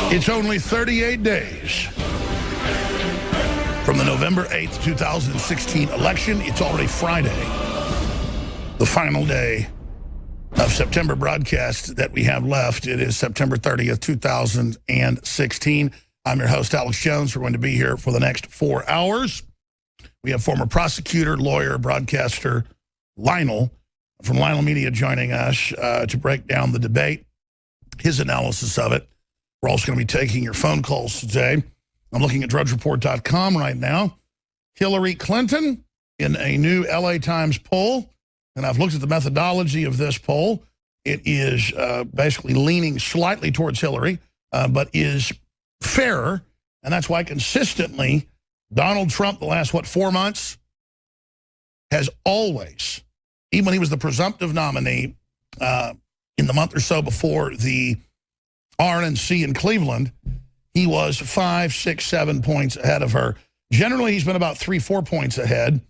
It's only 38 days from the November 8th, 2016 election. It's already Friday, the final day of September broadcast that we have left. It is September 30th, 2016. I'm your host, Alex Jones. We're going to be here for the next 4 hours. We have former prosecutor, lawyer, broadcaster Lionel from Lionel Media joining us to break down the debate, his analysis of it. We're also going to be taking your phone calls today. I'm looking at DrudgeReport.com right now. Hillary Clinton in a new LA Times poll, and I've looked at the methodology of this poll. It is basically leaning slightly towards Hillary, but is fairer, and that's why consistently Donald Trump, the last, 4 months, has always, even when he was the presumptive nominee in the month or so before the RNC in Cleveland, he was 5, 6, 7 points ahead of her. Generally, he's been about 3, 4 points ahead.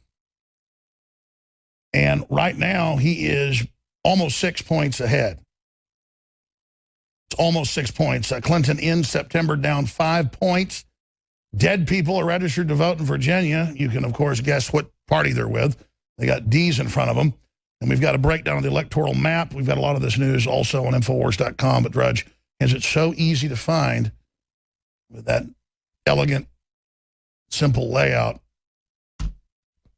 And right now, he is almost 6 points ahead. It's almost 6 points. Clinton in September down 5 points. Dead people are registered to vote in Virginia. You can, of course, guess what party they're with. They got D's in front of them. And we've got a breakdown of the electoral map. We've got a lot of this news also on Infowars.com. But Drudge, is it so easy to find with that elegant, simple layout?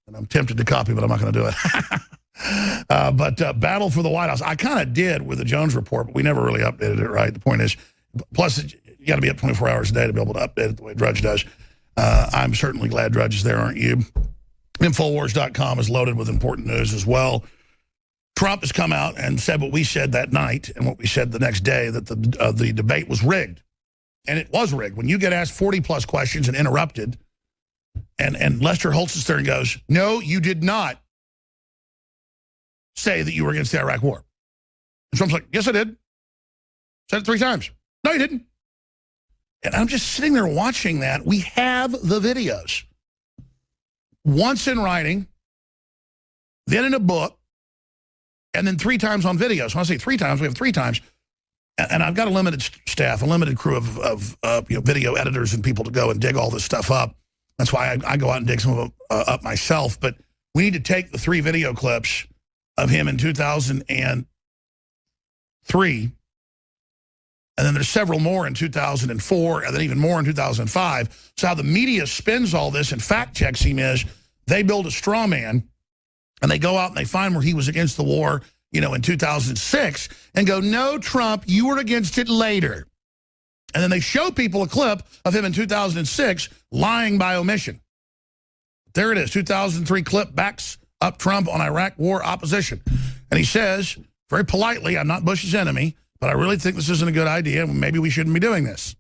And I'm tempted to copy, but I'm not going to do it. But battle for the White House. I kind of did with the Jones Report, but we never really updated it, right? The point is, plus you got to be up 24 hours a day to be able to update it the way Drudge does. I'm certainly glad Drudge is there, aren't you? Infowars.com is loaded with important news as well. Trump has come out and said what we said that night and what we said the next day, that the debate was rigged. And it was rigged. When you get asked 40-plus questions and interrupted, and Lester Holt is there and goes, no, you did not say that you were against the Iraq war. And Trump's like, yes, I did. Said it 3 times. No, you didn't. And I'm just sitting there watching that. We have the videos. Once in writing, then in a book, and then 3 times on video. So when I say 3 times, we have 3 times. And I've got a limited staff, a limited crew of video editors and people to go and dig all this stuff up. That's why I go out and dig some of them up myself. But we need to take the 3 video clips of him in 2003, and then there's several more in 2004, and then even more in 2005. So how the media spins all this and fact checks him is they build a straw man, and they go out and they find where he was against the war, in 2006, and go, no, Trump, you were against it later. And then they show people a clip of him in 2006 lying by omission. There it is, 2003 clip backs up Trump on Iraq war opposition. And he says, very politely, I'm not Bush's enemy, but I really think this isn't a good idea. Maybe we shouldn't be doing this.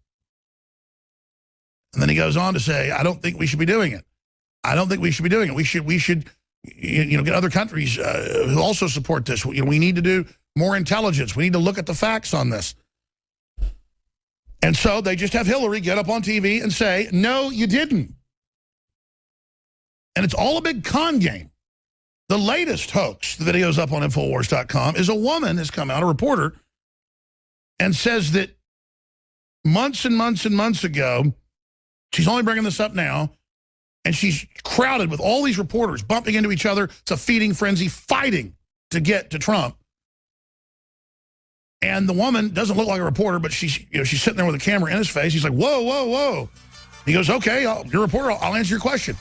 And then he goes on to say, I don't think we should be doing it. I don't think we should be doing it. We should get other countries who also support this. We need to do more intelligence. We need to look at the facts on this. And so they just have Hillary get up on TV and say, no, you didn't. And it's all a big con game. The latest hoax, the video's up on Infowars.com, is a woman has come out, a reporter, and says that months and months and months ago, she's only bringing this up now, and she's crowded with all these reporters bumping into each other. It's a feeding frenzy, fighting to get to Trump. And the woman doesn't look like a reporter, but she's sitting there with a camera in his face. He's like, whoa, whoa, whoa. He goes, okay, you're a reporter. I'll answer your question.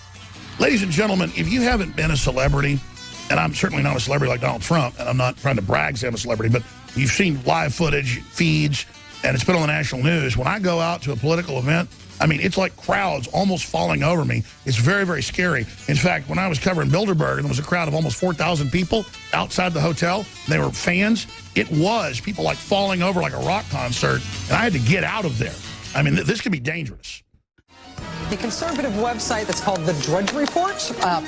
Ladies and gentlemen, if you haven't been a celebrity, and I'm certainly not a celebrity like Donald Trump, and I'm not trying to brag say I'm a celebrity, but you've seen live footage, feeds, and it's been on the national news. When I go out to a political event, I mean, it's like crowds almost falling over me. It's very, very scary. In fact, when I was covering Bilderberg, and there was a crowd of almost 4,000 people outside the hotel, and they were fans, it was people like falling over like a rock concert, and I had to get out of there. I mean, this could be dangerous. The conservative website that's called The Drudge Report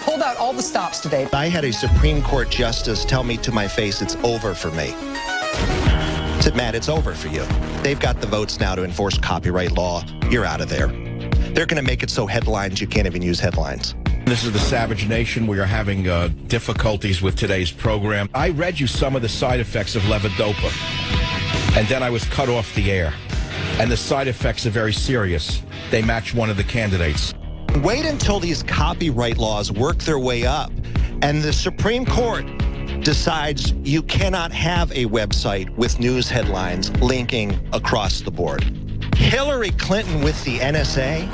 pulled out all the stops today. I had a Supreme Court justice tell me to my face, it's over for me. I said, Matt, it's over for you. They've got the votes now to enforce copyright law. You're out of there. They're going to make it so headlines, you can't even use headlines. This is the Savage Nation. We are having difficulties with today's program. I read you some of the side effects of levodopa, and then I was cut off the air. and the side effects are very serious. They match one of the candidates. Wait until these copyright laws work their way up and the Supreme Court decides you cannot have a website with news headlines linking across the board. Hillary Clinton with the NSA,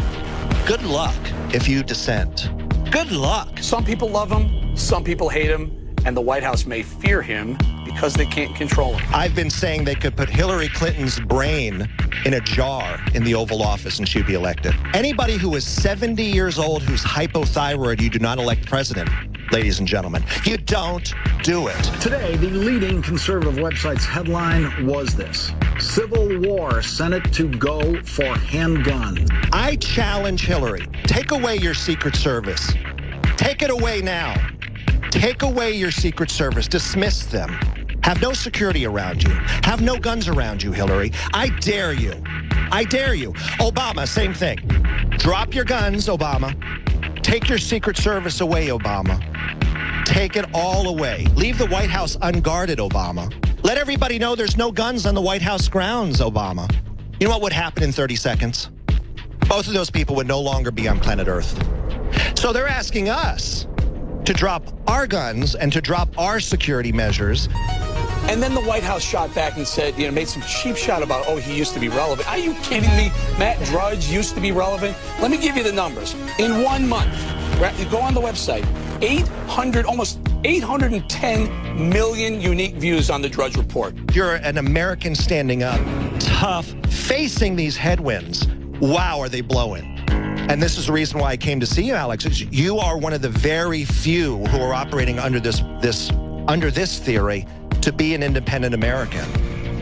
good luck if you dissent. Good luck. Some people love him, some people hate him, and the White House may fear him because they can't control him. I've been saying they could put Hillary Clinton's brain in a jar in the Oval Office and she'd be elected. Anybody who is 70 years old who's hypothyroid, you do not elect president, ladies and gentlemen. You don't do it. Today, the leading conservative website's headline was this: Civil War, Senate to go for handguns. I challenge Hillary. Take away your Secret Service. Take it away now. Take away your Secret Service. Dismiss them. Have no security around you. Have no guns around you, Hillary. I dare you. I dare you. Obama, same thing. Drop your guns, Obama. Take your Secret Service away, Obama. Take it all away. Leave the White House unguarded, Obama. Let everybody know there's no guns on the White House grounds, Obama. You know what would happen in 30 seconds? Both of those people would no longer be on planet Earth. So they're asking us to drop our guns and to drop our security measures. And then the White House shot back and said, made some cheap shot about, oh, he used to be relevant. Are you kidding me? Matt Drudge used to be relevant. Let me give you the numbers. In 1 month, you go on the website, almost 810 million unique views on the Drudge Report. You're an American standing up, tough, facing these headwinds. Wow, are they blowing? And this is the reason why I came to see you, Alex. You are one of the very few who are operating under this theory to be an independent American,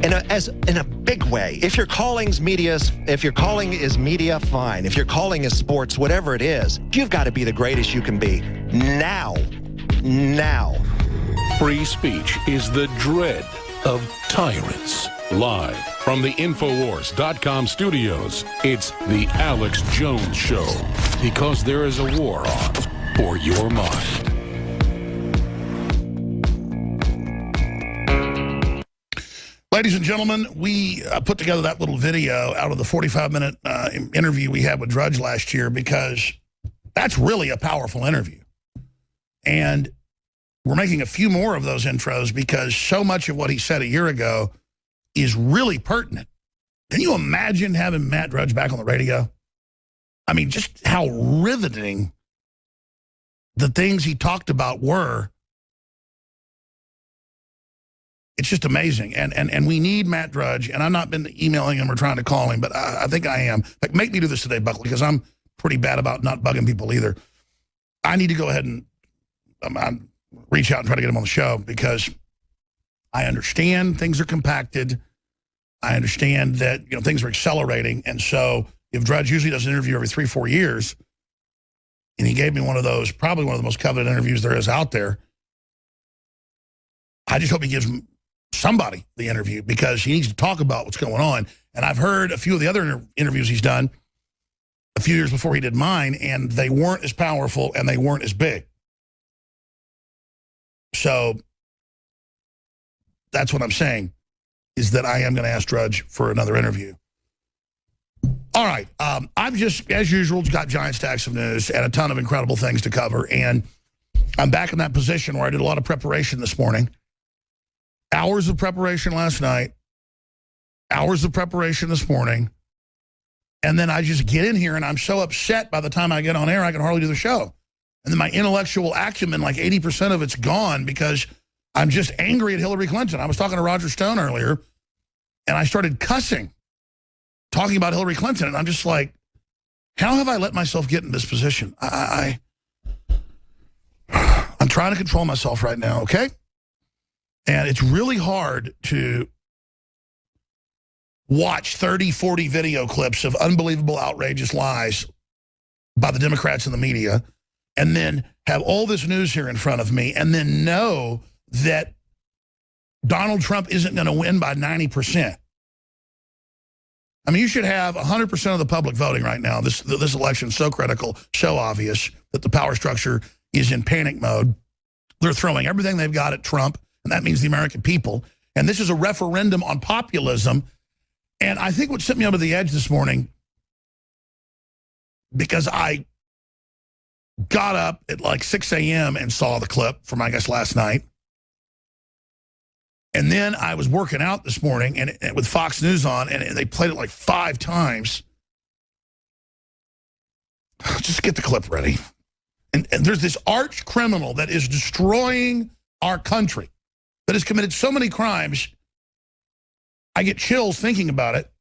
in a big way. If your calling is media, fine. If your calling is sports, whatever it is, you've got to be the greatest you can be now. Now. Free speech is the dread of tyrants. Live from the Infowars.com studios, it's the Alex Jones Show, because there is a war on for your mind. Ladies and gentlemen, we put together that little video out of the 45-minute interview we had with Drudge last year because that's really a powerful interview. And we're making a few more of those intros because so much of what he said a year ago is really pertinent. Can you imagine having Matt Drudge back on the radio? I mean, just how riveting the things he talked about were. It's just amazing. And we need Matt Drudge, and I've not been emailing him or trying to call him, but I think I am. Like, make me do this today, Buckley, because I'm pretty bad about not bugging people either. I need to go ahead and reach out and try to get him on the show because I understand things are compacted. I understand that things are accelerating. And so if Drudge usually does an interview every 3-4 years, and he gave me one of those, probably one of the most coveted interviews there is out there, I just hope he gives somebody the interview because he needs to talk about what's going on. And I've heard a few of the other interviews he's done a few years before he did mine, and they weren't as powerful and they weren't as big. So that's what I'm saying, is that I am going to ask Drudge for another interview. All right. I've just, as usual, got giant stacks of news and a ton of incredible things to cover. And I'm back in that position where I did a lot of preparation this morning. Hours of preparation last night. Hours of preparation this morning. And then I just get in here and I'm so upset by the time I get on air, I can hardly do the show. And then my intellectual acumen, like 80% of it's gone because I'm just angry at Hillary Clinton. I was talking to Roger Stone earlier, and I started cussing, talking about Hillary Clinton. And I'm just like, how have I let myself get in this position? I'm trying to control myself right now, okay? And it's really hard to watch 30, 40 video clips of unbelievable, outrageous lies by the Democrats and the media, and then have all this news here in front of me, and then know that Donald Trump isn't going to win by 90%. I mean, you should have 100% of the public voting right now. This election is so critical, so obvious that the power structure is in panic mode. They're throwing everything they've got at Trump, and that means the American people. And this is a referendum on populism. And I think what sent me over the edge this morning, because I got up at like 6 a.m. and saw the clip from, I guess, last night. And then I was working out this morning and with Fox News on, and they played it like 5 times. Just get the clip ready. And there's this arch criminal that is destroying our country, that has committed so many crimes. I get chills thinking about it.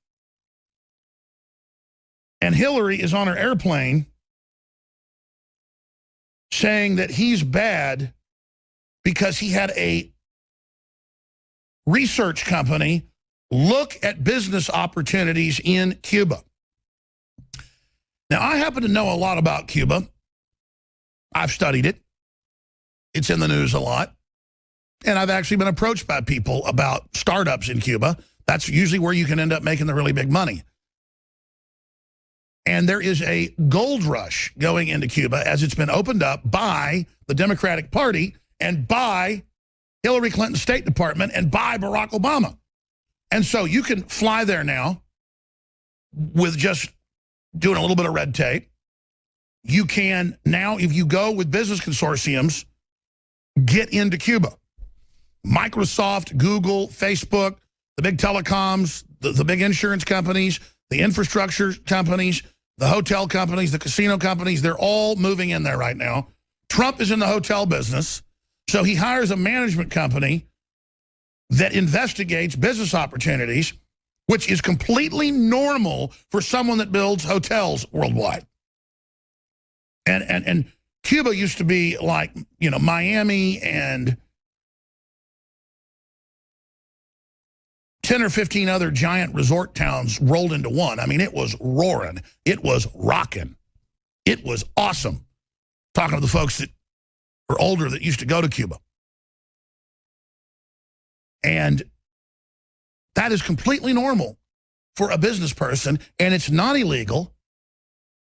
And Hillary is on her airplane saying that he's bad because he had a research company look at business opportunities in Cuba. Now, I happen to know a lot about Cuba. I've studied it. It's in the news a lot. And I've actually been approached by people about startups in Cuba. That's usually where you can end up making the really big money. And there is a gold rush going into Cuba as it's been opened up by the Democratic Party and by Hillary Clinton's State Department and by Barack Obama. And so you can fly there now with just doing a little bit of red tape. You can now, if you go with business consortiums, get into Cuba. Microsoft, Google, Facebook, the big telecoms, the big insurance companies, the infrastructure companies, the hotel companies, the casino companies, they're all moving in there right now. Trump is in the hotel business, so he hires a management company that investigates business opportunities, which is completely normal for someone that builds hotels worldwide. And Cuba used to be like, you know, Miami and 10 or 15 other giant resort towns rolled into one. I mean, it was roaring. It was rocking. It was awesome. Talking to the folks that are older that used to go to Cuba. And that is completely normal for a business person, and it's not illegal.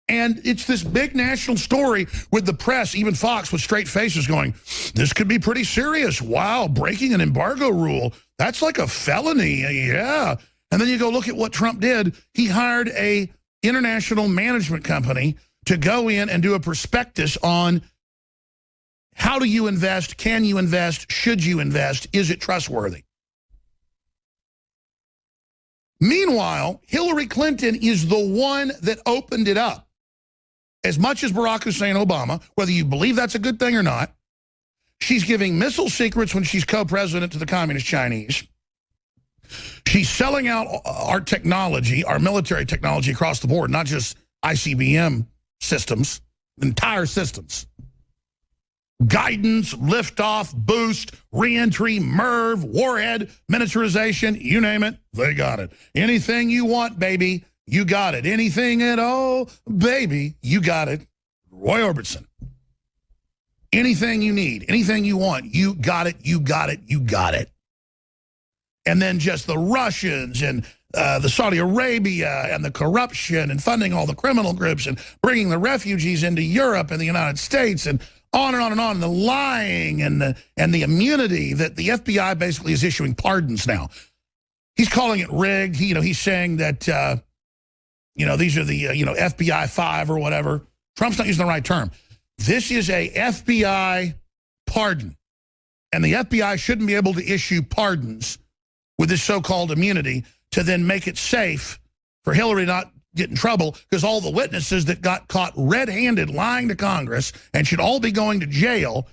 And it's this big national story with the press, even Fox with straight faces going, this could be pretty serious. Wow, breaking an embargo rule. That's like a felony, yeah. And then you go look at what Trump did. He hired a international management company to go in and do a prospectus on how do you invest, can you invest, should you invest, is it trustworthy? Meanwhile, Hillary Clinton is the one that opened it up. As much as Barack Hussein Obama, whether you believe that's a good thing or not, she's giving missile secrets when she's co-president to the Communist Chinese. She's selling out our technology, our military technology across the board, not just ICBM systems, entire systems. Guidance, liftoff, boost, reentry, MIRV, warhead, miniaturization, you name it, they got it. Anything you want, baby, you got it. Anything at all, baby, you got it. Roy Orbison. Anything you need, anything you want, you got it, you got it, you got it. And then just the Russians and the Saudi Arabia and the corruption and funding all the criminal groups and bringing the refugees into Europe and the United States and on and on and on, and the lying and the immunity that the FBI basically is issuing pardons now. He's calling it rigged. He's saying that, these are the, FBI 5 or whatever. Trump's not using the right term. This is a FBI pardon. And the FBI shouldn't be able to issue pardons with this so-called immunity to then make it safe for Hillary not get in trouble, because all the witnesses that got caught red-handed lying to Congress and should all be going to jail,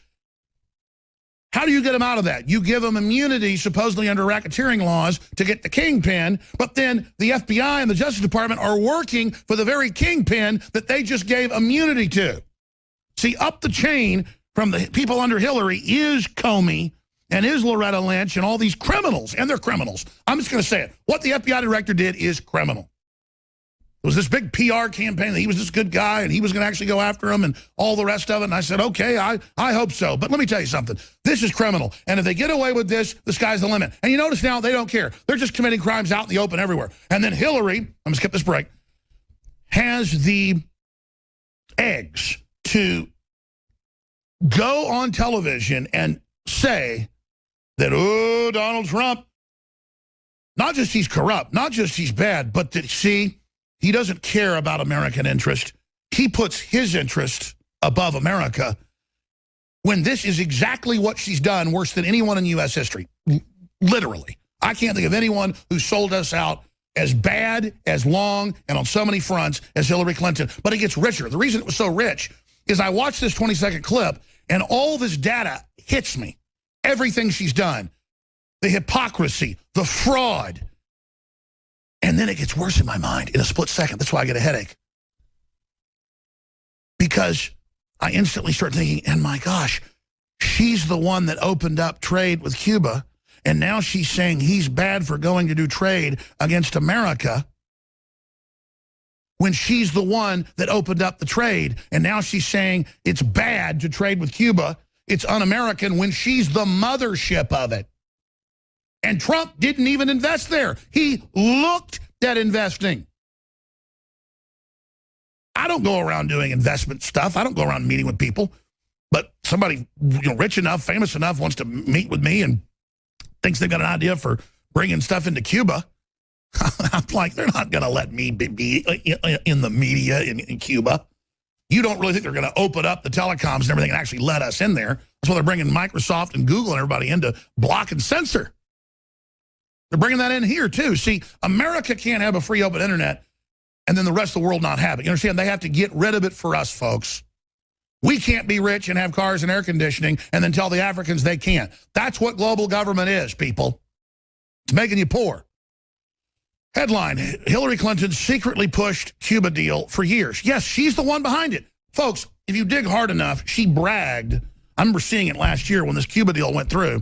how do you get them out of that? You give them immunity, supposedly under racketeering laws, to get the kingpin, but then the FBI and the Justice Department are working for the very kingpin that they just gave immunity to. See, up the chain from the people under Hillary is Comey and is Loretta Lynch and all these criminals, and they're criminals. I'm just going to say it. What the FBI director did is criminal. It was this big PR campaign that he was this good guy and he was going to actually go after him and all the rest of it. And I said, okay, I hope so. But let me tell you something. This is criminal. And if they get away with this, the sky's the limit. And you notice now they don't care. They're just committing crimes out in the open everywhere. And then Hillary, I'm going to skip this break, has the eggs to go on television and say that, oh, Donald Trump, not just he's corrupt, not just he's bad, but that, see, he doesn't care about American interest. He puts his interest above America, when this is exactly what she's done, worse than anyone in U.S. history. Literally. I can't think of anyone who sold us out as bad, as long, and on so many fronts as Hillary Clinton. But it gets richer. The reason it was so rich is I watched this 20-second clip, and all this data hits me. Everything she's done. The hypocrisy, the fraud. And then it gets worse in my mind in a split second. That's why I get a headache. Because I instantly start thinking, and my gosh, she's the one that opened up trade with Cuba, and now she's saying he's bad for going to do trade against America, when she's the one that opened up the trade, and now she's saying it's bad to trade with Cuba, it's un-American, when she's the mothership of it. And Trump didn't even invest there. He looked at investing. I don't go around doing investment stuff. I don't go around meeting with people. But somebody rich enough, famous enough, wants to meet with me and thinks they've got an idea for bringing stuff into Cuba. I'm like, they're not going to let me be in the media in Cuba. You don't really think they're going to open up the telecoms and everything and actually let us in there. That's why they're bringing Microsoft and Google and everybody in to block and censor. They're bringing that in here, too. See, America can't have a free, open internet and then the rest of the world not have it. You understand? They have to get rid of it for us, folks. We can't be rich and have cars and air conditioning and then tell the Africans they can't. That's what global government is, people. It's making you poor. Headline, Hillary Clinton secretly pushed Cuba deal for years. Yes, she's the one behind it. Folks, if you dig hard enough, she bragged. I remember seeing it last year when this Cuba deal went through.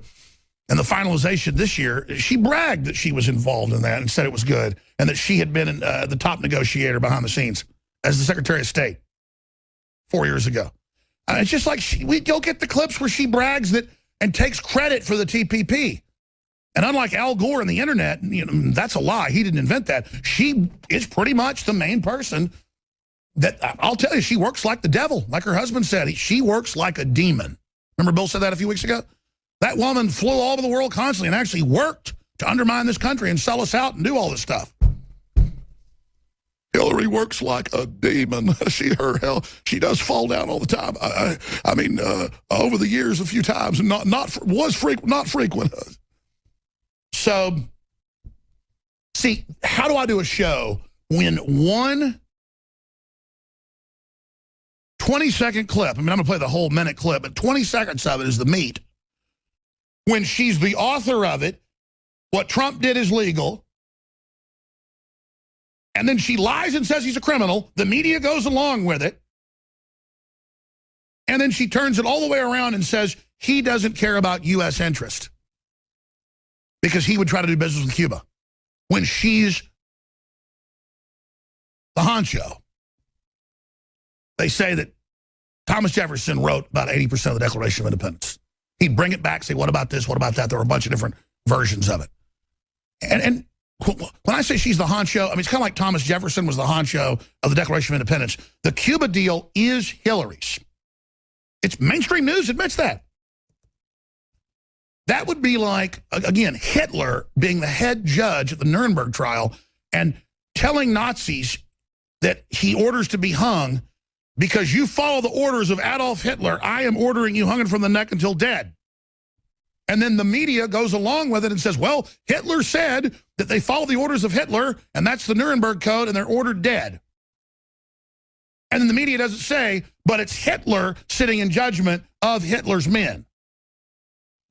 And the finalization this year, she bragged that she was involved in that and said it was good, and that she had been the top negotiator behind the scenes as the Secretary of State 4 years ago. It's just like you'll get the clips where she brags that and takes credit for the TPP. And unlike Al Gore and the internet, that's a lie. He didn't invent that. She is pretty much the main person that, I'll tell you, she works like the devil. Like her husband said, she works like a demon. Remember Bill said that a few weeks ago? That woman flew all over the world constantly and actually worked to undermine this country and sell us out and do all this stuff. Hillary works like a demon. She does fall down all the time. I mean, over the years, a few times, and not frequent. So, see, how do I do a show when one 20-second clip, I mean, I'm going to play the whole minute clip, but 20 seconds of it is the meat. When she's the author of it, what Trump did is legal, and then she lies and says he's a criminal, the media goes along with it, and then she turns it all the way around and says he doesn't care about U.S. interest because he would try to do business with Cuba when she's the honcho. They say that Thomas Jefferson wrote about 80% of the Declaration of Independence. He'd bring it back, say, what about this, what about that? There were a bunch of different versions of it. And when I say she's the honcho, I mean, it's kind of like Thomas Jefferson was the honcho of the Declaration of Independence. The Cuba deal is Hillary's. It's mainstream news admits that. That would be like, again, Hitler being the head judge at the Nuremberg trial and telling Nazis that he orders to be hung because you follow the orders of Adolf Hitler. I am ordering you hung from the neck until dead. And then the media goes along with it and says, well, Hitler said that they follow the orders of Hitler, and that's the Nuremberg Code, and they're ordered dead. And then the media doesn't say, but it's Hitler sitting in judgment of Hitler's men.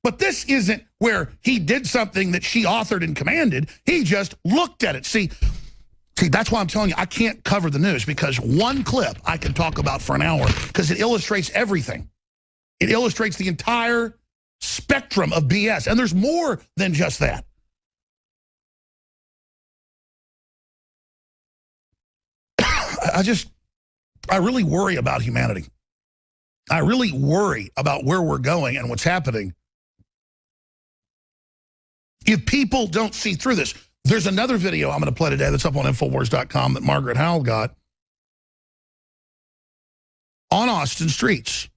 But this isn't where he did something that she authored and commanded. He just looked at it. See, that's why I'm telling you, I can't cover the news, because one clip I can talk about for an hour because it illustrates everything. It illustrates the entire spectrum of BS. And there's more than just that. I really worry about humanity. I really worry about where we're going and what's happening. If people don't see through this, there's another video I'm going to play today that's up on Infowars.com that Margaret Howell got on Austin streets,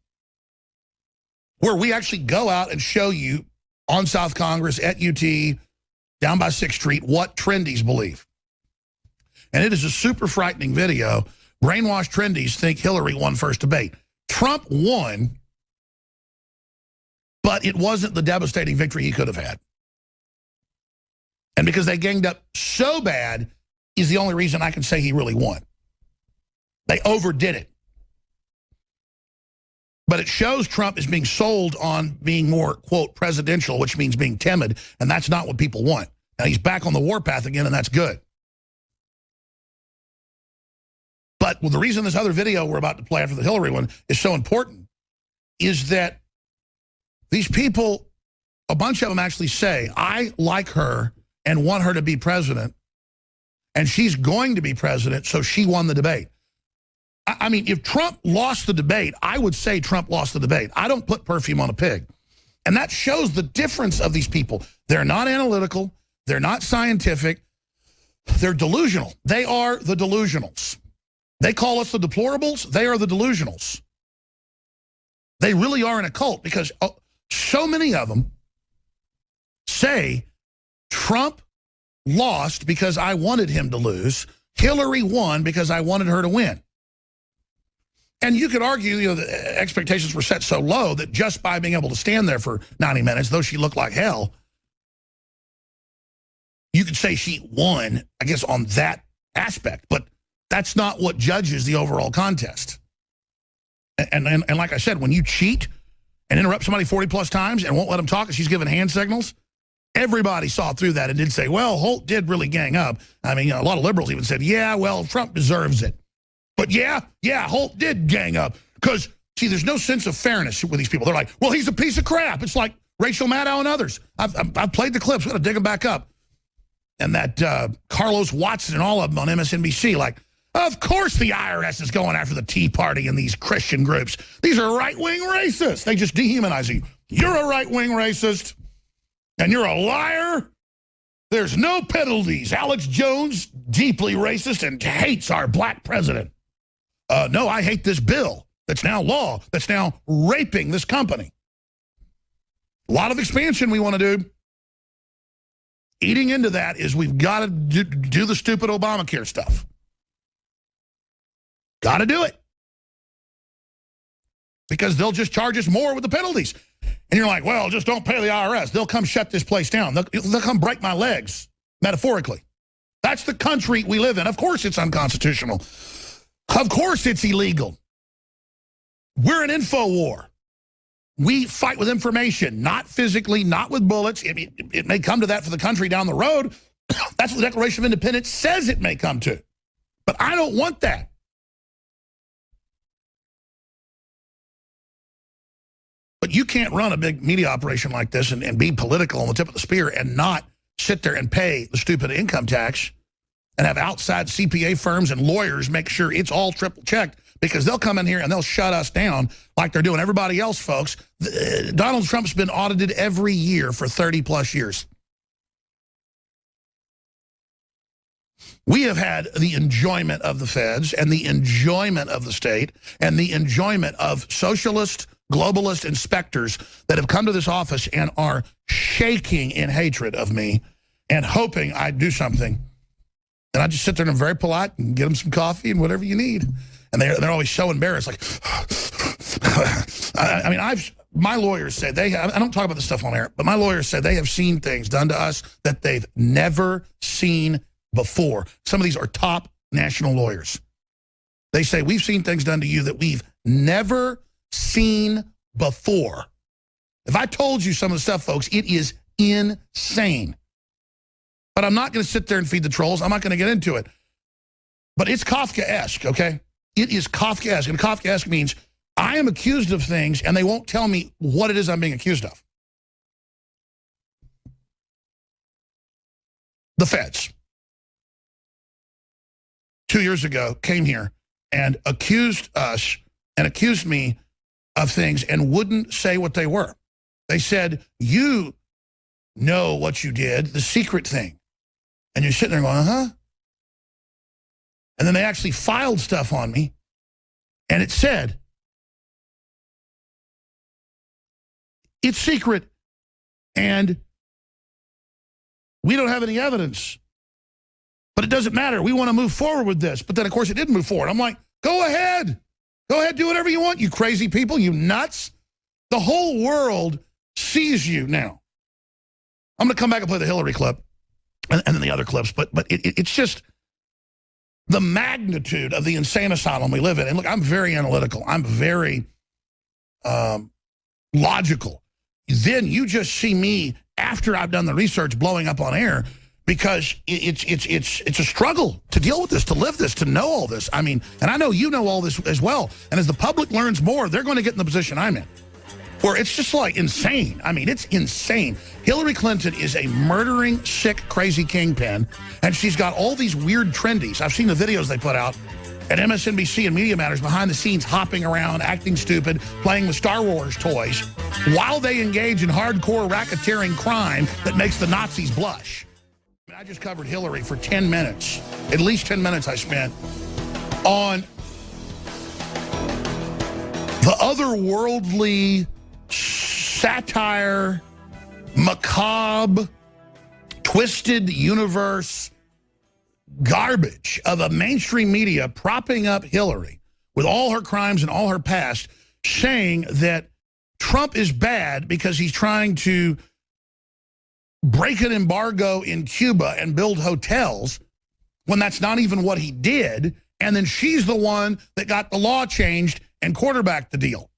where we actually go out and show you on South Congress, at UT, down by 6th Street what trendies believe. And it is a super frightening video. Brainwashed trendies think Hillary won first debate. Trump won, but it wasn't the devastating victory he could have had. And because they ganged up so bad is the only reason I can say he really won. They overdid it. But it shows Trump is being sold on being more, quote, presidential, which means being timid, and that's not what people want. Now, he's back on the warpath again, and that's good. But the reason this other video we're about to play after the Hillary one is so important is that these people, a bunch of them actually say, I like her and want her to be president, and she's going to be president, so she won the debate. I mean, if Trump lost the debate, I would say Trump lost the debate. I don't put perfume on a pig. And that shows the difference of these people. They're not analytical. They're not scientific. They're delusional. They are the delusionals. They call us the deplorables. They are the delusionals. They really are in a cult because so many of them say Trump lost because I wanted him to lose. Hillary won because I wanted her to win. And you could argue, you know, the expectations were set so low that just by being able to stand there for 90 minutes, though she looked like hell, you could say she won, I guess, on that aspect. But that's not what judges the overall contest. And like I said, when you cheat and interrupt somebody 40-plus times and won't let them talk and she's giving hand signals, everybody saw through that and did say, well, Holt did really gang up. I mean, you know, a lot of liberals even said, yeah, well, Trump deserves it. But yeah, Holt did gang up. Because, see, there's no sense of fairness with these people. They're like, well, he's a piece of crap. It's like Rachel Maddow and others. I've played the clips. We're going to dig them back up. And that Carlos Watson and all of them on MSNBC, like, of course the IRS is going after the Tea Party and these Christian groups. These are right-wing racists. They just dehumanize you. You're a right-wing racist, and you're a liar. There's no penalties. Alex Jones, deeply racist and hates our black president. No, I hate this bill that's now law, that's now raping this company. A lot of expansion we want to do. Eating into that is we've got to do the stupid Obamacare stuff. Got to do it. Because they'll just charge us more with the penalties. And you're like, well, just don't pay the IRS. They'll come shut this place down. They'll come break my legs, metaphorically. That's the country we live in. Of course it's unconstitutional. Of course it's illegal. We're an info war. We fight with information, not physically, not with bullets. It may come to that for the country down the road. That's what the Declaration of Independence says it may come to. But I don't want that. But you can't run a big media operation like this and be political on the tip of the spear and not sit there and pay the stupid income tax and have outside CPA firms and lawyers make sure it's all triple checked, because they'll come in here and they'll shut us down like they're doing everybody else, folks. Donald Trump's been audited every year for 30-plus years. We have had the enjoyment of the feds and the enjoyment of the state and the enjoyment of socialist, globalist inspectors that have come to this office and are shaking in hatred of me and hoping I do something. And I just sit there and I'm very polite and get them some coffee and whatever you need. And they're always so embarrassed, like, I mean, my lawyers said I don't talk about this stuff on air, but my lawyers said they have seen things done to us that they've never seen before. Some of these are top national lawyers. They say, we've seen things done to you that we've never seen before. If I told you some of the stuff, folks, it is insane. But I'm not going to sit there and feed the trolls. I'm not going to get into it. But it's Kafkaesque, okay? It is Kafkaesque. And Kafkaesque means I am accused of things and they won't tell me what it is I'm being accused of. The feds, 2 years ago, came here and accused us and accused me of things and wouldn't say what they were. They said, you know what you did, the secret thing. And you're sitting there going, uh-huh. And then they actually filed stuff on me, and it said, it's secret, and we don't have any evidence. But it doesn't matter. We want to move forward with this. But then, of course, it didn't move forward. I'm like, go ahead. Go ahead, do whatever you want, you crazy people, you nuts. The whole world sees you now. I'm going to come back and play the Hillary clip and then the other clips. But it's just the magnitude of the insane asylum we live in. And look, I'm very analytical. I'm very logical. Then you just see me, after I've done the research, blowing up on air, because it's a struggle to deal with this, to live this, to know all this. I mean, and I know you know all this as well. And as the public learns more, they're going to get in the position I'm in, where it's just like insane. I mean, it's insane. Hillary Clinton is a murdering, sick, crazy kingpin, and she's got all these weird trendies. I've seen the videos they put out at MSNBC and Media Matters behind the scenes, hopping around, acting stupid, playing with Star Wars toys, while they engage in hardcore racketeering crime that makes the Nazis blush. I just covered Hillary for 10 minutes. At least 10 minutes I spent on the otherworldly satire, macabre, twisted universe garbage of a mainstream media propping up Hillary with all her crimes and all her past, saying that Trump is bad because he's trying to break an embargo in Cuba and build hotels, when that's not even what he did. And then she's the one that got the law changed and quarterbacked the deal.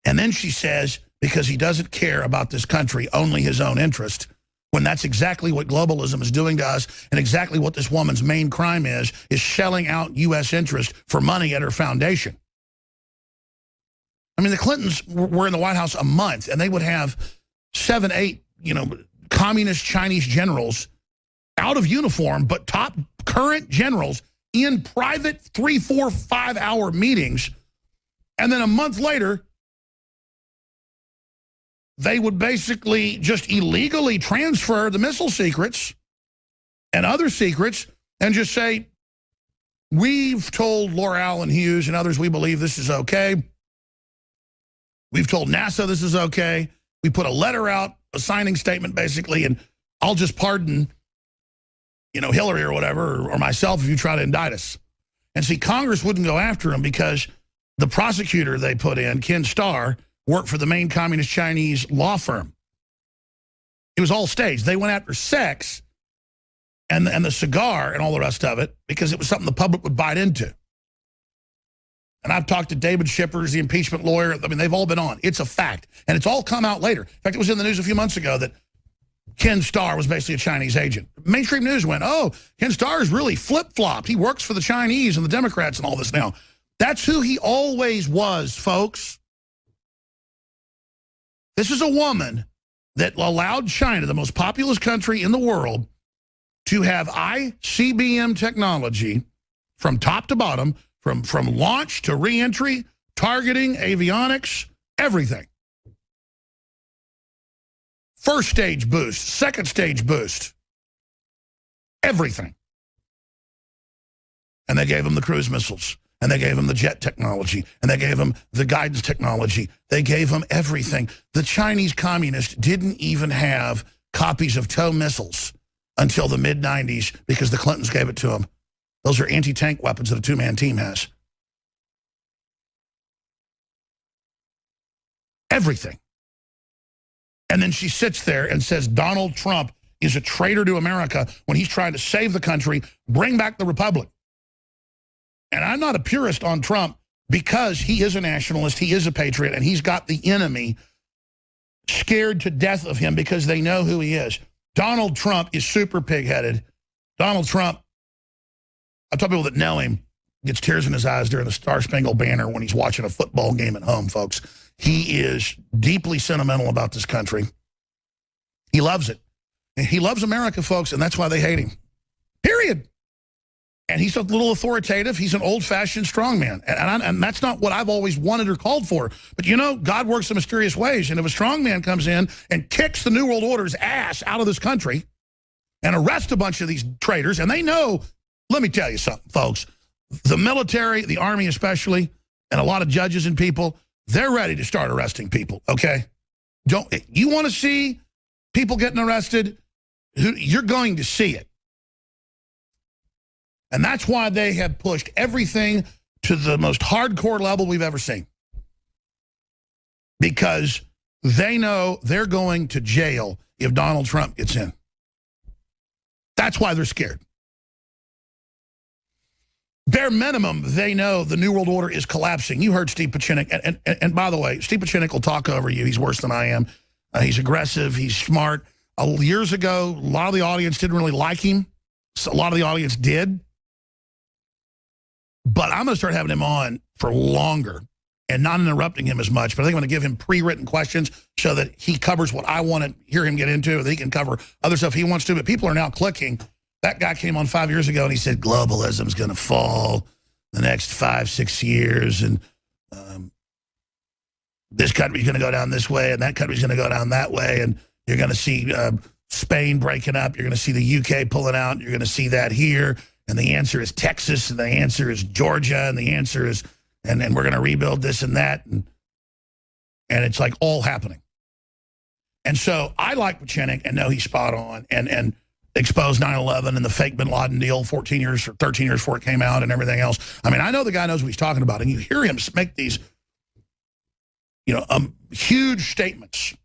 And then she says, because he doesn't care about this country, only his own interest, when that's exactly what globalism is doing to us, and exactly what this woman's main crime is shelling out U.S. interest for money at her foundation. I mean, the Clintons were in the White House a month, and they would have 7, 8, communist Chinese generals out of uniform, but top current generals in private 3, 4, 5-hour meetings. And then a month later, they would basically just illegally transfer the missile secrets and other secrets and just say, we've told Laura Allen Hughes and others we believe this is okay. We've told NASA this is okay. We put a letter out, a signing statement basically, and I'll just pardon, Hillary or whatever, or myself if you try to indict us. And see, Congress wouldn't go after him because the prosecutor they put in, Ken Starr, worked for the main communist Chinese law firm. It was all staged. They went after sex and the cigar and all the rest of it because it was something the public would bite into. And I've talked to David Shippers, the impeachment lawyer. I mean, they've all been on. It's a fact. And it's all come out later. In fact, it was in the news a few months ago that Ken Starr was basically a Chinese agent. Mainstream news went, oh, Ken Starr is really flip-flopped. He works for the Chinese and the Democrats and all this now. That's who he always was, folks. This is a woman that allowed China, the most populous country in the world, to have ICBM technology from top to bottom, from launch to re-entry, targeting, avionics, everything. First stage boost, second stage boost, everything. And they gave them the cruise missiles, and they gave them the jet technology, and they gave them the guidance technology. They gave them everything. The Chinese communists didn't even have copies of TOW missiles until the mid-90s because the Clintons gave it to them. Those are anti-tank weapons that a two-man team has. Everything. And then she sits there and says Donald Trump is a traitor to America when he's trying to save the country, bring back the republic. And I'm not a purist on Trump because he is a nationalist, he is a patriot, and he's got the enemy scared to death of him because they know who he is. Donald Trump is super pig-headed. Donald Trump, I tell people that know him, gets tears in his eyes during the Star-Spangled Banner when he's watching a football game at home, folks. He is deeply sentimental about this country. He loves it. And he loves America, folks, and that's why they hate him. Period. And he's a little authoritative. He's an old-fashioned strongman. And that's not what I've always wanted or called for. But, God works in mysterious ways. And if a strongman comes in and kicks the New World Order's ass out of this country and arrests a bunch of these traitors, and they know, let me tell you something, folks, the military, the Army especially, and a lot of judges and people, they're ready to start arresting people, okay? You want to see people getting arrested, you're going to see it. And that's why they have pushed everything to the most hardcore level we've ever seen. Because they know they're going to jail if Donald Trump gets in. That's why they're scared. Bare minimum, they know the New World Order is collapsing. You heard Steve Pieczenik. And by the way, Steve Pieczenik will talk over you. He's worse than I am. He's aggressive. He's smart. Years ago, a lot of the audience didn't really like him. So a lot of the audience did. But I'm going to start having him on for longer and not interrupting him as much. But I think I'm going to give him pre-written questions so that he covers what I want to hear him get into, or that he can cover other stuff he wants to. But people are now clicking. That guy came on 5 years ago and he said globalism's going to fall the next 5-6 years, and this country's going to go down this way and that country's going to go down that way, and you're going to see Spain breaking up, you're going to see the UK pulling out, you're going to see that here, and the answer is Texas, and the answer is Georgia, and the answer is, and we're going to rebuild this and that, and it's like all happening. And so I like Pieczenik and know he's spot on, and exposed 9/11 and the fake bin Laden deal 14 years or 13 years before it came out and everything else. I mean, I know the guy knows what he's talking about, and you hear him make these, huge statements,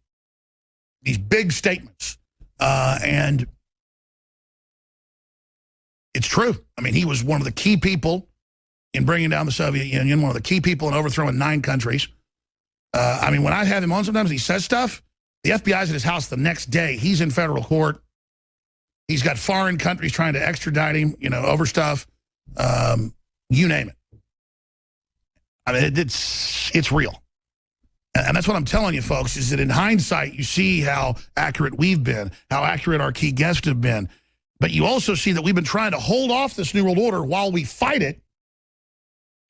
these big statements, and it's true. I mean, he was one of the key people in bringing down the Soviet Union, one of the key people in overthrowing 9 countries. I mean, when I have him on sometimes, he says stuff. The FBI's at his house the next day. He's in federal court. He's got foreign countries trying to extradite him, over stuff. You name it. I mean, it's real. And that's what I'm telling you, folks, is that in hindsight, you see how accurate we've been, how accurate our key guests have been. But you also see that we've been trying to hold off this New World Order while we fight it.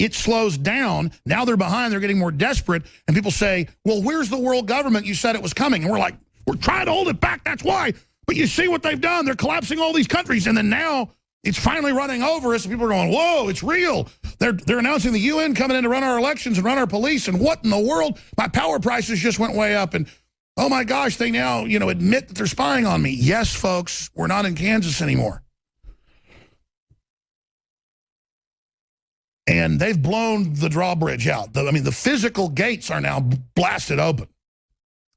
It slows down. Now they're behind. They're getting more desperate. And people say, well, where's the world government? You said it was coming. And we're like, we're trying to hold it back. That's why. But you see what they've done. They're collapsing all these countries. And then now it's finally running over us. And people are going, whoa, it's real. They're announcing the UN coming in to run our elections and run our police. And what in the world? My power prices just went way up. And oh, my gosh, they now, admit that they're spying on me. Yes, folks, we're not in Kansas anymore. And they've blown the drawbridge out. The physical gates are now blasted open.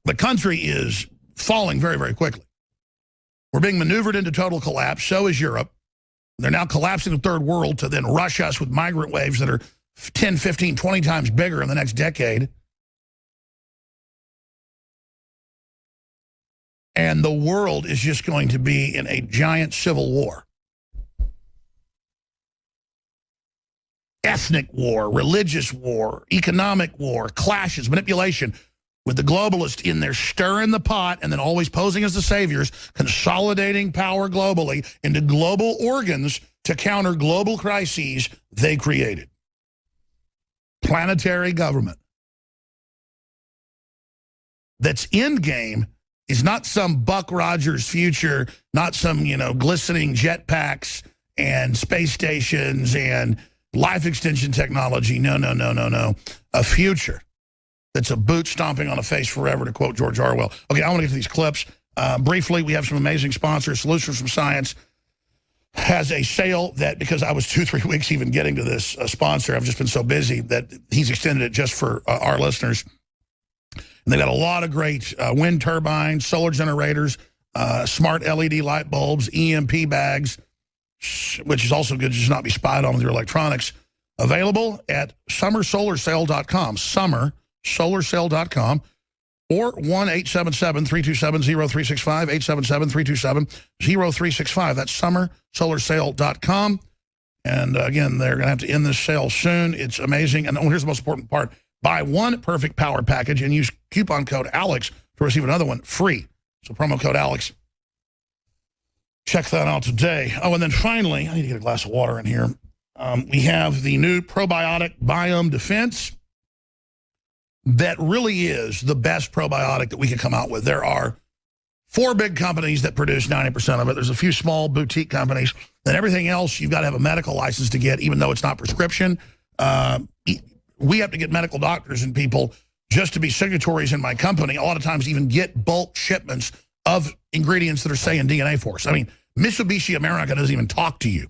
The country is falling very, very quickly. We're being maneuvered into total collapse. So is Europe. They're now collapsing the third world to then rush us with migrant waves that are 10, 15, 20 times bigger in the next decade. And the world is just going to be in a giant civil war. Ethnic war, religious war, economic war, clashes, manipulation, with the globalists in there stirring the pot and then always posing as the saviors, consolidating power globally into global organs to counter global crises they created. Planetary government. That's end game is not some Buck Rogers future, not some, glistening jetpacks and space stations and life extension technology. No. A future that's a boot stomping on a face forever, to quote George Orwell. Okay, I want to get to these clips. Briefly, we have some amazing sponsors. Solutions from Science has a sale that, because I was 2-3 weeks even getting to this sponsor, I've just been so busy that he's extended it just for our listeners. And they've got a lot of great wind turbines, solar generators, smart LED light bulbs, EMP bags, which is also good to just not be spied on with your electronics. Available at summersolarcell.com, summersolarcell.com, or 1-877-327-0365, 877-327-0365. That's summersolarcell.com. And again, they're going to have to end this sale soon. It's amazing. And here's the most important part. Buy one Perfect Power package and use coupon code ALEX to receive another one free. So promo code ALEX. Check that out today. Oh, and then finally, I need to get a glass of water in here. We have the new probiotic Biome Defense that really is the best probiotic that we could come out with. There are 4 big companies that produce 90% of it. There's a few small boutique companies. Then everything else, you've got to have a medical license to get, even though it's not prescription. We have to get medical doctors and people just to be signatories in my company. A lot of times even get bulk shipments of ingredients that are, say, in DNA Force. I mean, Mitsubishi America doesn't even talk to you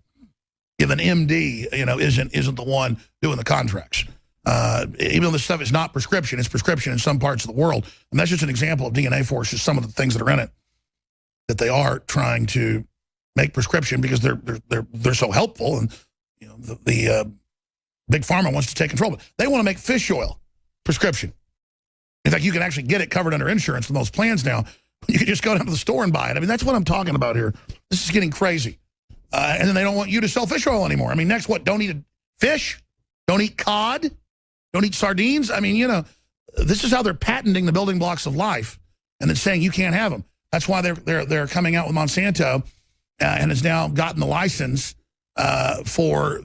if an MD, isn't the one doing the contracts. Even though this stuff is not prescription, it's prescription in some parts of the world. And that's just an example of DNA Force, just some of the things that are in it that they are trying to make prescription because they're so helpful, and the big pharma wants to take control. But they want to make fish oil prescription. In fact, you can actually get it covered under insurance for most plans now. You can just go down to the store and buy it. I mean, that's what I'm talking about here. This is getting crazy. And then they don't want you to sell fish oil anymore. I mean, next what? Don't eat fish? Don't eat cod? Don't eat sardines? I mean, this is how they're patenting the building blocks of life, and then saying you can't have them. That's why they're coming out with Monsanto, and has now gotten the license for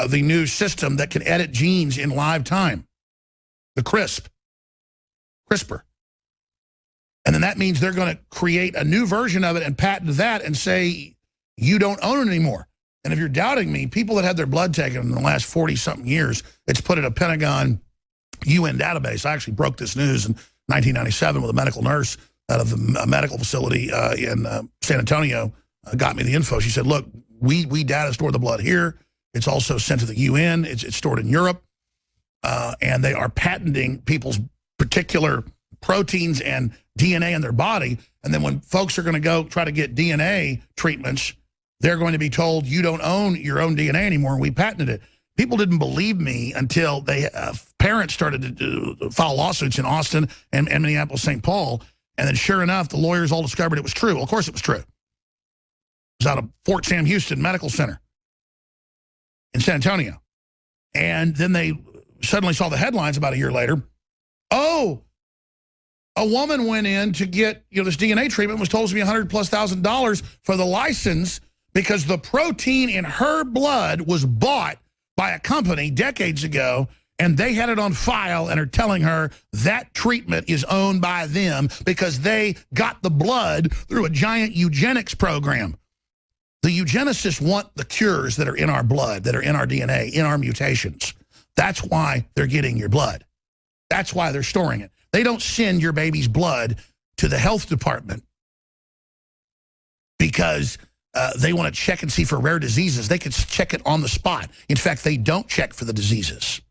the new system that can edit genes in live time, the CRISPR. And then that means they're going to create a new version of it and patent that and say you don't own it anymore. And if you're doubting me, people that had their blood taken in the last 40-something years, it's put in a Pentagon UN database. I actually broke this news in 1997 with a medical nurse out of the medical facility in San Antonio. Got me the info. She said, look, we data store the blood here. It's also sent to the UN. It's stored in Europe. And they are patenting people's particular proteins and DNA in their body. And then when folks are going to go try to get DNA treatments, they're going to be told you don't own your own DNA anymore, and we patented it. People didn't believe me until parents started to file lawsuits in Austin and Minneapolis, St. Paul. And then sure enough, the lawyers all discovered it was true. Well, of course it was true. It was out of Fort Sam Houston Medical Center in San Antonio. And then they suddenly saw the headlines about a year later. Oh, a woman went in to get this DNA treatment, was told to be $100,000+ for the license because the protein in her blood was bought by a company decades ago, and they had it on file and are telling her that treatment is owned by them because they got the blood through a giant eugenics program. The eugenicists want the cures that are in our blood, that are in our DNA, in our mutations. That's why they're getting your blood. That's why they're storing it. They don't send your baby's blood to the health department because they want to check and see for rare diseases. They could check it on the spot. In fact, they don't check for the diseases.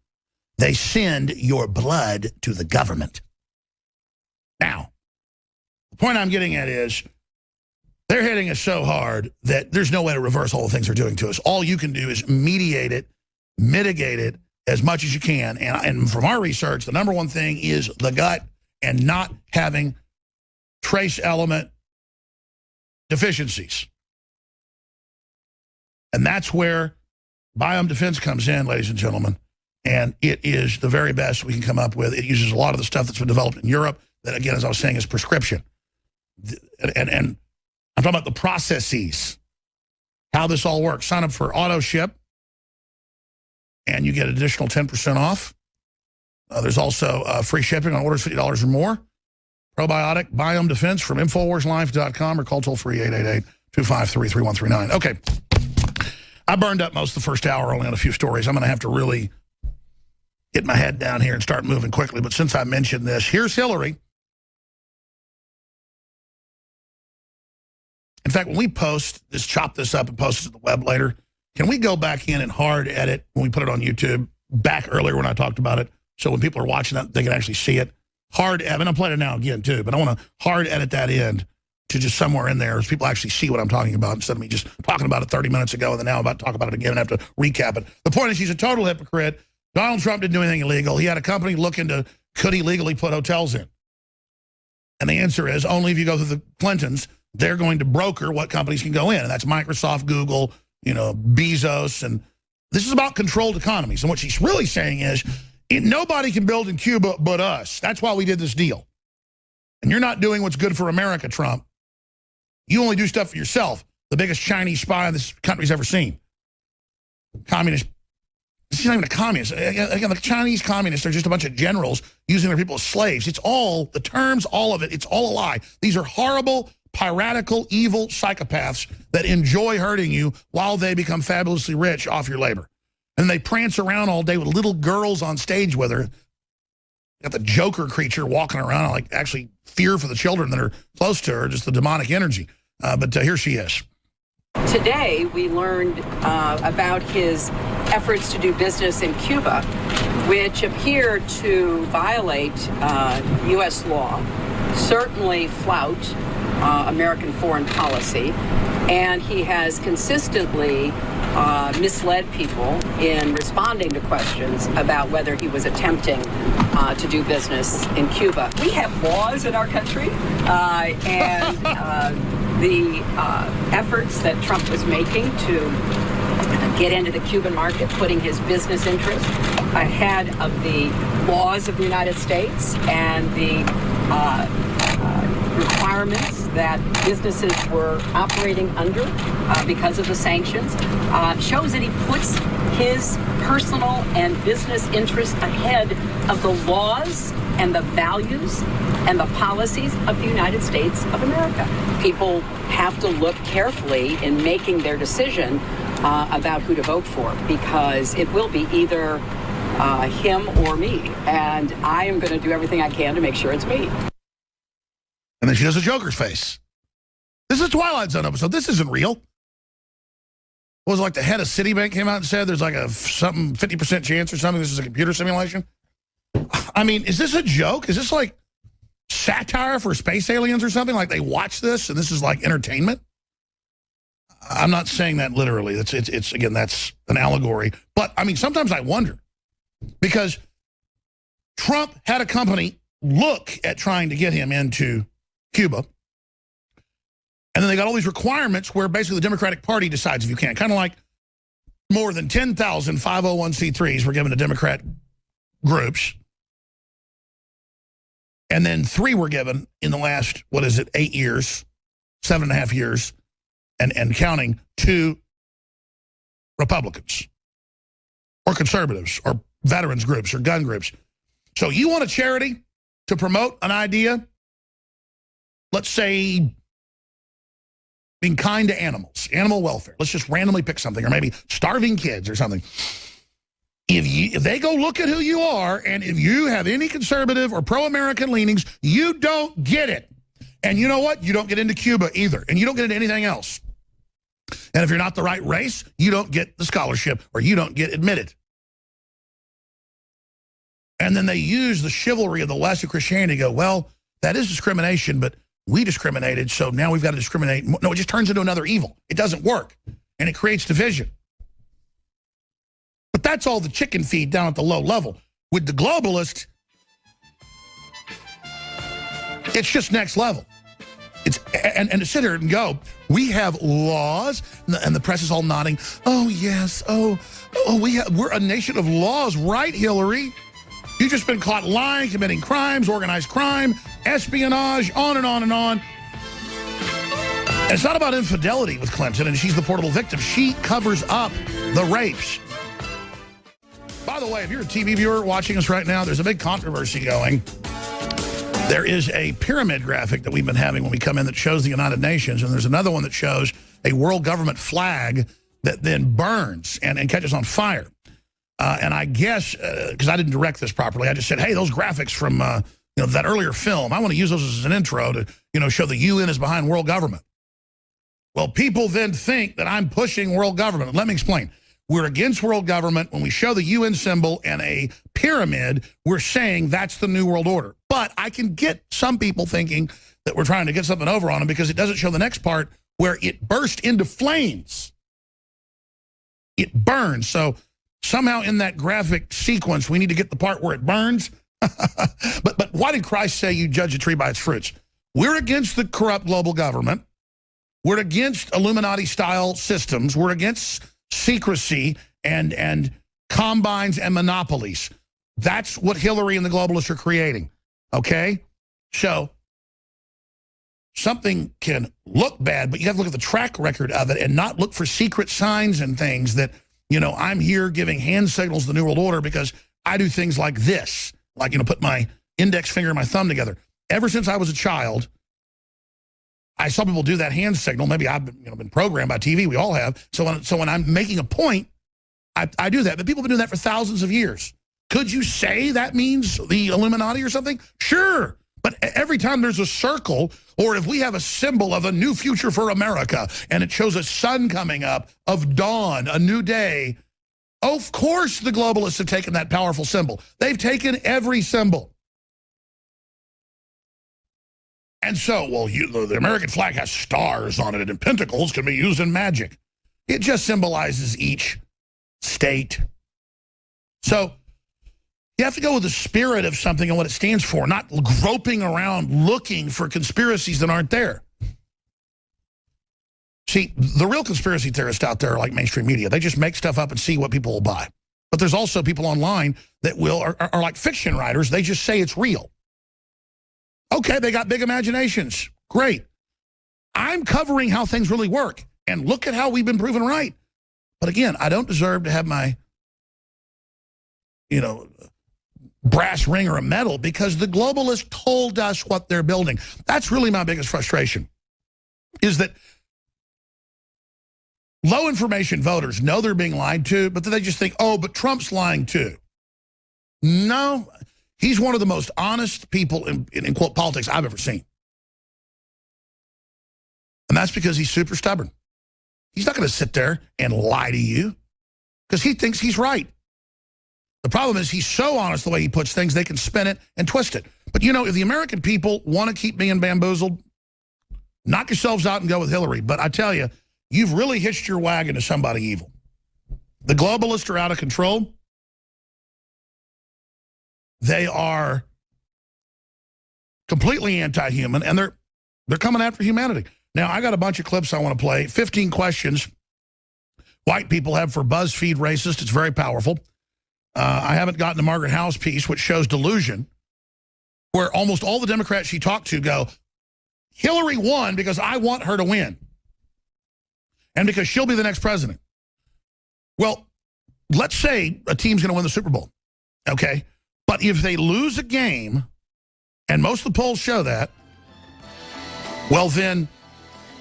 They send your blood to the government. Now, the point I'm getting at is they're hitting us so hard that there's no way to reverse all the things they're doing to us. All you can do is mediate it, mitigate it as much as you can. And from our research, the number one thing is the gut and not having trace element deficiencies. And that's where Biome Defense comes in, ladies and gentlemen. And it is the very best we can come up with. It uses a lot of the stuff that's been developed in Europe that, again, as I was saying, is prescription. And I'm talking about the processes, how this all works. Sign up for auto ship, and you get an additional 10% off. There's also free shipping on orders $50 or more. Probiotic Biome Defense from InfoWarsLife.com or call toll-free 888-253-3139. Okay. I burned up most of the first hour only on a few stories. I'm going to have to really get my head down here and start moving quickly. But since I mentioned this, here's Hillary. In fact, when we post this, chop this up and post it to the web later, can we go back in and hard edit when we put it on YouTube back earlier when I talked about it? So when people are watching that, they can actually see it. Hard edit, and I'm playing it now again too, but I want to hard edit that end to just somewhere in there so people actually see what I'm talking about instead of me just talking about it 30 minutes ago and then now I'm about to talk about it again and have to recap it. The point is he's a total hypocrite. Donald Trump didn't do anything illegal. He had a company look into could he legally put hotels in? And the answer is only if you go through the Clintons, they're going to broker what companies can go in. And that's Microsoft, Google, Bezos. And this is about controlled economies. And what she's really saying is nobody can build in Cuba but us. That's why we did this deal. And you're not doing what's good for America, Trump. You only do stuff for yourself. The biggest Chinese spy this country's ever seen. Communist. This isn't even a communist. Again, the Chinese communists are just a bunch of generals using their people as slaves. It's all, the terms, all of it, it's all a lie. These are horrible, piratical, evil psychopaths that enjoy hurting you while they become fabulously rich off your labor. And they prance around all day with little girls on stage with her got the Joker creature walking around, like actually fear for the children that are close to her, just the demonic energy. But here she is. Today, we learned about his efforts to do business in Cuba, which appear to violate U.S. law, certainly flout American foreign policy, and he has consistently misled people in responding to questions about whether he was attempting to do business in Cuba. We have laws in our country, and the efforts that Trump was making to get into the Cuban market, putting his business interests ahead of the laws of the United States and the requirements that businesses were operating under because of the sanctions, shows that he puts his personal and business interests ahead of the laws and the values and the policies of the United States of America. People have to look carefully in making their decision about who to vote for, because it will be either him or me, and I am going to do everything I can to make sure it's me. And then she does a Joker's face. This is a Twilight Zone episode. This isn't real. What was it, like the head of Citibank came out and said there's like a something 50% chance or something this is a computer simulation? I mean, is this a joke? Is this like satire for space aliens or something? Like they watch this and this is like entertainment? I'm not saying that literally. It's again, that's an allegory. But I mean, sometimes I wonder, because Trump had a company look at trying to get him into Cuba, and then they got all these requirements where basically the Democratic Party decides if you can't. Kind of like more than 10,000 501c3s were given to Democrat groups, and then 3 were given in the last, 8 years, 7.5 years, and counting, to Republicans or conservatives or veterans groups or gun groups. So you want a charity to promote an idea, let's say being kind to animals, animal welfare. Let's just randomly pick something, or maybe starving kids or something. If they go look at who you are, and if you have any conservative or pro-American leanings, you don't get it. And you know what? You don't get into Cuba either, and you don't get into anything else. And if you're not the right race, you don't get the scholarship, or you don't get admitted. And then they use the chivalry of the West of Christianity to go, well, that is discrimination, but we discriminated, so now we've got to discriminate. No, it just turns into another evil. It doesn't work, and it creates division. But that's all the chicken feed down at the low level. With the globalist, it's just next level. And to sit here and go, we have laws, and the press is all nodding. Oh, yes. We're a nation of laws, right, Hillary? You've just been caught lying, committing crimes, organized crime, espionage, on and on and on. And it's not about infidelity with Clinton, and she's the portable victim. She covers up the rapes. By the way, if you're a TV viewer watching us right now, there's a big controversy going. There is a pyramid graphic that we've been having when we come in that shows the United Nations, and there's another one that shows a world government flag that then burns and catches on fire. And I guess, because I didn't direct this properly, I just said, hey, those graphics from that earlier film, I want to use those as an intro to show the UN is behind world government. Well, people then think that I'm pushing world government. Let me explain. We're against world government. When we show the UN symbol and a pyramid, we're saying that's the New World Order. But I can get some people thinking that we're trying to get something over on them because it doesn't show the next part where it burst into flames. It burns. So somehow in that graphic sequence, we need to get the part where it burns. But why did Christ say you judge a tree by its fruits? We're against the corrupt global government. We're against Illuminati-style systems. We're against secrecy and combines and monopolies. That's what Hillary and the globalists are creating, okay? So something can look bad, but you have to look at the track record of it and not look for secret signs and things that, I'm here giving hand signals to the New World Order because I do things like this, like, put my index finger and my thumb together. Ever since I was a child, I saw people do that hand signal. Maybe I've been programmed by TV. We all have. So when I'm making a point, I do that. But people have been doing that for thousands of years. Could you say that means the Illuminati or something? Sure. But every time there's a circle, or if we have a symbol of a new future for America, and it shows a sun coming up, of dawn, a new day, of course the globalists have taken that powerful symbol. They've taken every symbol. And so, well, the American flag has stars on it, and pentacles can be used in magic. It just symbolizes each state. So you have to go with the spirit of something and what it stands for, not groping around looking for conspiracies that aren't there. See, the real conspiracy theorists out there are like mainstream media. They just make stuff up and see what people will buy. But there's also people online that are like fiction writers. They just say it's real. Okay, they got big imaginations. Great. I'm covering how things really work. And look at how we've been proven right. But again, I don't deserve to have my, brass ring or a medal because the globalists told us what they're building. That's really my biggest frustration, is that low information voters know they're being lied to, but then they just think, oh, but Trump's lying too. No, he's one of the most honest people in quote politics I've ever seen. And that's because he's super stubborn. He's not going to sit there and lie to you because he thinks he's right. The problem is he's so honest the way he puts things, they can spin it and twist it. But, if the American people want to keep being bamboozled, knock yourselves out and go with Hillary. But I tell you, you've really hitched your wagon to somebody evil. The globalists are out of control. They are completely anti-human, and they're coming after humanity. Now, I got a bunch of clips I want to play. 15 questions white people have for BuzzFeed racist. It's very powerful. I haven't gotten to Margaret Howe's piece, which shows delusion, where almost all the Democrats she talked to go, Hillary won because I want her to win. And because she'll be the next president. Well, let's say a team's going to win the Super Bowl, okay? But if they lose a game, and most of the polls show that, well, then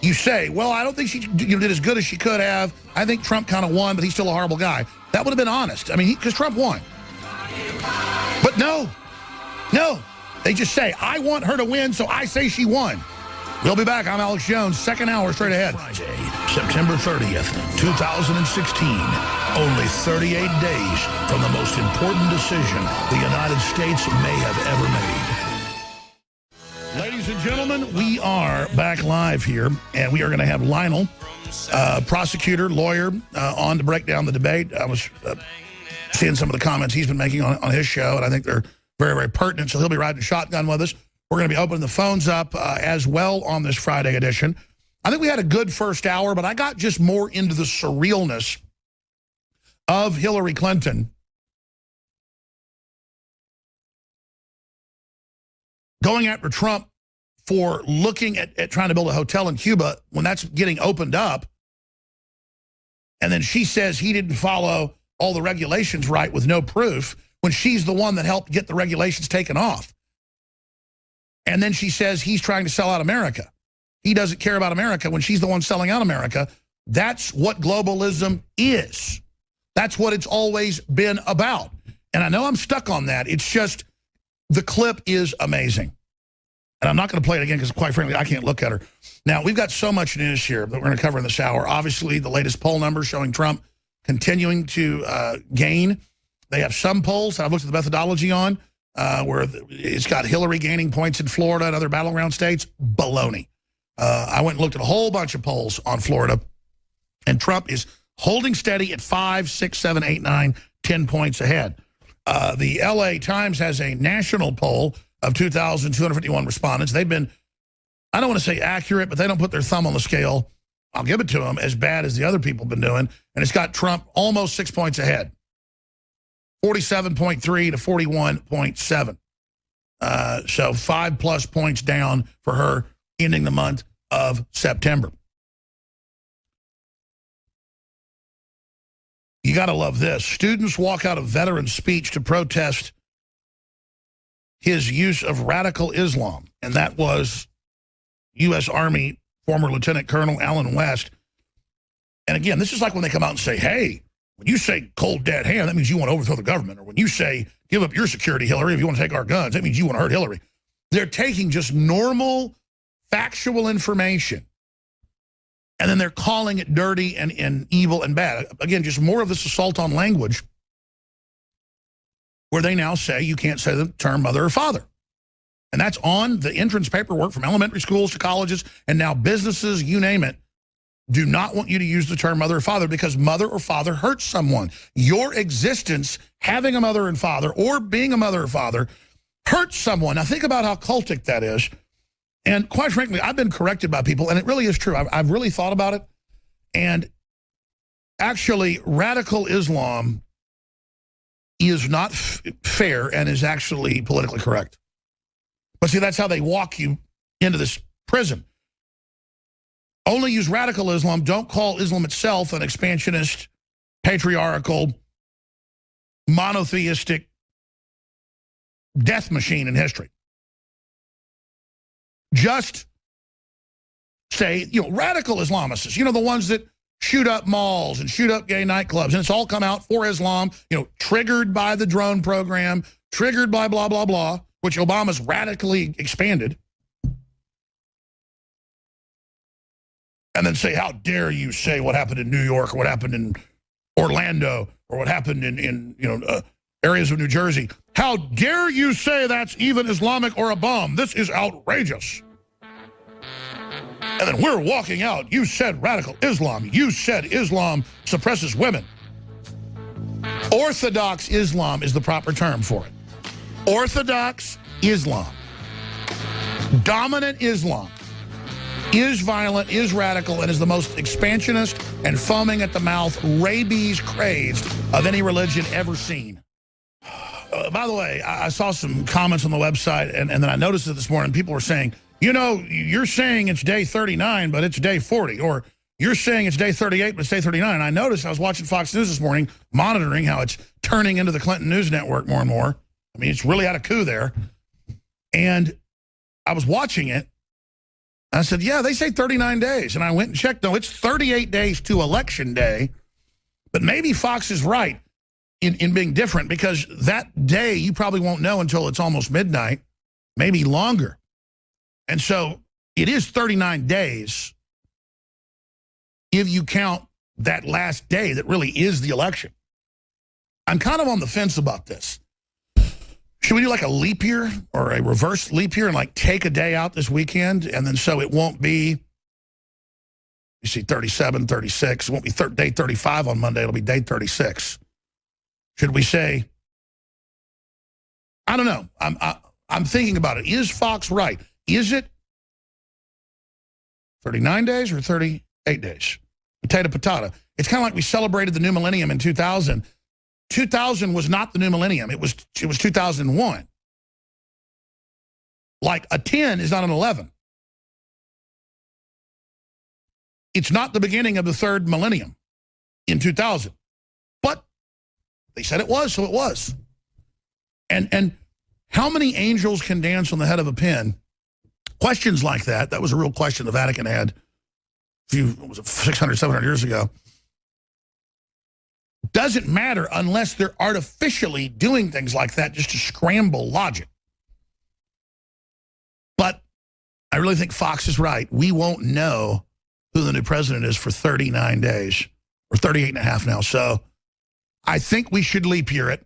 you say, well, I don't think she did as good as she could have. I think Trump kind of won, but he's still a horrible guy. That would have been honest. I mean, because Trump won. But no. They just say, I want her to win, so I say she won. We'll be back. I'm Alex Jones. Second hour straight ahead. Friday, September 30th, 2016. Only 38 days from the most important decision the United States may have ever made. Ladies and gentlemen, we are back live here, and we are going to have Lionel, prosecutor, lawyer, on to break down the debate. I was seeing some of the comments he's been making on his show, and I think they're very, very pertinent, so he'll be riding shotgun with us. We're going to be opening the phones up as well on this Friday edition. I think we had a good first hour, but I got just more into the surrealness of Hillary Clinton going after Trump for looking at trying to build a hotel in Cuba when that's getting opened up. And then she says he didn't follow all the regulations right with no proof when she's the one that helped get the regulations taken off. And then she says he's trying to sell out America. He doesn't care about America when she's the one selling out America. That's what globalism is. That's what it's always been about. And I know I'm stuck on that. It's just the clip is amazing. And I'm not going to play it again because, quite frankly, I can't look at her. Now, we've got so much news here that we're going to cover in this hour. Obviously, the latest poll numbers showing Trump continuing to gain. They have some polls that I've looked at the methodology on where it's got Hillary gaining points in Florida and other battleground states. Baloney. I went and looked at a whole bunch of polls on Florida, and Trump is holding steady at 5, 6, 7, 8, 9, 10 points ahead. The LA Times has a national poll of 2,251 respondents. They've been, I don't want to say accurate, but they don't put their thumb on the scale. I'll give it to them, as bad as the other people have been doing. And it's got Trump almost 6 points ahead. 47.3 to 41.7. So 5+ points down for her ending the month of September. You got to love this. Students walk out of veteran speech to protest his use of radical Islam. And that was U.S. Army former Lieutenant Colonel Alan West. And again, this is like when they come out and say, hey, when you say cold dead hand, that means you want to overthrow the government. Or when you say give up your security, Hillary, if you want to take our guns. That means you want to hurt Hillary. They're taking just normal, factual information, and then they're calling it dirty and evil and bad. Again, just more of this assault on language, where they now say you can't say the term mother or father. And that's on the entrance paperwork from elementary schools to colleges, and now businesses, you name it, do not want you to use the term mother or father because mother or father hurts someone. Your existence, having a mother and father, or being a mother or father, hurts someone. Now think about how cultic that is. And quite frankly, I've been corrected by people, and it really is true. I've really thought about it. And actually, radical Islam is not fair and is actually politically correct. But see, that's how they walk you into this prison. Only use radical Islam. Don't call Islam itself an expansionist, patriarchal, monotheistic death machine in history. Just say, radical Islamists, the ones that shoot up malls and shoot up gay nightclubs. And it's all come out for Islam, triggered by the drone program, triggered by blah, blah, blah, which Obama's radically expanded. And then say, how dare you say what happened in New York or what happened in Orlando or what happened in areas of New Jersey. How dare you say that's even Islamic or a bomb? This is outrageous. And then we're walking out. You said radical Islam. You said Islam suppresses women. Orthodox Islam is the proper term for it. Orthodox Islam. Dominant Islam is violent, is radical, and is the most expansionist and foaming at the mouth, rabies crazed of any religion ever seen. By the way, I saw some comments on the website, and then I noticed it this morning. People were saying, you're saying it's day 39, but it's day 40. Or you're saying it's day 38, but it's day 39. I noticed, I was watching Fox News this morning, monitoring how it's turning into the Clinton News Network more and more. I mean, it's really had a coup there. And I was watching it. I said, yeah, they say 39 days. And I went and checked. No, it's 38 days to Election Day. But maybe Fox is right in being different, because that day you probably won't know until it's almost midnight, maybe longer. And so it is 39 days if you count that last day that really is the election. I'm kind of on the fence about this. Should we do like a leap year or a reverse leap year and like take a day out this weekend, and then so it won't be, 37, 36, it won't be day 35 on Monday, it'll be day 36. Should we say, I don't know, I'm thinking about it. Is Fox right? Is it 39 days or 38 days? Potato, potato. It's kind of like we celebrated the new millennium in 2000. 2000 was not the new millennium. It was 2001. Like a 10 is not an 11. It's not the beginning of the third millennium in 2000. But they said it was, so it was. And how many angels can dance on the head of a pin? Questions like that. That was a real question the Vatican had 600, 700 years ago. Doesn't matter unless they're artificially doing things like that just to scramble logic. But I really think Fox is right. We won't know who the new president is for 39 days, or 38 and a half now. So I think we should leap year it.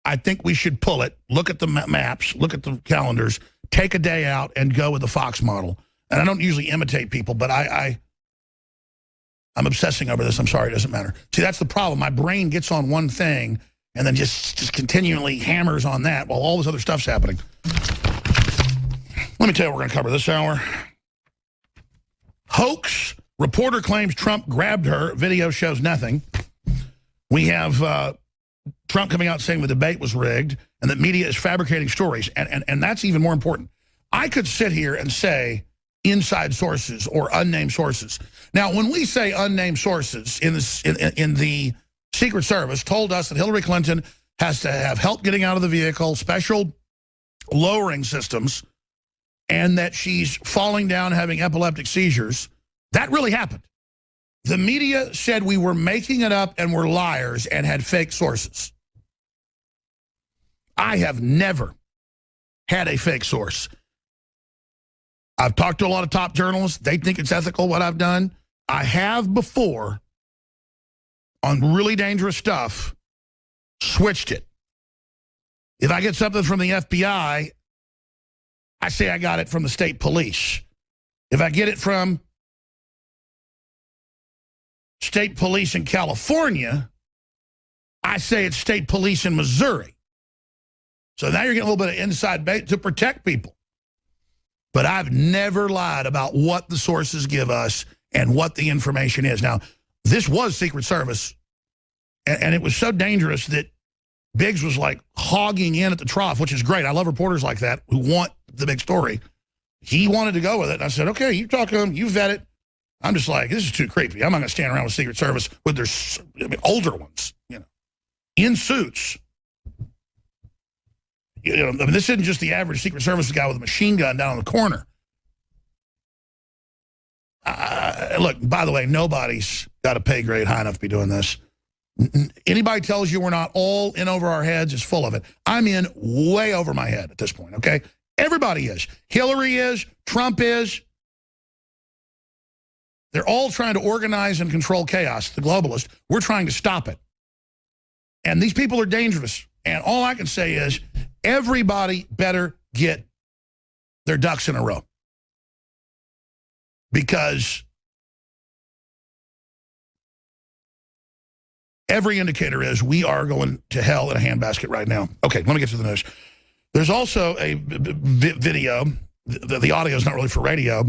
I think we should pull it, look at the maps, look at the calendars, take a day out and go with the Fox model. And I don't usually imitate people, but I'm obsessing over this. I'm sorry, it doesn't matter. See, that's the problem. My brain gets on one thing and then just continually hammers on that while all this other stuff's happening. Let me tell you what we're going to cover this hour. Hoax. Reporter claims Trump grabbed her. Video shows nothing. We have Trump coming out saying the debate was rigged and that media is fabricating stories. And that's even more important. I could sit here and say inside sources or unnamed sources. Now, when we say unnamed sources in the Secret Service told us that Hillary Clinton has to have help getting out of the vehicle, special lowering systems, and that she's falling down having epileptic seizures, that really happened. The media said we were making it up and were liars and had fake sources. I have never had a fake source. I've talked to a lot of top journalists. They think it's ethical what I've done. I have before, on really dangerous stuff, switched it. If I get something from the FBI, I say I got it from the state police. If I get it from state police in California, I say it's state police in Missouri. So now you're getting a little bit of inside bait to protect people. But I've never lied about what the sources give us and what the information is. Now, this was Secret Service, and it was so dangerous that Biggs was like hogging in at the trough, which is great. I love reporters like that who want the big story. He wanted to go with it. And I said, okay, you talk to him, you vet it. I'm just like, this is too creepy. I'm not going to stand around with Secret Service with their older ones, in suits. This isn't just the average Secret Service guy with a machine gun down on the corner. Look, by the way, nobody's got a pay grade high enough to be doing this. Anybody tells you we're not all in over our heads is full of it. I'm in way over my head at this point, okay? Everybody is. Hillary is. Trump is. They're all trying to organize and control chaos, the globalists. We're trying to stop it. And these people are dangerous. And all I can say is everybody better get their ducks in a row. Because every indicator is we are going to hell in a handbasket right now. Okay, let me get to the news. There's also a video, the audio is not really for radio,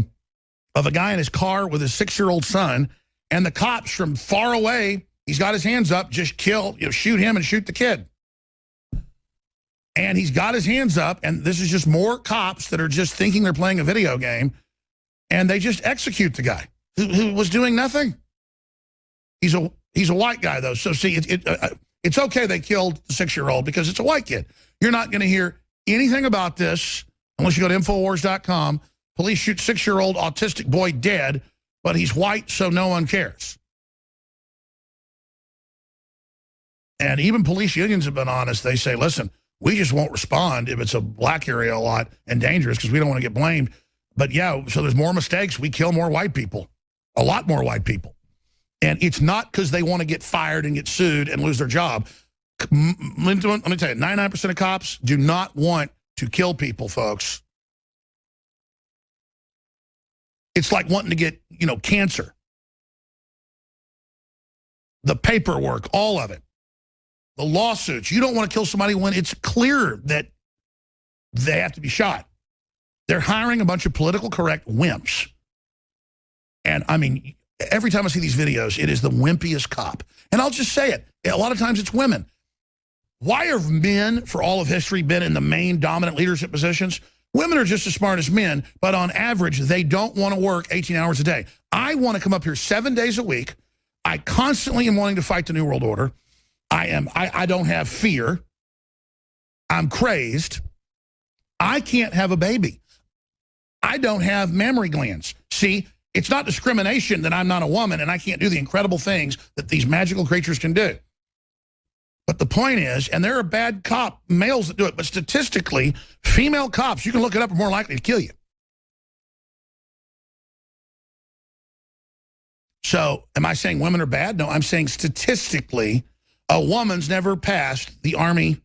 of a guy in his car with his 6-year-old son, and the cops from far away, he's got his hands up, just shoot him and shoot the kid. And he's got his hands up, and this is just more cops that are just thinking they're playing a video game, and they just execute the guy who was doing nothing. He's a white guy, though, so see, it's okay they killed the 6-year-old because it's a white kid. You're not going to hear anything about this unless you go to Infowars.com. Police shoot 6-year-old autistic boy dead, but he's white, so no one cares. And even police unions have been honest. They say, listen, we just won't respond if it's a black area a lot and dangerous because we don't want to get blamed. But yeah, so there's more mistakes. We kill more white people, a lot more white people. And it's not because they want to get fired and get sued and lose their job. Let me tell you, 99% of cops do not want to kill people, folks. It's like wanting to get, cancer. The paperwork, all of it. The lawsuits. You don't want to kill somebody when it's clear that they have to be shot. They're hiring a bunch of political correct wimps. And, I mean, every time I see these videos, it is the wimpiest cop. And I'll just say it. A lot of times it's women. Why have men, for all of history, been in the main dominant leadership positions? Women are just as smart as men, but on average, they don't want to work 18 hours a day. I want to come up here 7 days a week. I constantly am wanting to fight the New World Order. I don't have fear. I'm crazed. I can't have a baby. I don't have mammary glands. See, it's not discrimination that I'm not a woman and I can't do the incredible things that these magical creatures can do. But the point is, and there are bad cop males that do it, but statistically, female cops, you can look it up, are more likely to kill you. So am I saying women are bad? No, I'm saying statistically, a woman's never passed the Army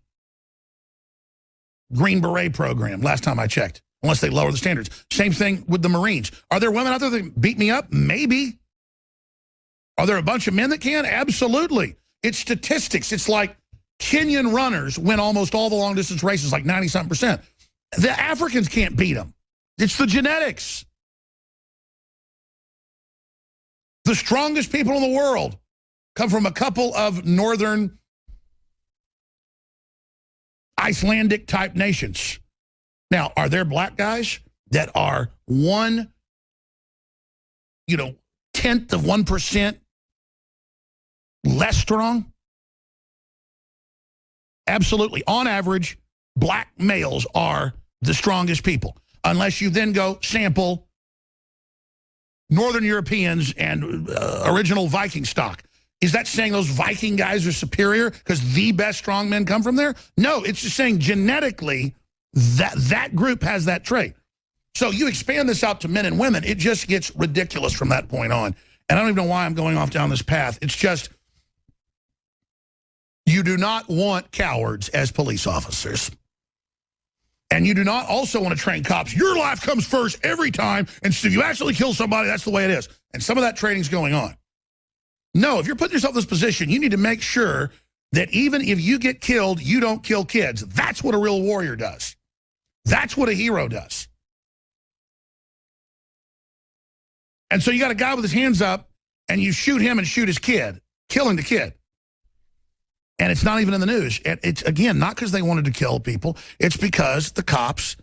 Green Beret program, last time I checked, unless they lower the standards. Same thing with the Marines. Are there women out there that beat me up? Maybe. Are there a bunch of men that can? Absolutely. It's statistics. It's like Kenyan runners win almost all the long-distance races, like 90-something%. The Africans can't beat them. It's the genetics. The strongest people in the world come from a couple of northern Icelandic-type nations. Now, are there black guys that are 1/10 of 1% less strong? Absolutely. On average, black males are the strongest people, unless you then go sample Northern Europeans and original Viking stock. Is that saying those Viking guys are superior because the best strongmen come from there? No, it's just saying genetically that group has that trait. So you expand this out to men and women, it just gets ridiculous from that point on. And I don't even know why I'm going off down this path. It's just, you do not want cowards as police officers. And you do not also want to train cops. Your life comes first every time, and so if you actually kill somebody, that's the way it is. And some of that training's going on. No, if you're putting yourself in this position, you need to make sure that even if you get killed, you don't kill kids. That's what a real warrior does. That's what a hero does. And so you got a guy with his hands up, and you shoot him and shoot his kid, killing the kid. And it's not even in the news. And it's, again, not because they wanted to kill people. It's because the cops,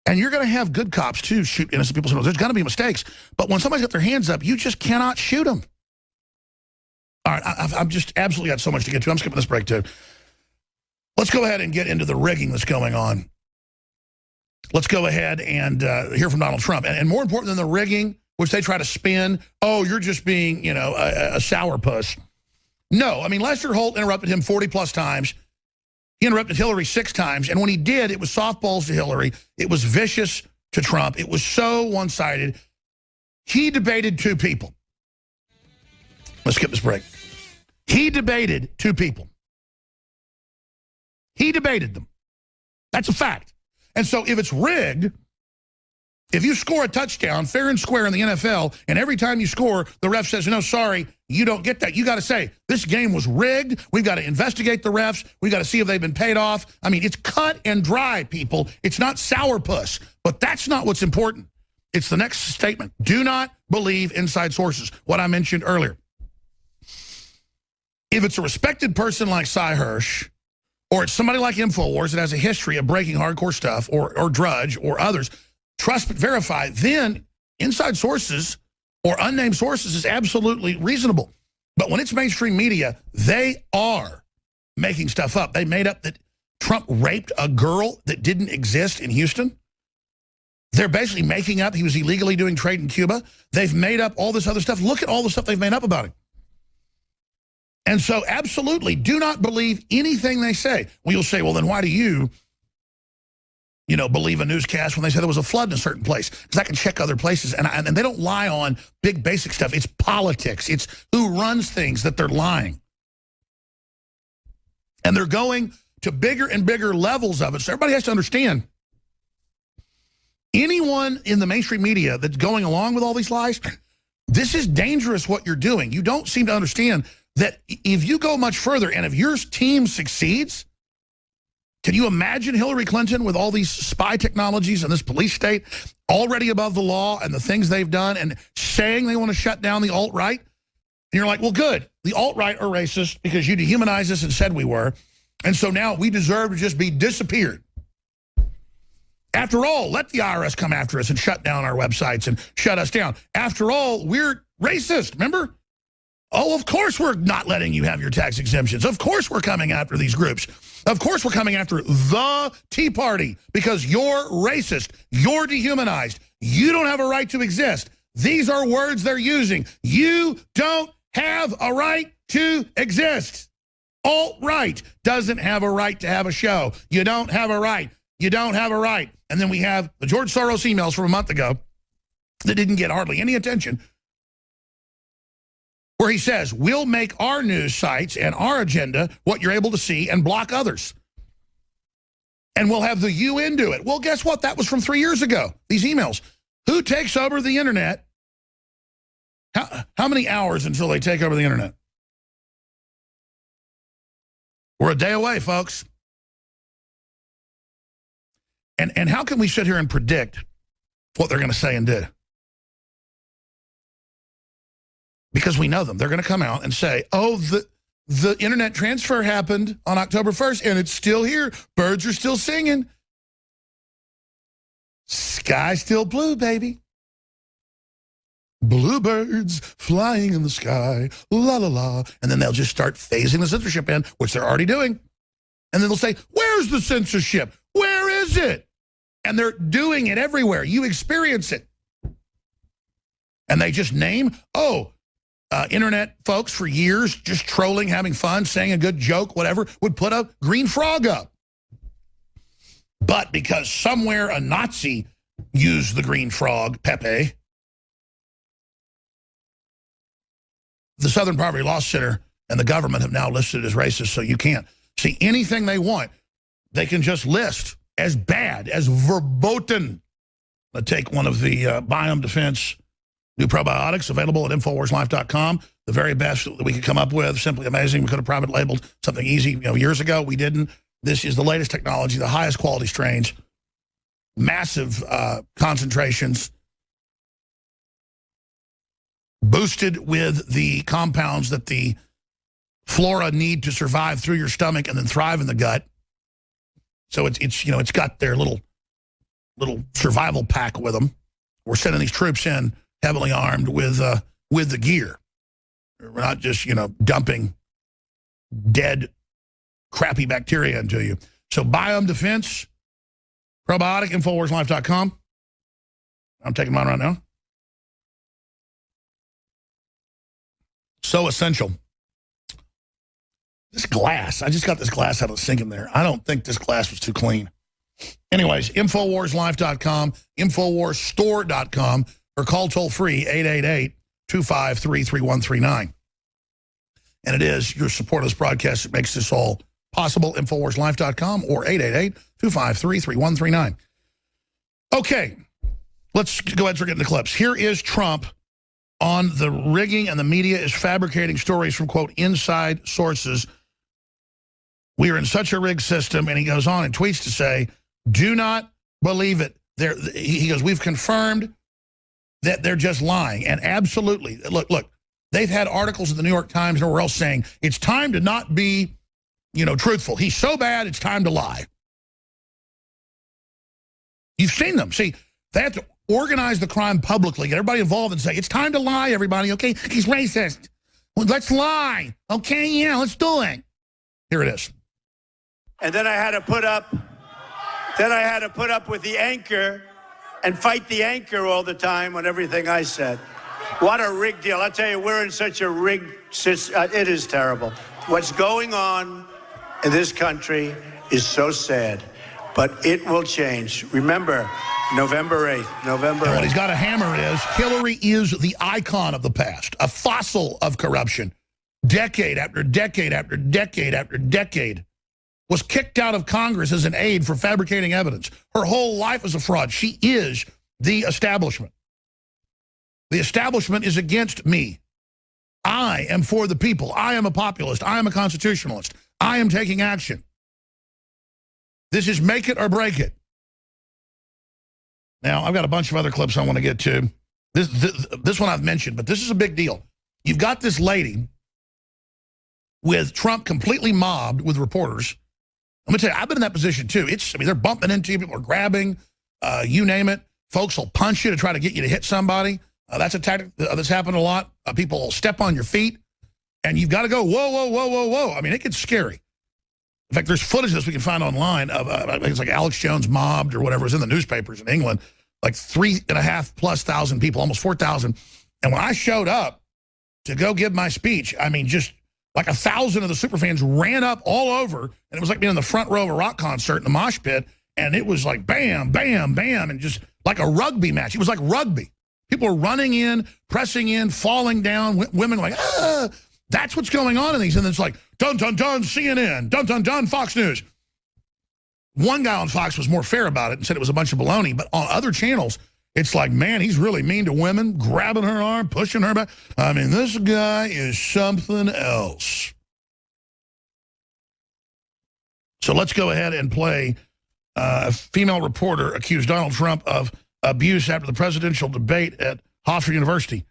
and you're going to have good cops, too, shoot innocent people. There's going to be mistakes. But when somebody's got their hands up, you just cannot shoot them. All right, I've just absolutely got so much to get to. I'm skipping this break, too. Let's go ahead and get into the rigging that's going on. Let's go ahead and hear from Donald Trump. And more important than the rigging, which they try to spin, oh, you're just being, you know, a sourpuss. No, I mean, Lester Holt interrupted him 40-plus times. He interrupted Hillary 6 times. And when he did, it was softballs to Hillary. It was vicious to Trump. It was so one-sided. He debated 2 people. Let's skip this break. He debated 2 people. He debated them. That's a fact. And so if it's rigged, if you score a touchdown fair and square in the NFL, and every time you score, the ref says, no, sorry, you don't get that. You got to say, this game was rigged. We've got to investigate the refs. We've got to see if they've been paid off. I mean, it's cut and dry, people. It's not sourpuss. But that's not what's important. It's the next statement. Do not believe inside sources, what I mentioned earlier. If it's a respected person like Cy Hirsch, or it's somebody like InfoWars that has a history of breaking hardcore stuff, or Drudge, or others, trust but verify, then inside sources or unnamed sources is absolutely reasonable. But when it's mainstream media, they are making stuff up. They made up that Trump raped a girl that didn't exist in Houston. They're basically making up he was illegally doing trade in Cuba. They've made up all this other stuff. Look at all the stuff they've made up about him. And so absolutely do not believe anything they say. Well, you'll say, well, then why do you believe a newscast when they say there was a flood in a certain place? Because I can check other places. And they don't lie on big basic stuff. It's politics. It's who runs things that they're lying. And they're going to bigger and bigger levels of it. So everybody has to understand, anyone in the mainstream media that's going along with all these lies, this is dangerous what you're doing. You don't seem to understand that if you go much further and if your team succeeds, can you imagine Hillary Clinton with all these spy technologies and this police state already above the law and the things they've done and saying they want to shut down the alt-right? And you're like, well, good. The alt-right are racist because you dehumanized us and said we were. And so now we deserve to just be disappeared. After all, let the IRS come after us and shut down our websites and shut us down. After all, we're racist, remember? Oh, of course we're not letting you have your tax exemptions. Of course we're coming after these groups. Of course we're coming after the Tea Party because you're racist. You're dehumanized. You don't have a right to exist. These are words they're using. You don't have a right to exist. Alt-right doesn't have a right to have a show. You don't have a right. You don't have a right. And then we have the George Soros emails from a month ago that didn't get hardly any attention, where he says, we'll make our news sites and our agenda what you're able to see and block others. And we'll have the UN do it. Well, guess what? That was from 3 years ago, these emails. Who takes over the internet? How many hours until they take over the internet? We're a day away, folks. And how can we sit here and predict what they're going to say and do? Because we know them. They're going to come out and say, oh, the internet transfer happened on October 1st, and it's still here. Birds are still singing. Sky still blue, baby. Bluebirds flying in the sky, la, la, la. And then they'll just start phasing the censorship in, which they're already doing. And then they'll say, where's the censorship? Where is it? And they're doing it everywhere. You experience it. And they just name, oh, internet folks for years, just trolling, having fun, saying a good joke, whatever, would put a green frog up. But because somewhere a Nazi used the green frog, Pepe, the Southern Poverty Law Center and the government have now listed it as racist, so you can't. See, anything they want, they can just list as bad, as verboten. Let's take one of the Biome Defense new probiotics available at InfoWarsLife.com. The very best that we could come up with. Simply amazing. We could have private labeled something easy years ago. We didn't. This is the latest technology, the highest quality strains, massive concentrations, boosted with the compounds that the flora need to survive through your stomach and then thrive in the gut. So it's got their little survival pack with them. We're sending these troops in heavily armed with the gear. We're not just dumping dead, crappy bacteria into you. So Biome Defense, probiotic, InfoWarsLife.com. I'm taking mine right now. So essential. This glass, I just got this glass out of the sink in there. I don't think this glass was too clean. Anyways, InfoWarsLife.com, InfoWarsStore.com, or call toll-free 888-253-3139. And it is your support of this broadcast that makes this all possible, InfoWarsLife.com or 888-253-3139. Okay, let's go ahead and start getting the clips. Here is Trump on the rigging, and the media is fabricating stories from, quote, inside sources. We are in such a rigged system, and he goes on and tweets to say, do not believe it. He goes, we've confirmed that they're just lying. And absolutely, look, they've had articles in the New York Times and everywhere else saying it's time to not be, truthful. He's so bad, it's time to lie. You've seen them. See, they have to organize the crime publicly, get everybody involved and say, it's time to lie, everybody, okay? He's racist. Well, let's lie. Okay, yeah, let's do it. Here it is. And then I had to put up with the anchor and fight the anchor all the time on everything I said. What a rigged deal. I tell you, we're in such a rigged system. It is terrible. What's going on in this country is so sad, but it will change. Remember, November 8th. What he's got to hammer is Hillary is the icon of the past, a fossil of corruption. Decade after decade after decade after decade. Was kicked out of Congress as an aide for fabricating evidence. Her whole life was a fraud. She is the establishment. The establishment is against me. I am for the people. I am a populist. I am a constitutionalist. I am taking action. This is make it or break it. Now, I've got a bunch of other clips I want to get to. This one I've mentioned, but this is a big deal. You've got this lady with Trump completely mobbed with reporters. I'm going to tell you, I've been in that position too. They're bumping into you, people are grabbing, you name it. Folks will punch you to try to get you to hit somebody. That's a tactic that's happened a lot. People will step on your feet, and you've got to go, whoa, whoa, whoa, whoa, whoa. I mean, it gets scary. In fact, there's footage of this we can find online of, I think it's like Alex Jones mobbed or whatever. It was in the newspapers in England, like 3,500+ people, almost 4,000. And when I showed up to go give my speech, I mean, just like 1,000 of the superfans ran up all over, and it was like being in the front row of a rock concert in the mosh pit, and it was like bam, bam, bam, and just like a rugby match. It was like rugby. People were running in, pressing in, falling down, women like, ah. That's what's going on in these, and it's like, dun, dun, dun, CNN, dun, dun, dun, Fox News. One guy on Fox was more fair about it and said it was a bunch of baloney, but on other channels, it's like, man, he's really mean to women, grabbing her arm, pushing her back. I mean, this guy is something else. So let's go ahead and play a female reporter accused Donald Trump of abuse after the presidential debate at Hofstra University.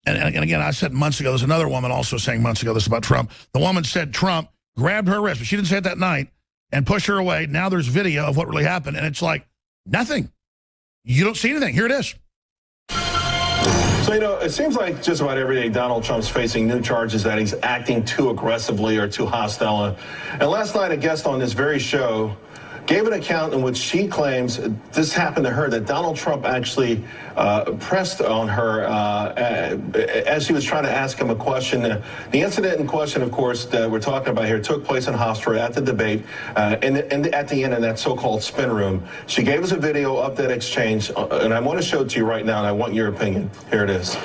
And again, I said months ago, there's another woman also saying months ago this about Trump. The woman said Trump grabbed her wrist, but she didn't say it that night, and pushed her away. Now there's video of what really happened, and it's like nothing. You don't see anything. Here it is. So, it seems like just about every day Donald Trump's facing new charges that he's acting too aggressively or too hostile. And last night, a guest on this very show gave an account in which she claims this happened to her, that Donald Trump actually pressed on her as she was trying to ask him a question. The incident in question, of course, that we're talking about here took place in Hofstra at the debate and at the end in that so-called spin room. She gave us a video of that exchange, and I want to show it to you right now, and I want your opinion. Here it is.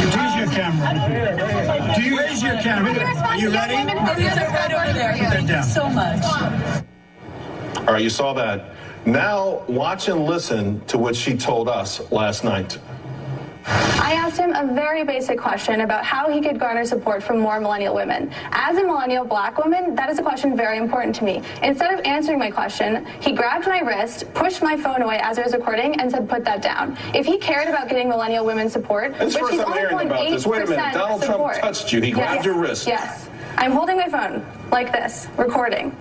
Use your camera. Do you raise your camera? Are you ready? Thank you so much. All right, you saw that. Now watch and listen to what she told us last night. I asked him a very basic question about how he could garner support from more millennial women. As a millennial black woman, that is a question very important to me. Instead of answering my question, he grabbed my wrist, pushed my phone away as I was recording, and said, "Put that down." If he cared about getting millennial women support, That's which first he's I'm only hearing won about this. Wait a minute. Donald support. Trump touched you. He grabbed your wrist. Yes. I'm holding my phone like this, recording,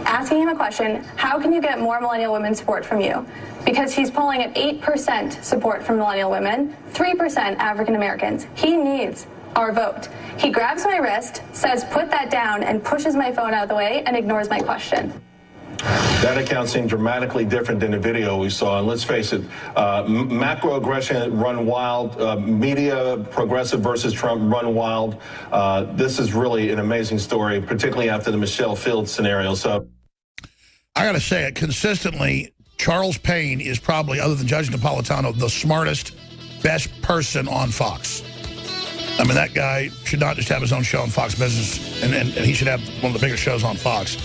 asking him a question: how can you get more millennial women support from you? Because he's polling at 8% support from millennial women, 3% African Americans. He needs our vote. He grabs my wrist, says, "Put that down," and pushes my phone out of the way and ignores my question. That account seemed dramatically different than the video we saw. And let's face it, macro aggression run wild, media progressive versus Trump run wild. This is really an amazing story, particularly after the Michelle Fields scenario. So I got to say it consistently. Charles Payne is probably, other than Judge Napolitano, the smartest, best person on Fox. I mean, that guy should not just have his own show on Fox Business, and he should have one of the biggest shows on Fox.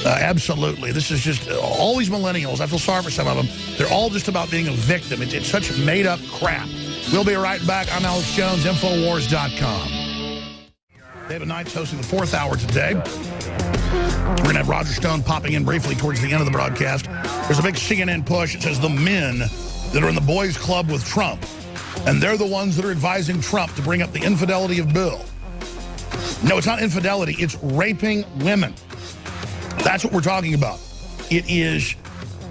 Absolutely. This is just all these millennials. I feel sorry for some of them. They're all just about being a victim. It's such made-up crap. We'll be right back. I'm Alex Jones, Infowars.com. David Knight's hosting the 4th hour today. We're going to have Roger Stone popping in briefly towards the end of the broadcast. There's a big CNN push. It says the men that are in the boys' club with Trump, and they're the ones that are advising Trump to bring up the infidelity of Bill. No, it's not infidelity. It's raping women. That's what we're talking about. It is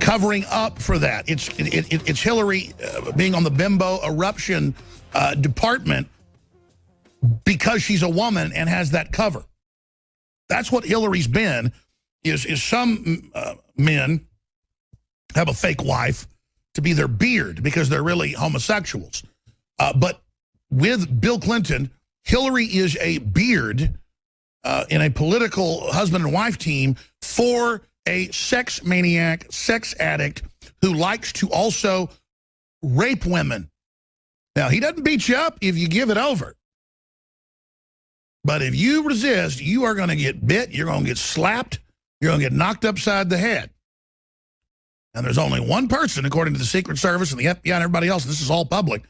covering up for that. It's Hillary being on the bimbo eruption department because she's a woman and has that cover. That's what Hillary's been, is some men have a fake wife to be their beard because they're really homosexuals. But with Bill Clinton, Hillary is a beard in a political husband and wife team for a sex maniac, sex addict who likes to also rape women. Now, he doesn't beat you up if you give it over. But if you resist, you are going to get bit, you're going to get slapped, you're going to get knocked upside the head. And there's only one person, according to the Secret Service and the FBI and everybody else, this is all public,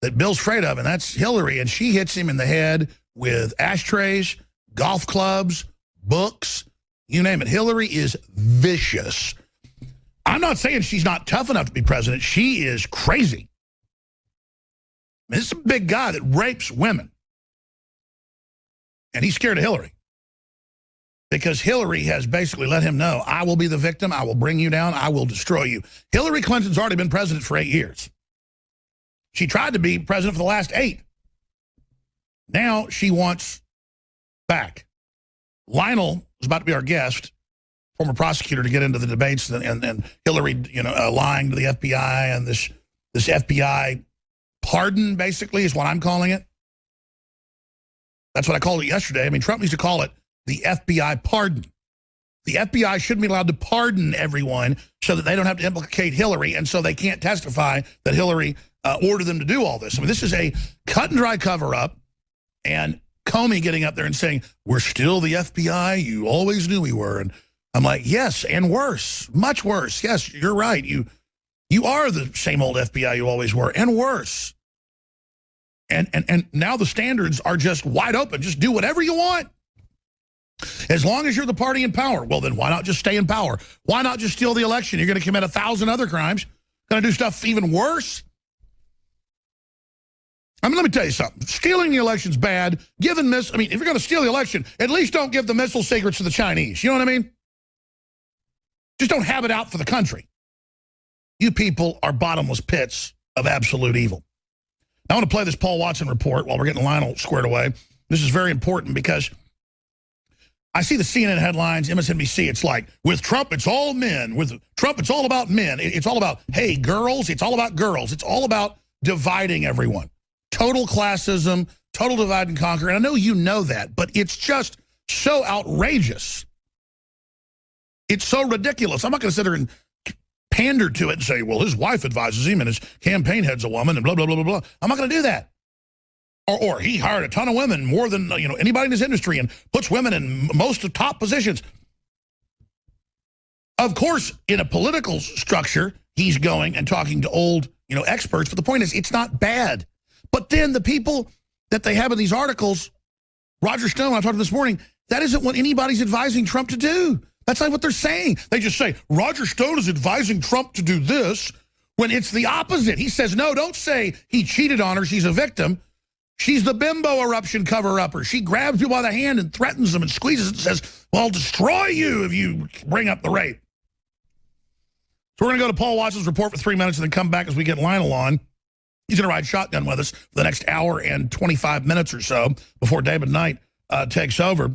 that Bill's afraid of, and that's Hillary. And she hits him in the head with ashtrays, golf clubs, books, you name it. Hillary is vicious. I'm not saying she's not tough enough to be president. She is crazy. I mean, this is a big guy that rapes women. And he's scared of Hillary. Because Hillary has basically let him know, I will be the victim, I will bring you down, I will destroy you. Hillary Clinton's already been president for 8 years. She tried to be president for the last 8. Now she wants back. Lionel is about to be our guest, former prosecutor, to get into the debates and Hillary, lying to the FBI, and this FBI pardon, basically, is what I'm calling it. That's what I called it yesterday. I mean, Trump needs to call it the FBI pardon. The FBI shouldn't be allowed to pardon everyone so that they don't have to implicate Hillary, and so they can't testify that Hillary ordered them to do all this. I mean, this is a cut and dry cover-up, and Comey getting up there and saying, we're still the FBI, you always knew we were. And I'm like, yes, and worse, much worse. Yes, you're right. You are the same old FBI you always were, and worse. And now the standards are just wide open. Just do whatever you want. As long as you're the party in power. Well, then why not just stay in power? Why not just steal the election? You're going to commit 1,000 other crimes. Going to do stuff even worse? I mean, let me tell you something. Stealing the election's bad. If you're going to steal the election, at least don't give the missile secrets to the Chinese. You know what I mean? Just don't have it out for the country. You people are bottomless pits of absolute evil. I want to play this Paul Watson report while we're getting Lionel squared away. This is very important because I see the CNN headlines, MSNBC, it's like, with Trump, it's all men. With Trump, it's all about men. It's all about, hey, girls. It's all about girls. It's all about dividing everyone. Total classism, total divide and conquer. And I know you know that, but it's just so outrageous. It's so ridiculous. I'm not going to sit there and pander to it and say, well, his wife advises him and his campaign head's a woman and blah, blah, blah, blah, blah. I'm not going to do that. Or he hired a ton of women, more than anybody in his industry, and puts women in most of top positions. Of course, in a political structure, he's going and talking to old experts. But the point is, it's not bad. But then the people that they have in these articles, Roger Stone, I talked to this morning, that isn't what anybody's advising Trump to do. That's not what they're saying. They just say, Roger Stone is advising Trump to do this, when it's the opposite. He says, no, don't say he cheated on her, she's a victim. She's the bimbo eruption cover-upper. She grabs you by the hand and threatens them and squeezes and says, well, I'll destroy you if you bring up the rape. So we're going to go to Paul Watson's report for 3 minutes and then come back as we get Lionel on. He's going to ride shotgun with us for the next hour and 25 minutes or so before David Knight takes over.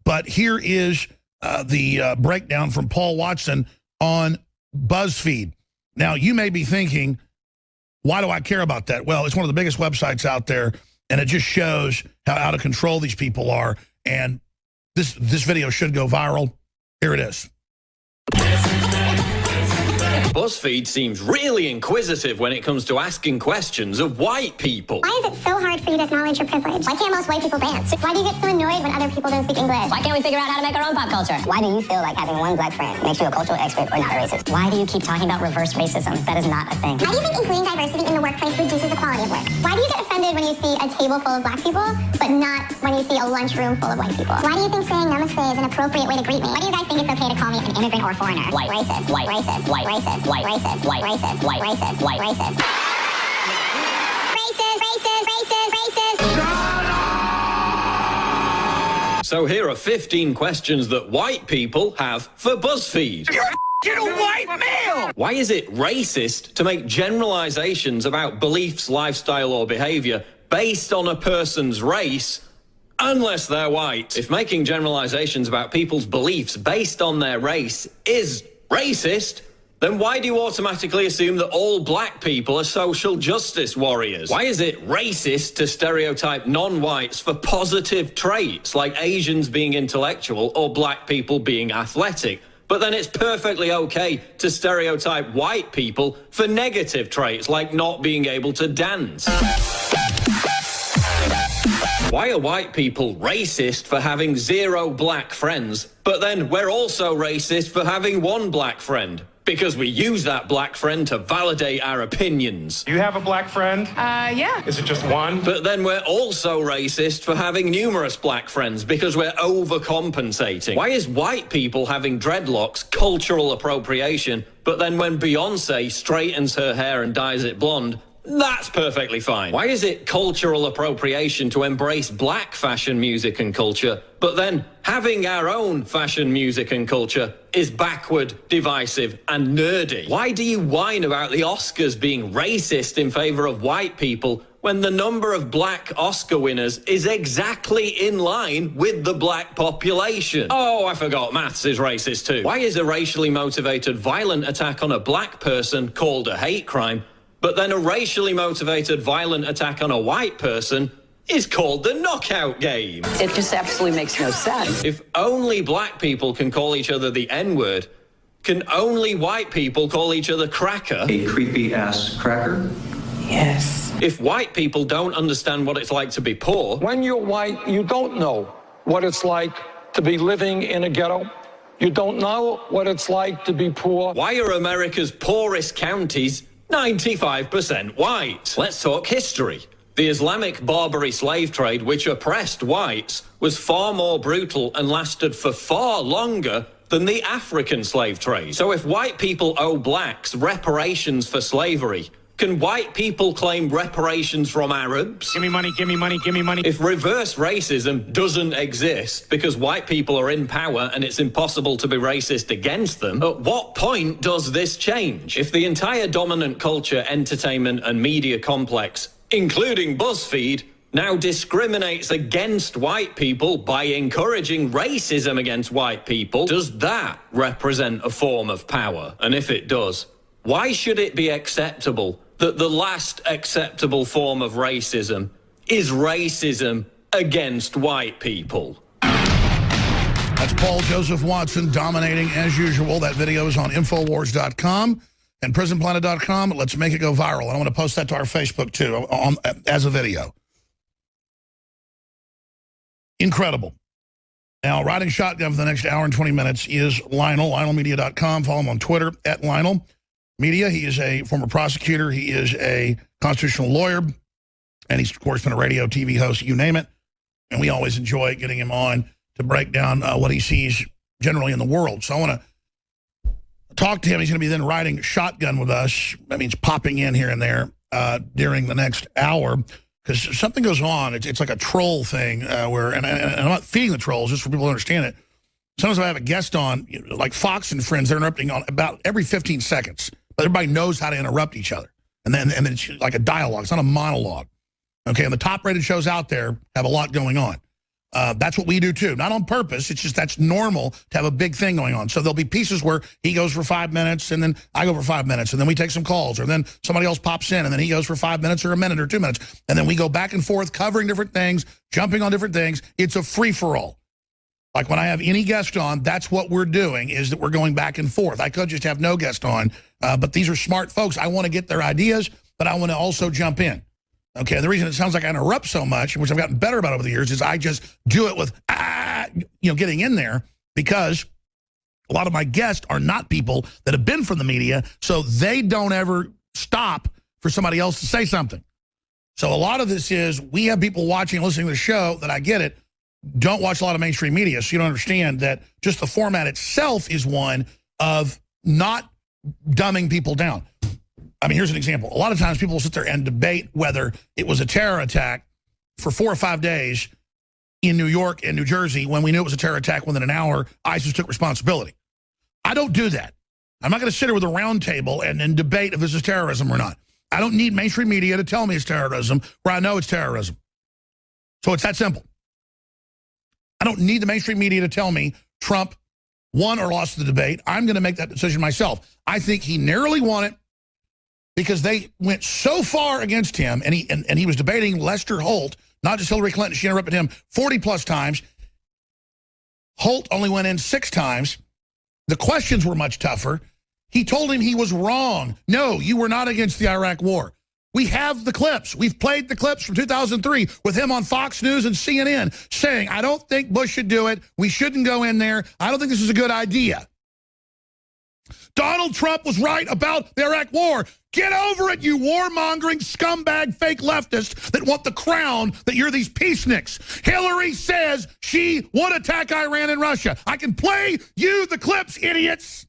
But here is the breakdown from Paul Watson on BuzzFeed. Now, you may be thinking, why do I care about that? Well, it's one of the biggest websites out there, and it just shows how out of control these people are. And this video should go viral. Here it is. BuzzFeed seems really inquisitive when it comes to asking questions of white people. Why is it so hard for you to acknowledge your privilege? Why can't most white people dance? Why do you get so annoyed when other people don't speak English? Why can't we figure out how to make our own pop culture? Why do you feel like having one black friend makes you a cultural expert or not a racist? Why do you keep talking about reverse racism? That is not a thing. Why do you think including diversity in the workplace reduces the quality of work? Why do you get offended when you see a table full of black people, but not when you see a lunchroom full of white people? Why do you think saying namaste is an appropriate way to greet me? Why do you guys think it's okay to call me an immigrant or a foreigner? White. Racist. White. Racist. White. Racist. White. Racist. White. Racist. White. Racist. White. Racist. So here are 15 questions that white people have for BuzzFeed. You're a white male! Why is it racist to make generalizations about beliefs, lifestyle, or behavior based on a person's race unless they're white? If making generalizations about people's beliefs based on their race is racist, then why do you automatically assume that all black people are social justice warriors? Why is it racist to stereotype non-whites for positive traits like Asians being intellectual or black people being athletic? But then it's perfectly okay to stereotype white people for negative traits like not being able to dance. Why are white people racist for having 0 black friends, but then we're also racist for having 1 black friend? Because we use that black friend to validate our opinions. Do you have a black friend? Yeah. Is it just one? But then we're also racist for having numerous black friends because we're overcompensating. Why is white people having dreadlocks cultural appropriation, but then when Beyonce straightens her hair and dyes it blonde, that's perfectly fine? Why is it cultural appropriation to embrace black fashion, music, and culture, but then having our own fashion, music, and culture is backward, divisive, and nerdy? Why do you whine about the Oscars being racist in favor of white people when the number of black Oscar winners is exactly in line with the black population? Oh, I forgot, maths is racist too. Why is a racially motivated violent attack on a black person called a hate crime, but then a racially motivated violent attack on a white person is called the knockout game? It just absolutely makes no sense. If only black people can call each other the N-word, can only white people call each other cracker? A creepy-ass cracker? Yes. If white people don't understand what it's like to be poor... When you're white, you don't know what it's like to be living in a ghetto. You don't know what it's like to be poor. Why are America's poorest counties 95% white? Let's talk history. The Islamic Barbary slave trade, which oppressed whites, was far more brutal and lasted for far longer than the African slave trade. So if white people owe blacks reparations for slavery, can white people claim reparations from Arabs? Give me money, give me money, give me money. If reverse racism doesn't exist because white people are in power and it's impossible to be racist against them, at what point does this change? If the entire dominant culture, entertainment, and media complex, including BuzzFeed, now discriminates against white people by encouraging racism against white people, does that represent a form of power? And if it does, why should it be acceptable that the last acceptable form of racism is racism against white people? That's Paul Joseph Watson dominating as usual. That video is on Infowars.com and PrisonPlanet.com. Let's make it go viral. I want to post that to our Facebook, too, as a video. Incredible. Now, riding shotgun for the next hour and 20 minutes is Lionel, LionelMedia.com. Follow him on Twitter, at Lionel Media. He is a former prosecutor. He is a constitutional lawyer. And he's, of course, been a radio, TV host, you name it. And we always enjoy getting him on to break down what he sees generally in the world. So I want to talk to him. He's going to be then riding shotgun with us. That means popping in here and there during the next hour. Because something goes on. It's like a troll thing where, and I'm not feeding the trolls, just for people to understand it. Sometimes I have a guest on, like Fox and Friends, they're interrupting on about every 15 seconds. But everybody knows how to interrupt each other. And then it's like a dialogue. It's not a monologue. Okay, and the top-rated shows out there have a lot going on. That's what we do, too. Not on purpose. It's just that's normal to have a big thing going on. So there'll be pieces where he goes for 5 minutes, and then I go for 5 minutes, and then we take some calls, or then somebody else pops in, and then he goes for 5 minutes or a minute or 2 minutes. And then we go back and forth covering different things, jumping on different things. It's a free-for-all. Like when I have any guest on, that's what we're doing, is that we're going back and forth. I could just have no guest on, but these are smart folks. I want to get their ideas, but I want to also jump in. Okay, the reason it sounds like I interrupt so much, which I've gotten better about over the years, is I just do it with, getting in there, because a lot of my guests are not people that have been from the media, so they don't ever stop for somebody else to say something. So a lot of this is, we have people watching and listening to the show that, I get it, don't watch a lot of mainstream media, so you don't understand that just the format itself is one of not dumbing people down. I mean, here's an example. A lot of times people will sit there and debate whether it was a terror attack for 4 or 5 days in New York and New Jersey when we knew it was a terror attack within an hour. ISIS took responsibility. I don't do that. I'm not going to sit here with a round table and debate if this is terrorism or not. I don't need mainstream media to tell me it's terrorism where I know it's terrorism. So it's that simple. I don't need the mainstream media to tell me Trump won or lost the debate. I'm going to make that decision myself. I think he narrowly won it, because they went so far against him, and he was debating Lester Holt, not just Hillary Clinton. She interrupted him 40-plus times. Holt only went in 6 times. The questions were much tougher. He told him he was wrong. No, you were not against the Iraq war. We have the clips. We've played the clips from 2003 with him on Fox News and CNN saying, I don't think Bush should do it. We shouldn't go in there. I don't think this is a good idea. Donald Trump was right about the Iraq war. Get over it, you warmongering scumbag fake leftists that want the crown that you're these peaceniks. Hillary says she would attack Iran and Russia. I can play you the clips, idiots.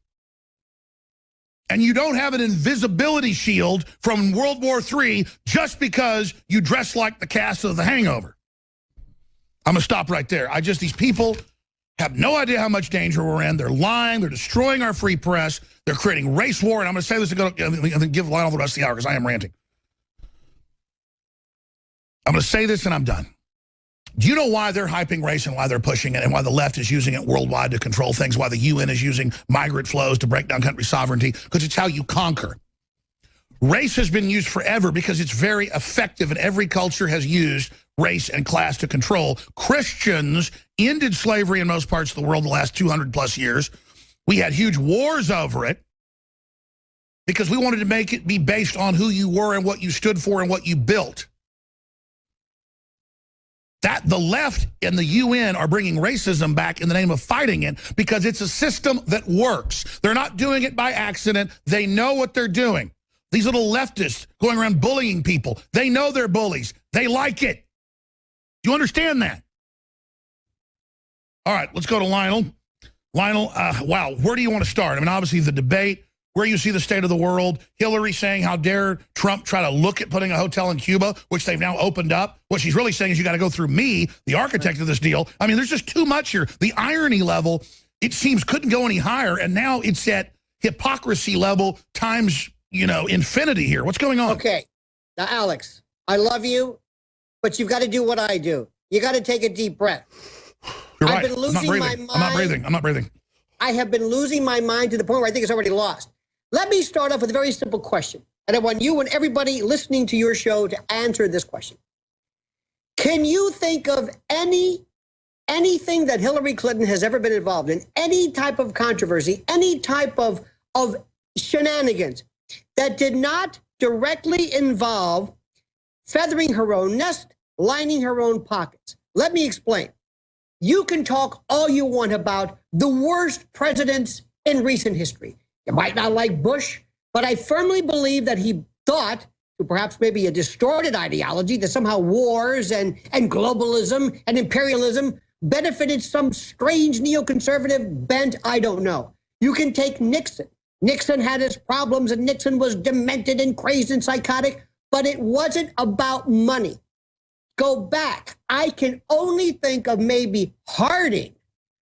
And you don't have an invisibility shield from World War III just because you dress like the cast of The Hangover. I'm going to stop right there. These people have no idea how much danger we're in. They're lying. They're destroying our free press. They're creating race war. And I'm going to say this and give Lionel the rest of the hour because I am ranting. I'm going to say this and I'm done. Do you know why they're hyping race and why they're pushing it and why the left is using it worldwide to control things, why the UN is using migrant flows to break down country sovereignty? Because it's how you conquer. Race has been used forever because it's very effective, and every culture has used race and class to control. Christians ended slavery in most parts of the world the last 200-plus years. We had huge wars over it because we wanted to make it be based on who you were and what you stood for and what you built. That the left and the UN are bringing racism back in the name of fighting it because it's a system that works. They're not doing it by accident. They know what they're doing. These little leftists going around bullying people, they know they're bullies. They like it. Do you understand that? All right, let's go to Lionel. Lionel, wow, where do you want to start? I mean, obviously the debate, where you see the state of the world, Hillary saying how dare Trump try to look at putting a hotel in Cuba, which they've now opened up. What she's really saying is you got to go through me, the architect of this deal. I mean, there's just too much here. The irony level, it seems, couldn't go any higher, and now it's at hypocrisy level times, infinity here. What's going on? Okay. Now, Alex, I love you. but you've got to do what I do. You got to take a deep breath. You're I've right. been losing my mind. I'm not breathing. I have been losing my mind to the point where I think it's already lost. Let me start off with a very simple question. And I want you and everybody listening to your show to answer this question. Can you think of anything that Hillary Clinton has ever been involved in, any type of controversy, any type of shenanigans that did not directly involve feathering her own nest, lining her own pockets? Let me explain. You can talk all you want about the worst presidents in recent history. You might not like Bush, but I firmly believe that he thought, to perhaps maybe a distorted ideology, that somehow wars and globalism and imperialism benefited some strange neoconservative bent. I don't know. You can take Nixon. Nixon had his problems, and Nixon was demented and crazed and psychotic, but it wasn't about money. Go back. I can only think of maybe Harding.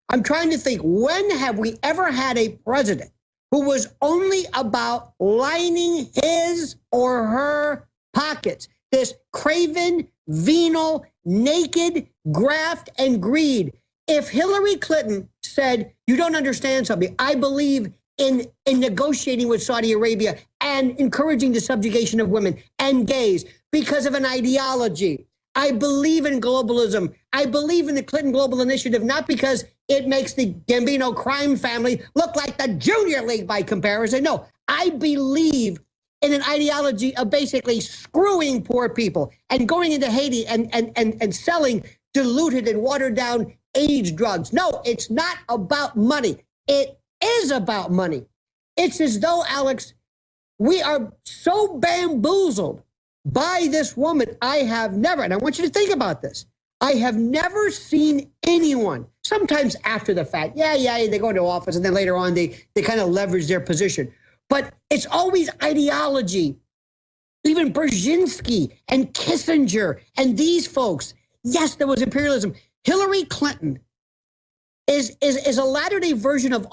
I'm trying to think, when have we ever had a president who was only about lining his or her pockets? This craven, venal, naked graft and greed. If Hillary Clinton said, you don't understand something, I believe in negotiating with Saudi Arabia and encouraging the subjugation of women and gays because of an ideology. I believe in globalism. I believe in the Clinton Global Initiative, not because it makes the Gambino crime family look like the Junior League by comparison. No, I believe in an ideology of basically screwing poor people and going into Haiti and selling diluted and watered down AIDS drugs. No, it's not about money. It is about money. It's as though, Alex, we are so bamboozled by this woman. I have never, and I want you to think about this, I have never seen anyone, sometimes after the fact, they go into office and then later on they kind of leverage their position. But it's always ideology. Even Brzezinski and Kissinger and these folks, yes, there was imperialism. Hillary Clinton is a latter-day version of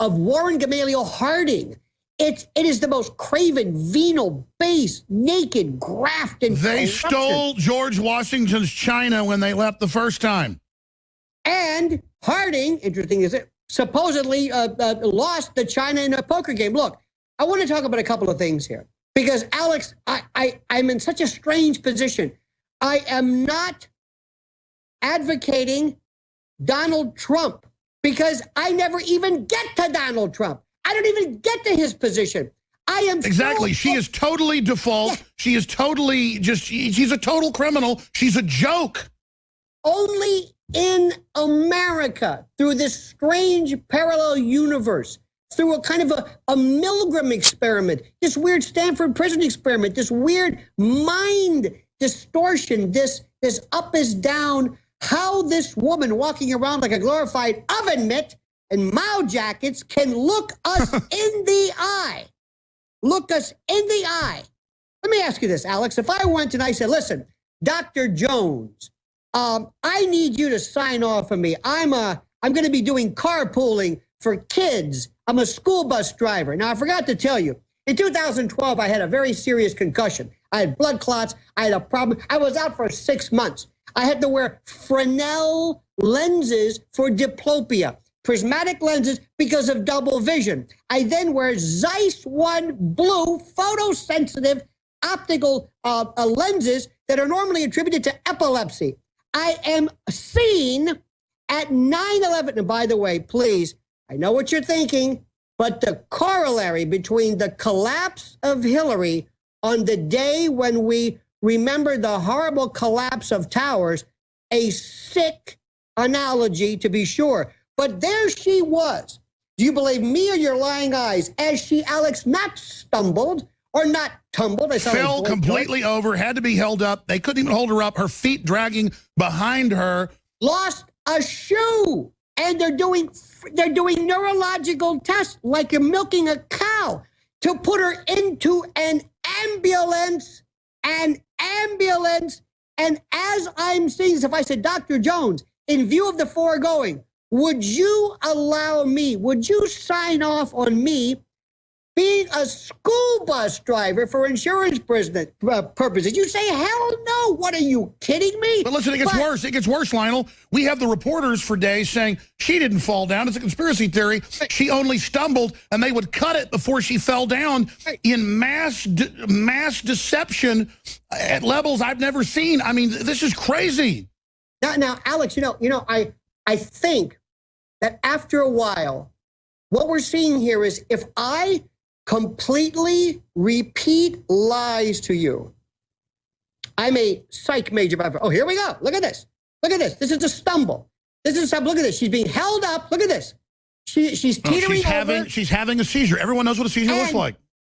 Warren Gamaliel Harding. It is the most craven, venal, base, naked, graft, and they corruption. stole George Washington's China when they left the first time. And Harding, interesting is it, supposedly lost the China in a poker game. Look, I want to talk about a couple of things here. Because, Alex, I'm in such a strange position. I am not advocating Donald Trump because I never even get to Donald Trump. I don't even get to his position. I am exactly. She is totally default. Yeah. She is totally she's a total criminal. She's a joke. Only in America, through this strange parallel universe, through a kind of a Milgram experiment, this weird Stanford prison experiment, this weird mind distortion, this up is down, how this woman walking around like a glorified oven mitt and Mao jackets can look us in the eye. Look us in the eye. Let me ask you this, Alex. If I went and I said, listen, Dr. Jones, I need you to sign off for me. I'm going to be doing carpooling for kids. I'm a school bus driver. Now, I forgot to tell you, in 2012, I had a very serious concussion. I had blood clots. I had a problem. I was out for 6 months. I had to wear Fresnel lenses for diplopia, prismatic lenses because of double vision. I then wear Zeiss 1 blue photosensitive optical lenses that are normally attributed to epilepsy. I am seen at 9/11. And by the way, please, I know what you're thinking, but the corollary between the collapse of Hillary on the day when we remember the horrible collapse of towers, a sick analogy to be sure. But there she was. Do you believe me or your lying eyes? As she, Alex, not stumbled or not tumbled. Fell completely over, had to be held up. They couldn't even hold her up. Her feet dragging behind her. Lost a shoe. And they're doing neurological tests like you're milking a cow to put her into an ambulance. And as I'm seeing this, if I said, Dr. Jones, in view of the foregoing, would you allow me, would you sign off on me being a school bus driver for insurance purposes. You say, hell no. What, are you kidding me? But listen, it gets worse. It gets worse, Lionel. We have the reporters for days saying she didn't fall down. It's a conspiracy theory. She only stumbled, and they would cut it before she fell down in mass deception at levels I've never seen. I mean, this is crazy. Now, Alex, I think that after a while, what we're seeing here is if I completely repeat lies to you, I'm a psych major. Oh, here we go. Look at this. Look at this. This is a stumble. This is a stumble. Look at this. She's being held up. Look at this. She's teetering over. She's having a seizure. Everyone knows what a seizure looks like.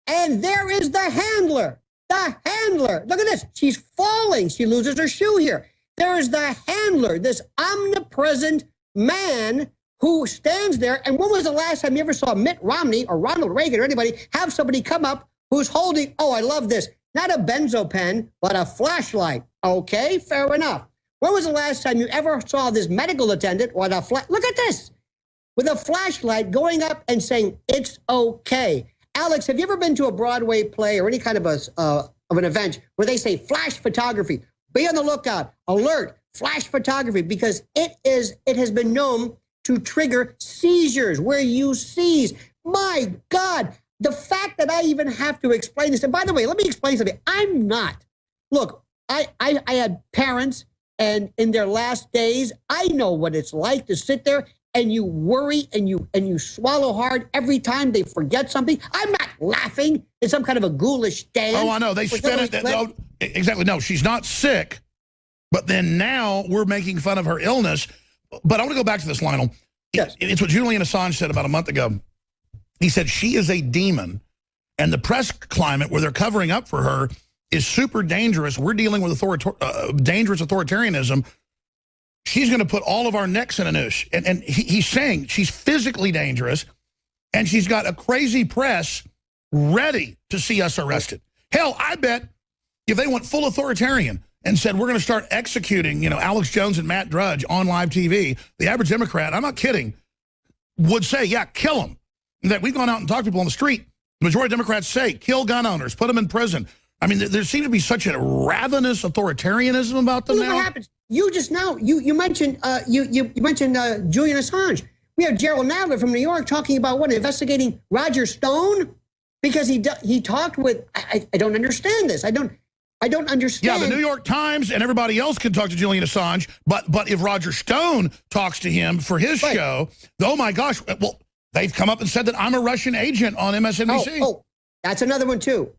And there is the handler. The handler. Look at this. She's falling. She loses her shoe here. There is the handler, this omnipresent man who stands there. And when was the last time you ever saw Mitt Romney or Ronald Reagan or anybody have somebody come up who's holding, oh, I love this, not a benzo pen, but a flashlight? Okay, fair enough. When was the last time you ever saw this medical attendant with a look at this, with a flashlight going up and saying, it's okay? Alex, have you ever been to a Broadway play or any kind of an event where they say flash photography? Be on the lookout, alert, flash photography, because it has been known to trigger seizures where you seize. My God, the fact that I even have to explain this. And by the way, let me explain something. I'm not. Look, I had parents, and in their last days, I know what it's like to sit there and you worry and you swallow hard every time they forget something. I'm not laughing in some kind of a ghoulish dance. Oh, I know. They spin it. No, exactly. No, she's not sick. But then now we're making fun of her illness. But I want to go back to this, Lionel. Yes. It's what Julian Assange said about a month ago. He said she is a demon, and the press climate where they're covering up for her is super dangerous. We're dealing with dangerous authoritarianism. She's going to put all of our necks in a noose. And he's saying she's physically dangerous, and she's got a crazy press ready to see us arrested. Hell, I bet if they went full authoritarian and said, we're going to start executing, Alex Jones and Matt Drudge on live TV, the average Democrat, I'm not kidding, would say, yeah, kill them. That we've gone out and talked to people on the street. The majority of Democrats say, kill gun owners, put them in prison. I mean, there seems to be such a ravenous authoritarianism about them now. What happens? You just now, you mentioned, you mentioned Julian Assange. We have Gerald Nadler from New York talking about investigating Roger Stone because he talked with, I don't understand this. I don't understand. Yeah, the New York Times and everybody else can talk to Julian Assange, but if Roger Stone talks to him for his show, oh my gosh, well, they've come up and said that I'm a Russian agent on MSNBC. Oh, that's another one too.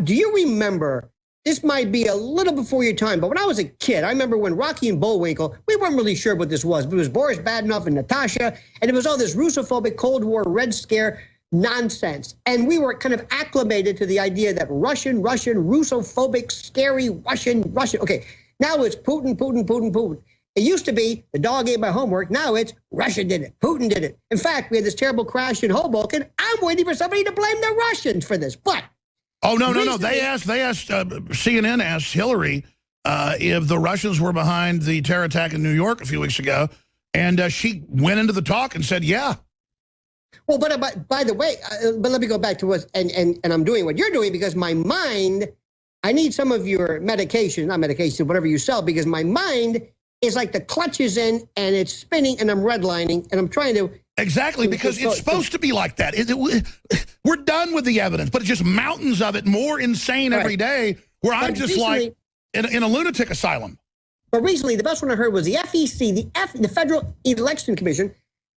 Do you remember, this might be a little before your time, but when I was a kid, I remember when Rocky and Bullwinkle, we weren't really sure what this was, but it was Boris Badenov and Natasha, and it was all this Russophobic Cold War Red Scare nonsense. And we were kind of acclimated to the idea that Russian, Russophobic, scary, Russian. Okay, now it's Putin. It used to be the dog ate my homework. Now it's Russia did it. Putin did it. In fact, we had this terrible crash in Hoboken. I'm waiting for somebody to blame the Russians for this. But oh, no. They asked CNN asked Hillary if the Russians were behind the terror attack in New York a few weeks ago. And she went into the talk and said, yeah. Well, but by the way, but let me go back to what, and I'm doing what you're doing because my mind, I need some of your medication, not medication, whatever you sell, because my mind is like the clutch is in and it's spinning and I'm redlining and I'm trying to. Exactly, because it's supposed to be like that. We're done with the evidence, but it's just mountains of it, more insane every day, where I'm just recently, like in a lunatic asylum. But recently, the best one I heard was the FEC, the Federal Election Commission,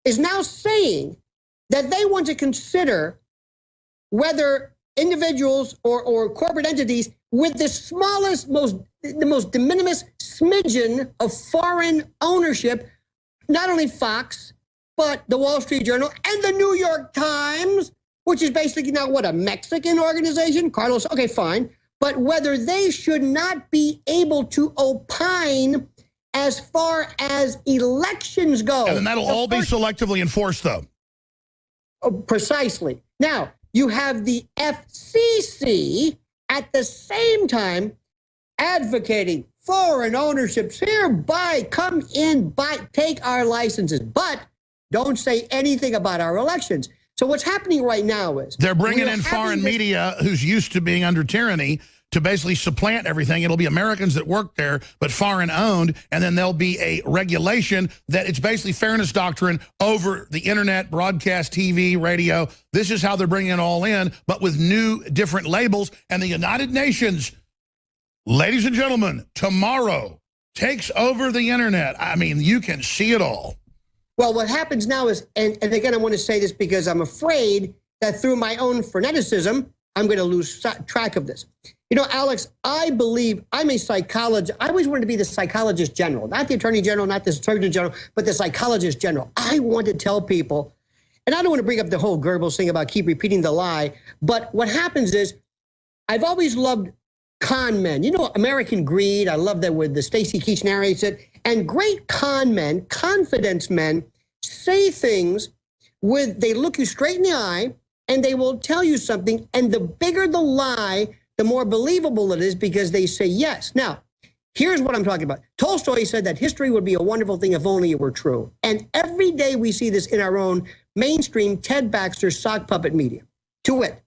is now saying that they want to consider whether individuals or corporate entities with the smallest, the most de minimis smidgen of foreign ownership, not only Fox, but the Wall Street Journal and the New York Times, which is basically now what, a Mexican organization? Carlos, okay, fine. But whether they should not be able to opine as far as elections go. And then that'll all be selectively enforced, though. Precisely. Now, you have the FCC at the same time advocating foreign ownerships hereby come in, take our licenses, but don't say anything about our elections. So what's happening right now is they're bringing in foreign media who's used to being under tyranny to basically supplant everything. It'll be Americans that work there, but foreign owned, and then there'll be a regulation that it's basically fairness doctrine over the internet, broadcast, TV, radio. This is how they're bringing it all in, but with new, different labels. And the United Nations, ladies and gentlemen, tomorrow takes over the internet. I mean, you can see it all. Well, what happens now is, and again, I want to say this because I'm afraid that through my own freneticism, I'm going to lose track of this. You know, Alex, I believe I'm a psychologist. I always wanted to be the psychologist general, not the attorney general, not the surgeon general, but the psychologist general. I want to tell people, and I don't want to bring up the whole Goebbels thing about keep repeating the lie, but what happens is I've always loved con men. You know, American Greed, I love that where the Stacy Keach narrates it. And great con men, confidence men, say things they look you straight in the eye and they will tell you something. And the bigger the lie, the more believable it is because they say yes. Now, here's what I'm talking about. Tolstoy said that history would be a wonderful thing if only it were true. And every day we see this in our own mainstream Ted Baxter sock puppet media. To wit,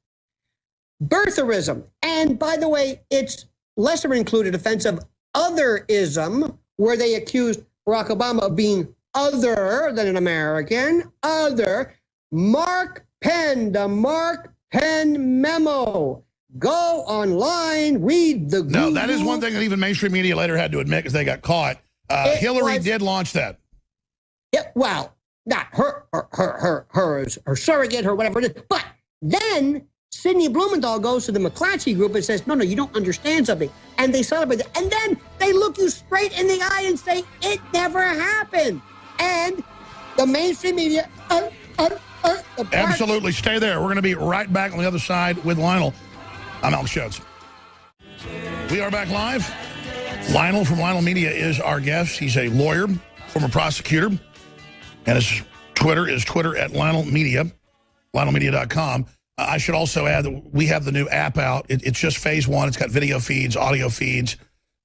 birtherism. And by the way, it's lesser included offense of otherism, where they accused Barack Obama of being other than an American, other. Mark Penn, the Mark Penn memo. Go online, read the Google. No, that is one thing that even mainstream media later had to admit because they got caught. Hillary did launch that. Yeah, well, not her surrogate, her whatever it is. But then Sidney Blumenthal goes to the McClatchy group and says, no, you don't understand something. And they celebrate it. And then they look you straight in the eye and say, it never happened. And the mainstream media, absolutely. Stay there. We're going to be right back on the other side with Lionel. I'm Alex Jones. We are back live. Lionel from Lionel Media is our guest. He's a lawyer, former prosecutor, and his Twitter is Twitter at Lionel Media, LionelMedia.com. I should also add that we have the new app out. It's just phase one. It's got video feeds, audio feeds,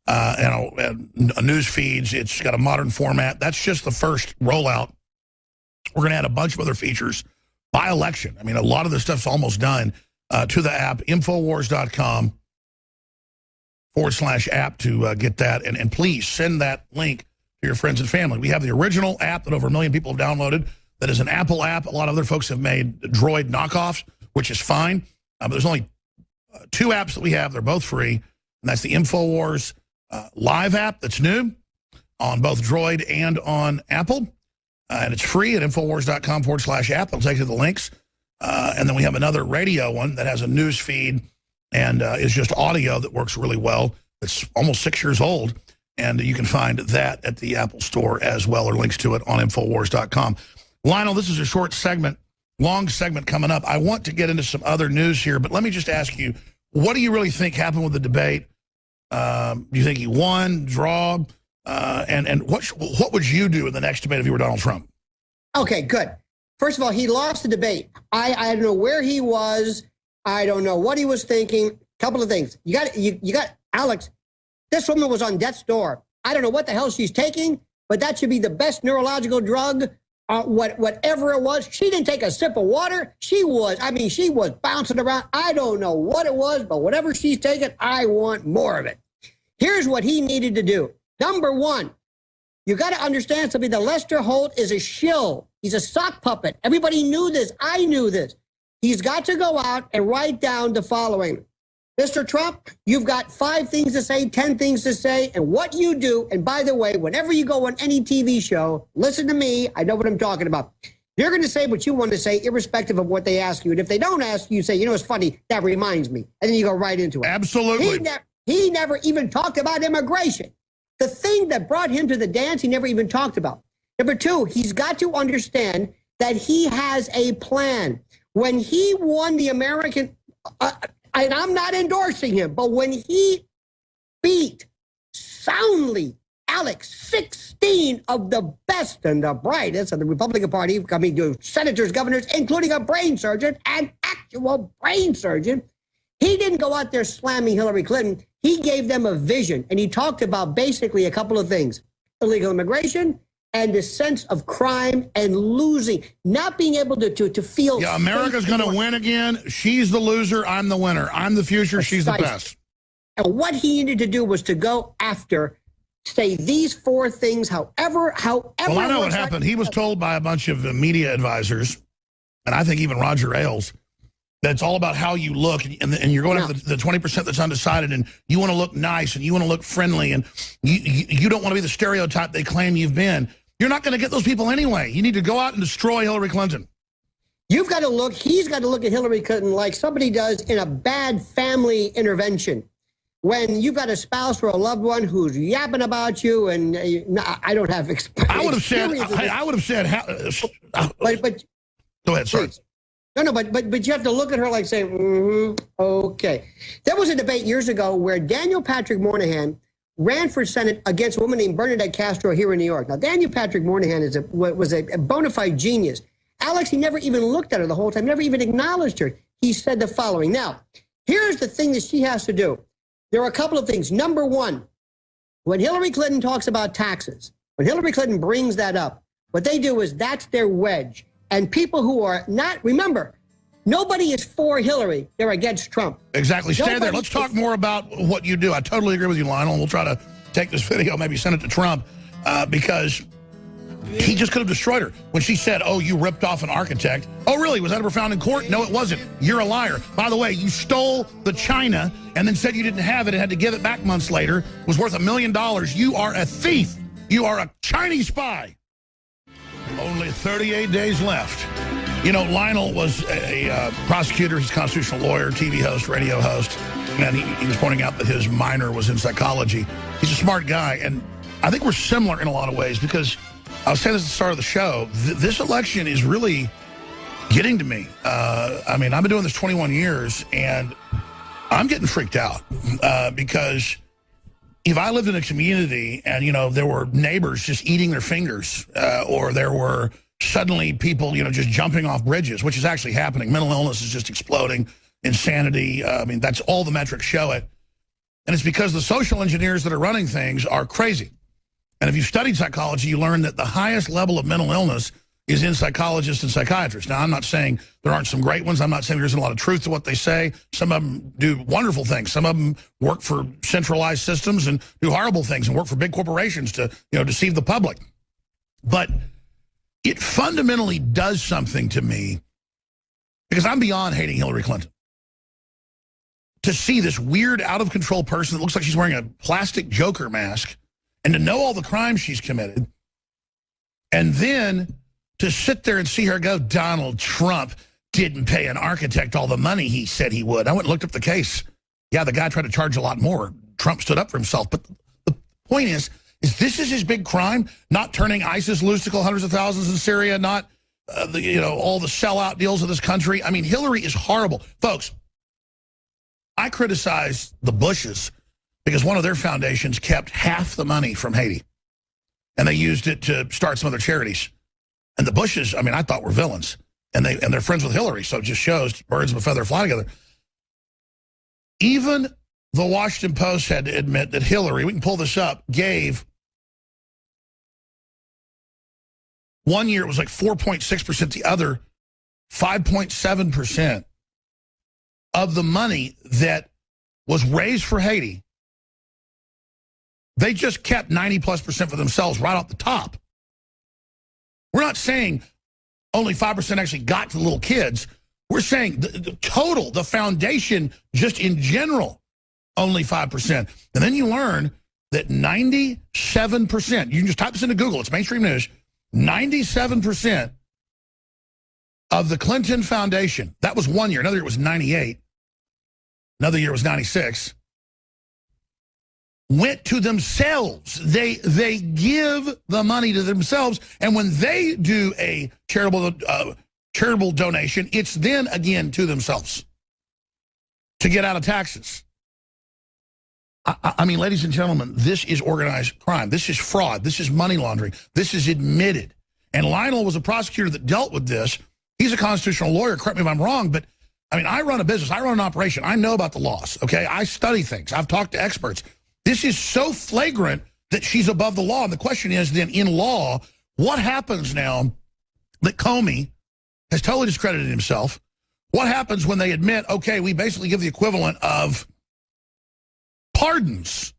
and news feeds. It's got a modern format. That's just the first rollout. We're going to add a bunch of other features by election. I mean, a lot of this stuff's almost done to the app, Infowars.com/app to get that. And please send that link to your friends and family. We have the original app that over 1 million people have downloaded. That is an Apple app. A lot of other folks have made Droid knockoffs, which is fine. But there's only 2 apps that we have. They're both free. And that's the Infowars Live app that's new on both Droid and on Apple. And it's free at Infowars.com/app. It'll take you to the links. And then we have another radio one that has a news feed and is just audio that works really well. It's almost 6 years old. And you can find that at the Apple Store as well, or links to it on Infowars.com. Lionel, this is a short segment, long segment coming up. I want to get into some other news here, but let me just ask you, what do you really think happened with the debate? Do you think he won, draw? And what would you do in the next debate if you were Donald Trump? Okay, good. First of all, he lost the debate. I don't know where he was. I don't know what he was thinking. Couple of things. You got Alex. This woman was on death's door. I don't know what the hell she's taking, but that should be the best neurological drug. Whatever it was, she didn't take a sip of water. She was bouncing around. I don't know what it was, but whatever she's taking, I want more of it. Here's what he needed to do. Number one, you got to understand something. That Lester Holt is a shill. He's a sock puppet. Everybody knew this. I knew this. He's got to go out and write down the following. Mr. Trump, you've got 5 things to say, 10 things to say, and what you do, and by the way, whenever you go on any TV show, listen to me, I know what I'm talking about. You're going to say what you want to say, irrespective of what they ask you. And if they don't ask you, say, you know, it's funny, that reminds me. And then you go right into it. Absolutely. He never even talked about immigration. The thing that brought him to the dance, he never even talked about. Number 2, he's got to understand that he has a plan. When he won the American... and I'm not endorsing him, but when he beat soundly, Alex, 16 of the best and the brightest of the Republican Party, coming to senators, governors, including a brain surgeon, an actual brain surgeon, he didn't go out there slamming Hillary Clinton. He gave them a vision, and he talked about basically a couple of things: illegal immigration and the sense of crime and losing, not being able to feel. Yeah, America's going to win again. She's the loser. I'm the winner. I'm the future. She's the best. And what he needed to do was to go after, say these 4 things, however. Well, I know what happened. He was told by a bunch of media advisors, and I think even Roger Ailes, that it's all about how you look, and you're going after the 20% that's undecided, and you want to look nice, and you want to look friendly, and you don't want to be the stereotype they claim you've been. You're not going to get those people anyway. You need to go out and destroy Hillary Clinton. You've got to look, he's got to look at Hillary Clinton like somebody does in a bad family intervention. When you've got a spouse or a loved one who's yapping about you, and I don't have experience. I would have said, but go ahead, sorry. No, but you have to look at her like saying, okay. There was a debate years ago where Daniel Patrick Moynihan ran for Senate against a woman named Bernadette Castro here in New York. Now, Daniel Patrick Moynihan was a bona fide genius. Alex, he never even looked at her the whole time, never even acknowledged her. He said the following. Now, here's the thing that she has to do. There are a couple of things. Number one, when Hillary Clinton talks about taxes, when Hillary Clinton brings that up, what they do is that's their wedge. And people who are not, remember, nobody is for Hillary. They're against Trump. Exactly. Stay there. Let's talk more about what you do. I totally agree with you, Lionel. We'll try to take this video, maybe send it to Trump, because he just could have destroyed her. When she said, oh, you ripped off an architect. Oh, really? Was that ever found in court? No, it wasn't. You're a liar. By the way, you stole the china and then said you didn't have it and had to give it back months later. It was worth $1 million. You are a thief. You are a Chinese spy. Only 38 days left. You know, Lionel was a prosecutor, he's a constitutional lawyer, TV host, radio host, and he was pointing out that his minor was in psychology. He's a smart guy, and I think we're similar in a lot of ways because I was saying this at the start of the show, this election is really getting to me. I mean, I've been doing this 21 years, and I'm getting freaked out because if I lived in a community and, you know, there were neighbors just eating their fingers or there were suddenly people, you know, just jumping off bridges, which is actually happening. Mental illness is just exploding. Insanity. I mean, that's all the metrics show it. And it's because the social engineers that are running things are crazy. And if you've studied psychology, you learn that the highest level of mental illness is in psychologists and psychiatrists. Now, I'm not saying there aren't some great ones. I'm not saying there isn't a lot of truth to what they say. Some of them do wonderful things. Some of them work for centralized systems and do horrible things and work for big corporations to, you know, deceive the public. But it fundamentally does something to me because I'm beyond hating Hillary Clinton. To see this weird, out-of-control person that looks like she's wearing a plastic Joker mask and to know all the crimes she's committed, and then to sit there and see her go, Donald Trump didn't pay an architect all the money he said he would. I went and looked up the case. Yeah, the guy tried to charge a lot more. Trump stood up for himself. But the point is this is his big crime? Not turning ISIS loose to kill hundreds of thousands in Syria, not all the sellout deals of this country. I mean, Hillary is horrible. Folks, I criticize the Bushes because one of their foundations kept half the money from Haiti. And they used it to start some other charities. And the Bushes, I mean, I thought were villains. And they're friends with Hillary, so it just shows birds of a feather fly together. Even the Washington Post had to admit that Hillary, we can pull this up, gave, one year it was like 4.6%, the other 5.7% of the money that was raised for Haiti. They just kept 90+% for themselves right off the top. We're not saying only 5% actually got to the little kids. We're saying the total, the foundation, just in general, only 5%. And then you learn that 97%, you can just type this into Google, it's mainstream news, 97% of the Clinton Foundation, that was 1 year, another year was 98, another year was 96, went to themselves. They give the money to themselves, and when they do a charitable donation, it's then again to themselves to get out of taxes. I mean, ladies and gentlemen, this is organized crime. This is fraud. This is money laundering. This is admitted. And Lionel was a prosecutor that dealt with this. He's a constitutional lawyer. Correct me if I'm wrong, but I mean, I run a business. I run an operation. I know about the laws, okay? I study things. I've talked to experts. This is so flagrant that she's above the law. And the question is then, in law, what happens now that Comey has totally discredited himself? What happens when they admit, okay, we basically give the equivalent of pardons?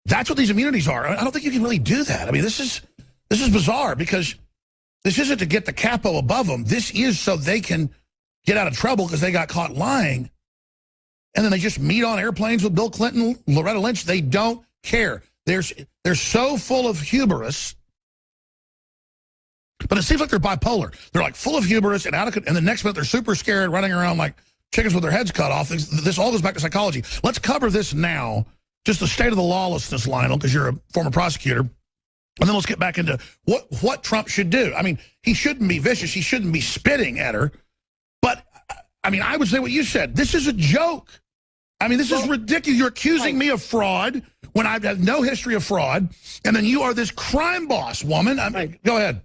That's what these immunities are. I don't think you can really do that. I mean, this is bizarre, because this isn't to get the capo above them. This is so they can get out of trouble because they got caught lying. And then they just meet on airplanes with Bill Clinton, Loretta Lynch. They don't care. They're so full of hubris. But it seems like they're bipolar. They're like full of hubris and and the next minute they're super scared, running around like chickens with their heads cut off. This all goes back to psychology. Let's cover this now, just the state of the lawlessness, Lionel, because you're a former prosecutor. And then let's get back into what Trump should do. I mean, he shouldn't be vicious. He shouldn't be spitting at her. But, I mean, I would say what you said. This is a joke. I mean, this is ridiculous. You're accusing me of fraud when I've had no history of fraud. And then you are this crime boss woman. Go ahead.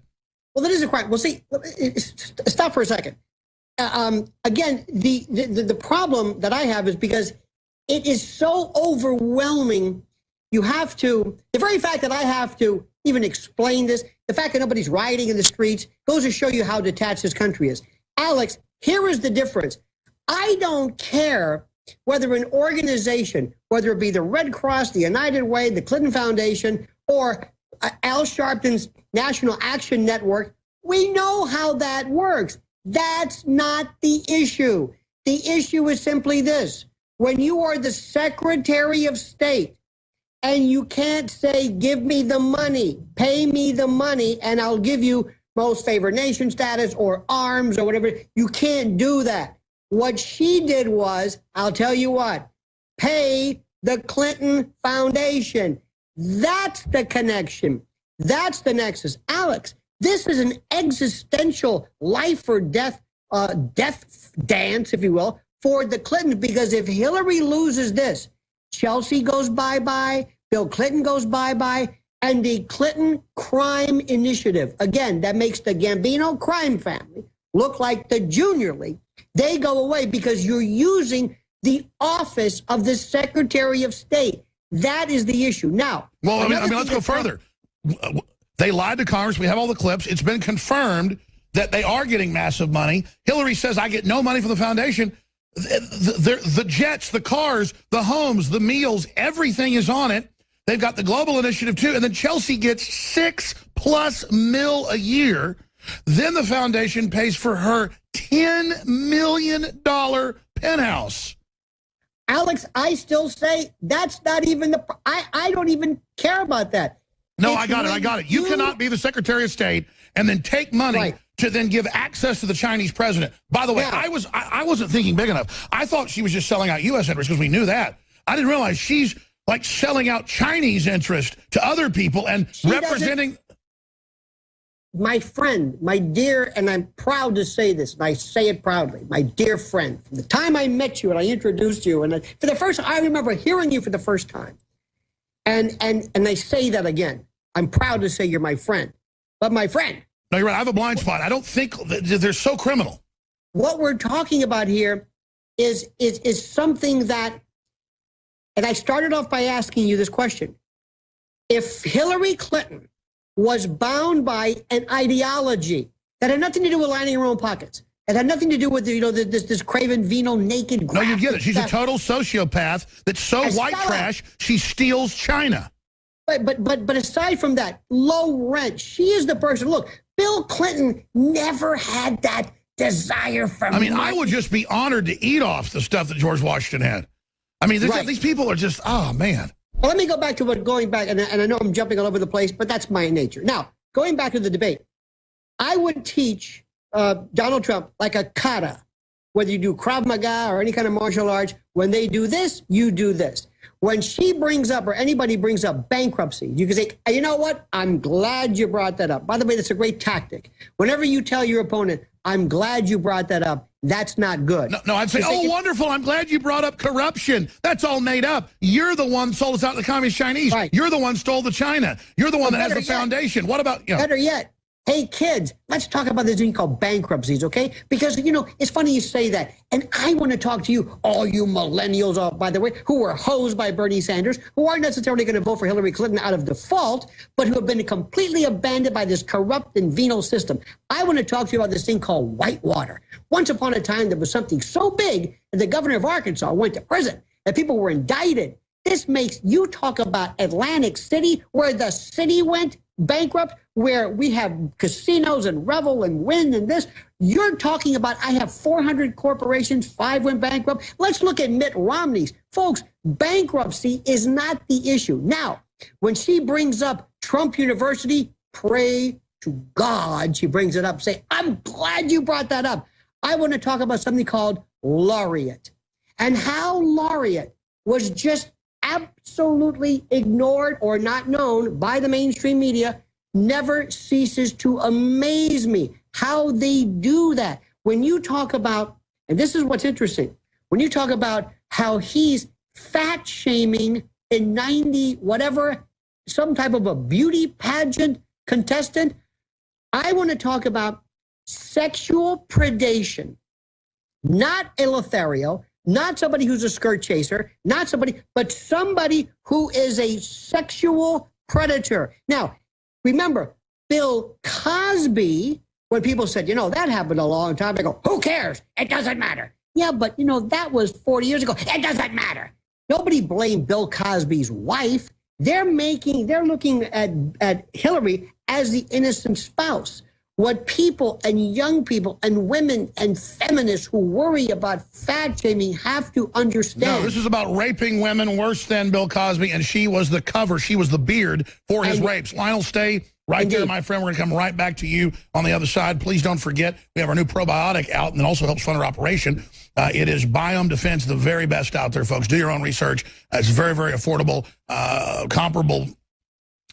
Well, that is a crime. Well, see, stop for a second. Again, the problem that I have is because it is so overwhelming. You have to, the very fact that I have to even explain this, the fact that nobody's rioting in the streets, goes to show you how detached this country is. Alex, here is the difference. I don't care whether an organization, whether it be the Red Cross, the United Way, the Clinton Foundation, or Al Sharpton's National Action Network, we know how that works. That's not the issue. The issue is simply this. When you are the Secretary of State and you can't say, give me the money, pay me the money, and I'll give you most favored nation status or arms or whatever, you can't do that. What she did was, I'll tell you what, pay the Clinton Foundation. That's the connection. That's the nexus. Alex, this is an existential life or death, death dance, if you will, for the Clintons, because if Hillary loses this, Chelsea goes bye-bye, Bill Clinton goes bye-bye, and the Clinton Crime Initiative, again, that makes the Gambino crime family look like the Junior League. They go away because you're using the office of the Secretary of State. That is the issue. Now, well, I mean, let's go further. They lied to Congress. We have all the clips. It's been confirmed that they are getting massive money. Hillary says, I get no money from the foundation. The jets, the cars, the homes, the meals, everything is on it. They've got the global initiative, too. And then Chelsea gets $6+ million a year. Then the foundation pays for her $10 million penthouse. Alex, I still say that's not even the... I don't even care about that. No, I got it. You cannot be the Secretary of State and then take money to then give access to the Chinese president. By the way, I wasn't thinking big enough. I thought she was just selling out U.S. interests because we knew that. I didn't realize she's like selling out Chinese interest to other people and representing... My friend, my dear, and I'm proud to say this, and I say it proudly, my dear friend, from the time I met you and I introduced you, and for the first time, I remember hearing you for the first time. And I say that again. I'm proud to say you're my friend. But my friend. No, you're right. I have a blind spot. I don't think they're so criminal. What we're talking about here is something that, and I started off by asking you this question. If Hillary Clinton was bound by an ideology that had nothing to do with lining her own pockets, it had nothing to do with this craven, venal, naked graphic. No, you get it. She's a total sociopath that's so white trash, she steals China. But aside from that, low rent, she is the person. Look, Bill Clinton never had that desire for money. I mean, I would just be honored to eat off the stuff that George Washington had. I mean, these people are just, oh, man. Well, let me go back to going back, and I know I'm jumping all over the place, but that's my nature. Now, going back to the debate, I would teach Donald Trump like a kata, whether you do Krav Maga or any kind of martial arts. When they do this, you do this. When she brings up, or anybody brings up bankruptcy, you can say, you know what? I'm glad you brought that up. By the way, that's a great tactic. Whenever you tell your opponent, I'm glad you brought that up, that's not good. No, I'd say, oh, wonderful. I'm glad you brought up corruption. That's all made up. You're the one sold us out to the Communist Chinese. Right. You're the one stole the China. You're the one that has the foundation. What about... Better yet, Hey, kids, let's talk about this thing called bankruptcies, okay? Because, you know, it's funny you say that. And I want to talk to you, all you millennials, by the way, who were hosed by Bernie Sanders, who aren't necessarily going to vote for Hillary Clinton out of default, but who have been completely abandoned by this corrupt and venal system. I want to talk to you about this thing called whitewater. Once upon a time, there was something so big that the governor of Arkansas went to prison, that people were indicted. This makes you talk about Atlantic City, where the city went bankrupt, where we have casinos and Revel and Wynn and this. You're talking about, I have 400 corporations, 5 went bankrupt. Let's look at Mitt Romney's. Folks, bankruptcy is not the issue. Now, when she brings up Trump University, pray to God she brings it up. Say, I'm glad you brought that up. I want to talk about something called Laureate, and how Laureate was just absolutely ignored or not known by the mainstream media. Never ceases to amaze me how they do that. When you talk about, and this is what's interesting, when you talk about how he's fat shaming in 90 whatever, some type of a beauty pageant contestant, I want to talk about sexual predation, not a Lothario, not somebody who's a skirt chaser, not somebody, but somebody who is a sexual predator. Now, remember, Bill Cosby, when people said, you know, that happened a long time ago, who cares? It doesn't matter. Yeah, but, you know, that was 40 years ago. It doesn't matter. Nobody blamed Bill Cosby's wife. They're looking at Hillary as the innocent spouse. What people and young people and women and feminists who worry about fat shaming have to understand. No, this is about raping women worse than Bill Cosby, and she was the cover. She was the beard for his rapes. Lionel, stay right there, my friend. We're going to come right back to you on the other side. Please don't forget, we have our new probiotic out, and it also helps fund our operation. It is Biome Defense, the very best out there, folks. Do your own research. It's very, very affordable. Comparable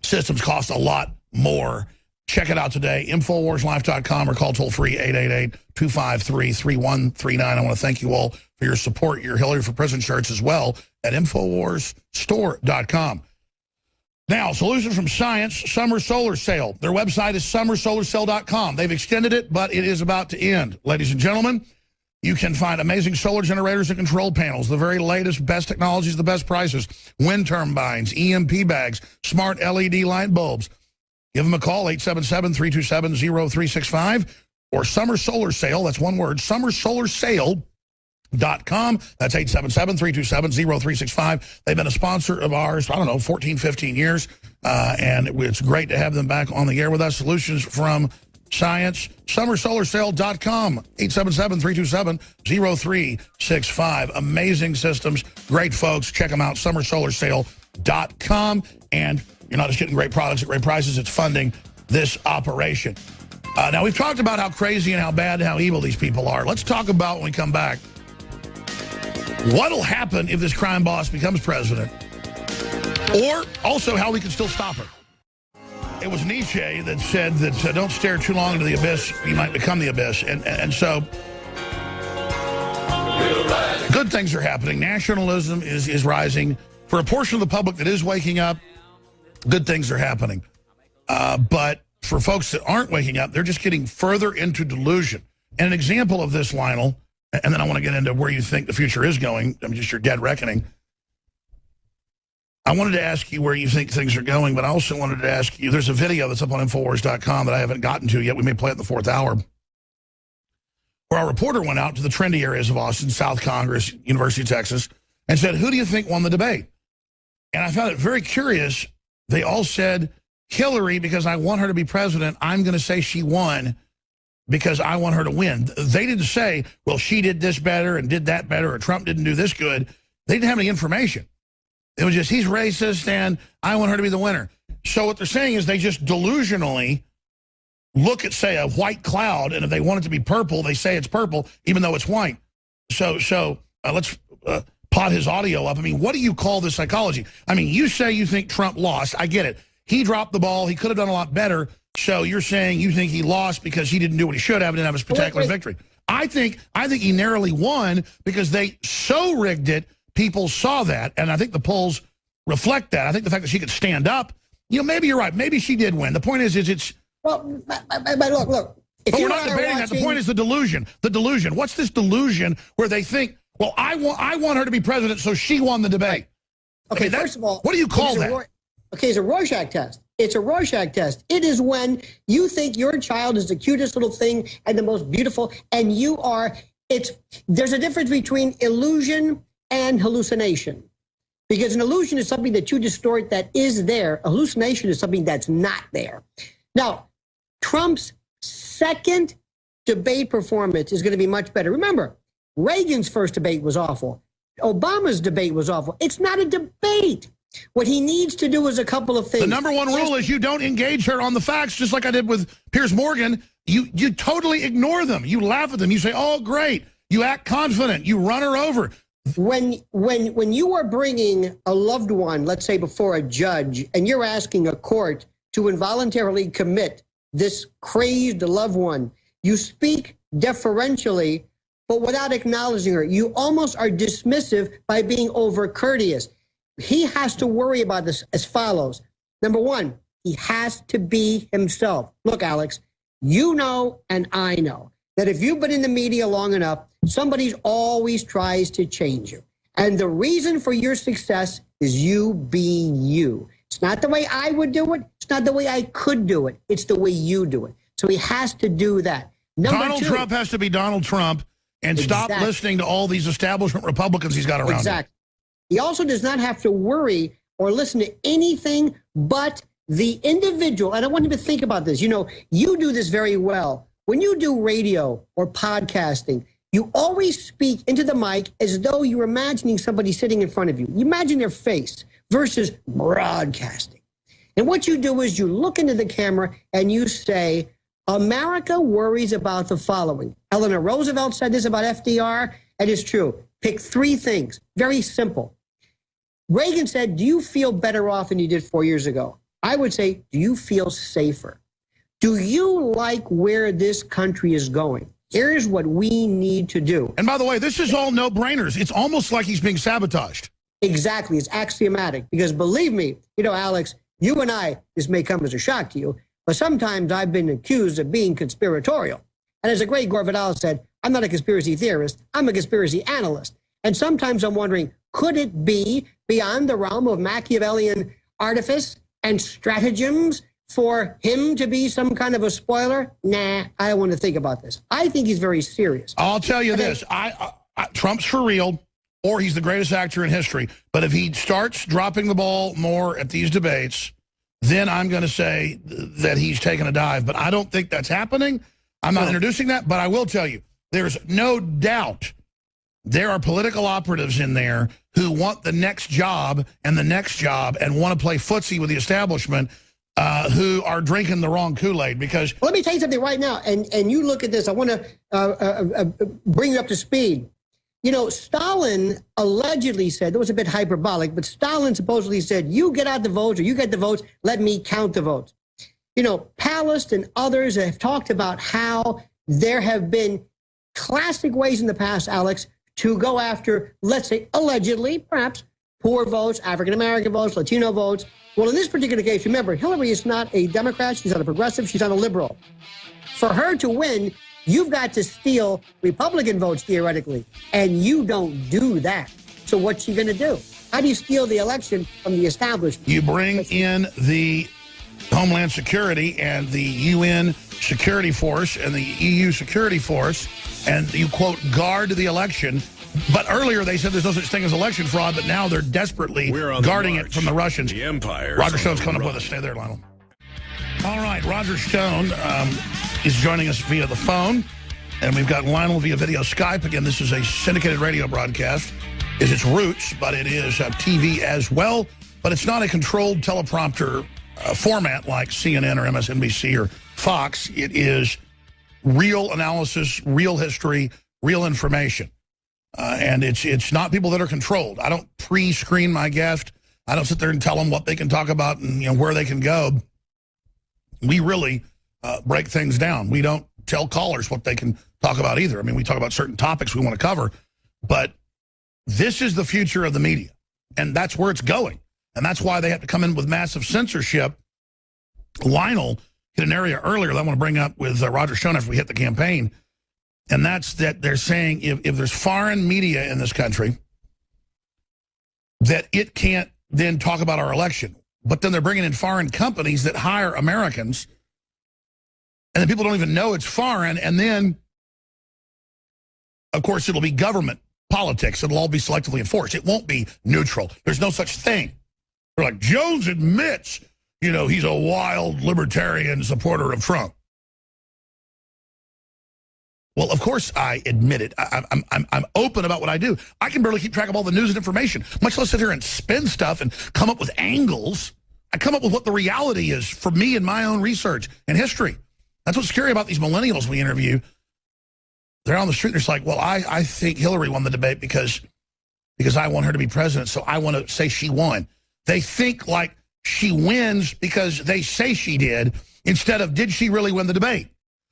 systems cost a lot more. Check it out today, InfoWarsLife.com, or call toll-free 888-253-3139. I want to thank you all for your support, your Hillary for Prison shirts as well, at InfoWarsStore.com. Now, solutions from science, summer solar sale. Their website is summersolarsale.com. They've extended it, but it is about to end. Ladies and gentlemen, you can find amazing solar generators and control panels, the very latest, best technologies, the best prices, wind turbines, EMP bags, smart LED light bulbs. Give them a call, 877-327-0365, or Summer Solar Sale, that's one word, summersolarsale.com. That's 877-327-0365. They've been a sponsor of ours, I don't know, 14, 15 years, and it's great to have them back on the air with us. Solutions from science, summersolarsale.com, 877-327-0365. Amazing systems, great folks. Check them out, summersolarsale.com, and you're not just getting great products at great prices, it's funding this operation. Now, we've talked about how crazy and how bad and how evil these people are. Let's talk about, when we come back, what'll happen if this crime boss becomes president, or also how we can still stop it. It was Nietzsche that said that don't stare too long into the abyss, you might become the abyss. And so good things are happening. Nationalism is rising. For a portion of the public that is waking up, good things are happening. But for folks that aren't waking up, they're just getting further into delusion. And an example of this, Lionel, and then I want to get into where you think the future is going, I mean, just your dead reckoning. I wanted to ask you where you think things are going, but I also wanted to ask you, there's a video that's up on Infowars.com that I haven't gotten to yet. We may play it in the fourth hour, where our reporter went out to the trendy areas of Austin, South Congress, University of Texas, and said, who do you think won the debate? And I found it very curious. They all said, Hillary, because I want her to be president. I'm going to say she won because I want her to win. They didn't say, well, she did this better and did that better, or Trump didn't do this good. They didn't have any information. It was just, he's racist and I want her to be the winner. So what they're saying is they just delusionally look at, say, a white cloud, and if they want it to be purple, they say it's purple, even though it's white. So let's pot his audio up. I mean, what do you call this psychology? I mean, you say you think Trump lost. I get it. He dropped the ball. He could have done a lot better. So you're saying you think he lost because he didn't do what he should have and didn't have a spectacular victory. I think he narrowly won because they so rigged it. People saw that, and I think the polls reflect that. I think the fact that she could stand up, you know, maybe you're right. Maybe she did win. The point is it's Well, but look. If But you we're not and I are debating that. The watching- point is the delusion. The delusion. What's this delusion where they think, well, I want her to be president, so she won the debate? Okay, I mean, first of all, what do you call that? Okay, it's a Rorschach test. It's a Rorschach test. It is when you think your child is the cutest little thing and the most beautiful, and you are. There's a difference between illusion and hallucination. Because an illusion is something that you distort that is there. A hallucination is something that's not there. Now, Trump's second debate performance is going to be much better. Remember, Reagan's first debate was awful. Obama's debate was awful. It's not a debate. What he needs to do is a couple of things. The number one rule is you don't engage her on the facts, just like I did with Piers Morgan. You totally ignore them. You laugh at them. You say, oh, great. You act confident. You run her over. When you are bringing a loved one, let's say before a judge, and you're asking a court to involuntarily commit this crazed loved one, you speak deferentially, but without acknowledging her. You almost are dismissive by being over courteous. He has to worry about this as follows. Number one, he has to be himself. Look, Alex, you know and I know that if you've been in the media long enough, somebody always tries to change you. And the reason for your success is you being you. It's not the way I would do it. It's not the way I could do it. It's the way you do it. So he has to do that. Donald Trump has to be Donald Trump and stop listening to all these establishment Republicans he's got around him. Exactly. He also does not have to worry or listen to anything but the individual. And I want him to think about this. You know, you do this very well. When you do radio or podcasting, you always speak into the mic as though you're imagining somebody sitting in front of you. You imagine their face versus broadcasting. And what you do is you look into the camera and you say, America worries about the following. Eleanor Roosevelt said this about FDR, and it's true. Pick three things. Very simple. Reagan said, do you feel better off than you did 4 years ago? I would say, do you feel safer? Do you like where this country is going? Here's what we need to do. And by the way, this is all no-brainers. It's almost like he's being sabotaged. Exactly. It's axiomatic. Because believe me, you know, Alex, you and I, this may come as a shock to you, but sometimes I've been accused of being conspiratorial. And as the great Gore Vidal said, I'm not a conspiracy theorist, I'm a conspiracy analyst. And sometimes I'm wondering, could it be beyond the realm of Machiavellian artifice and stratagems for him to be some kind of a spoiler? Nah, I don't want to think about this. I think he's very serious. I'll tell you this. Trump's for real, or he's the greatest actor in history. But if he starts dropping the ball more at these debates, then I'm going to say that he's taken a dive. But I don't think that's happening. I'm not introducing that. But I will tell you, there's no doubt there are political operatives in there who want the next job and the next job and want to play footsie with the establishment who are drinking the wrong Kool-Aid. Because let me tell you something right now, and you look at this. I want to bring you up to speed. You know, Stalin allegedly said, it was a bit hyperbolic, but Stalin supposedly said, you get out the votes or you get the votes, let me count the votes. You know, Palast and others have talked about how there have been classic ways in the past, Alex, to go after, let's say, allegedly, perhaps, poor votes, African-American votes, Latino votes. Well, in this particular case, remember, Hillary is not a Democrat. She's not a progressive. She's not a liberal. For her to win, you've got to steal Republican votes, theoretically, and you don't do that. So what's she going to do? How do you steal the election from the establishment? You bring in the Homeland Security and the UN Security Force and the EU Security Force, and you, quote, guard the election. But earlier they said there's no such thing as election fraud, but now they're desperately guarding it from the Russians. The Empire. Roger Stone's coming up with us. Stay there, Lionel. All right, Roger Stone is joining us via the phone, and we've got Lionel via video Skype. Again, this is a syndicated radio broadcast. Is its roots, but it is TV as well. But it's not a controlled teleprompter format like CNN or MSNBC or Fox. It is real analysis, real history, real information. And it's not people that are controlled. I don't pre-screen my guest. I don't sit there and tell them what they can talk about and where they can go. We really break things down. We don't tell callers what they can talk about either. I mean, we talk about certain topics we want to cover, but this is the future of the media, and that's where it's going. And that's why they have to come in with massive censorship. Lionel hit an area earlier that I want to bring up with Roger Stone after we hit the campaign, and that's that they're saying if there's foreign media in this country, that it can't then talk about our election. But then they're bringing in foreign companies that hire Americans, and then people don't even know it's foreign, and then, of course, it'll be government politics. It'll all be selectively enforced. It won't be neutral. There's no such thing. They're like, Jones admits, he's a wild libertarian supporter of Trump. Well, of course I admit it. I'm open about what I do. I can barely keep track of all the news and information, much less sit here and spin stuff and come up with angles. I come up with what the reality is for me in my own research and history. That's what's scary about these millennials we interview. They're on the street and it's like, well, I think Hillary won the debate because I want her to be president, so I want to say she won. They think like she wins because they say she did, instead of did she really win the debate?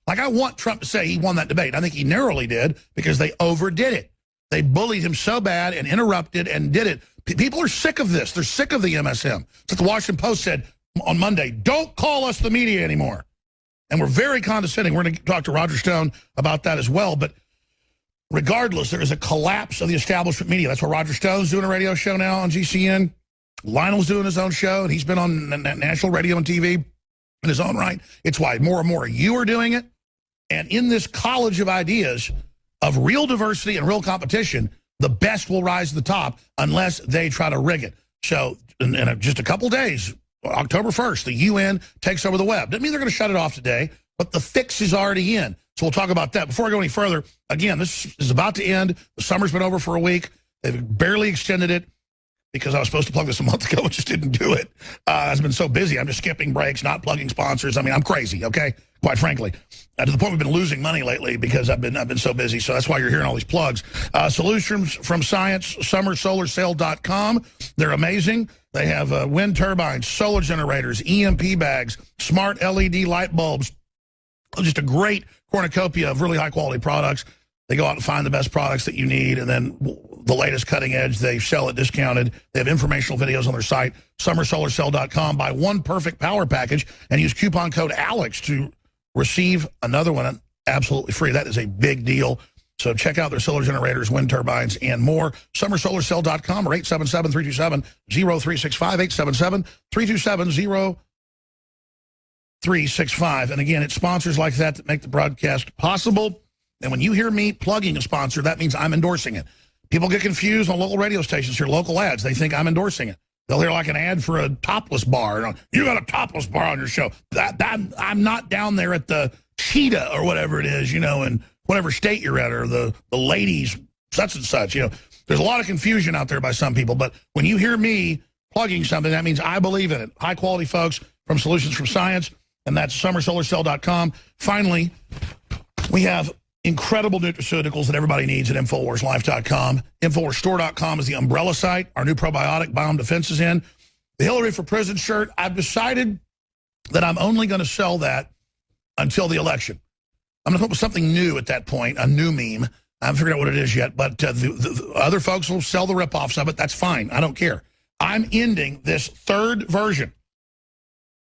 Like, I want Trump to say he won that debate. I think he narrowly did because they overdid it. They bullied him so bad and interrupted and did it. People are sick of this. They're sick of the MSM. It's what the Washington Post said on Monday. Don't call us the media anymore. And we're very condescending. We're going to talk to Roger Stone about that as well. But regardless, there is a collapse of the establishment media. That's why Roger Stone's doing a radio show now on GCN. Lionel's doing his own show, and he's been on national radio and TV in his own right. It's why more and more you are doing it. And in this college of ideas of real diversity and real competition, the best will rise to the top unless they try to rig it. So in just a couple days, October 1st, the UN takes over the web. Doesn't mean they're going to shut it off today, but the fix is already in. So we'll talk about that. Before I go any further, again, this is about to end. The summer's been over for a week. They've barely extended it because I was supposed to plug this a month ago and just didn't do it. I've been so busy. I'm just skipping breaks, not plugging sponsors. I mean, I'm crazy, okay? Quite frankly. To the point we've been losing money lately because I've been so busy. So that's why you're hearing all these plugs. Solutions from Science, summersolarcell.com. They're amazing. They have wind turbines, solar generators, EMP bags, smart LED light bulbs. Just a great cornucopia of really high-quality products. They go out and find the best products that you need, and then the latest cutting edge, they sell it discounted. They have informational videos on their site, summersolarcell.com. Buy one perfect power package and use coupon code ALEX to receive another one absolutely free. That is a big deal. So check out their solar generators, wind turbines, and more. Summersolarcell.com or 877-327-0365, 877-327-0365. And again, it's sponsors like that make the broadcast possible. And when you hear me plugging a sponsor, that means I'm endorsing it. People get confused on local radio stations, hear local ads. They think I'm endorsing it. They'll hear like an ad for a topless bar. You got a topless bar on your show. I'm not down there at the Cheetah or whatever it is, in whatever state you're at, or the ladies, such and such. There's a lot of confusion out there by some people. But when you hear me plugging something, that means I believe in it. High quality folks from Solutions from Science, and that's summersolarcell.com. Finally, we have incredible nutraceuticals that everybody needs at InfoWarsLife.com. InfoWarsStore.com is the umbrella site. Our new probiotic Biome Defense is in. The Hillary for Prison shirt, I've decided that I'm only going to sell that until the election. I'm going to come up with something new at that point, a new meme. I haven't figured out what it is yet, but the other folks will sell the ripoffs of it. That's fine. I don't care. I'm ending this third version.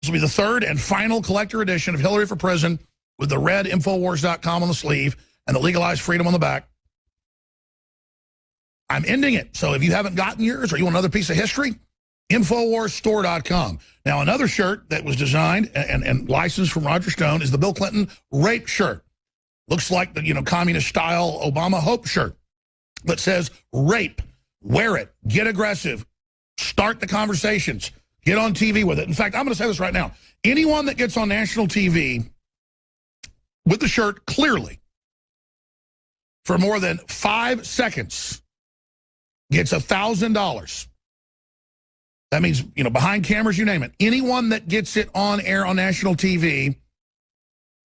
This will be the third and final collector edition of Hillary for Prison, with the red Infowars.com on the sleeve and the legalized freedom on the back. I'm ending it. So if you haven't gotten yours or you want another piece of history, InfoWarsStore.com. Now, another shirt that was designed and licensed from Roger Stone is the Bill Clinton rape shirt. Looks like the, communist-style Obama hope shirt that says rape. Wear it. Get aggressive. Start the conversations. Get on TV with it. In fact, I'm going to say this right now. Anyone that gets on national TV with the shirt clearly for more than 5 seconds gets $1,000. That means, behind cameras, you name it. Anyone that gets it on air on national TV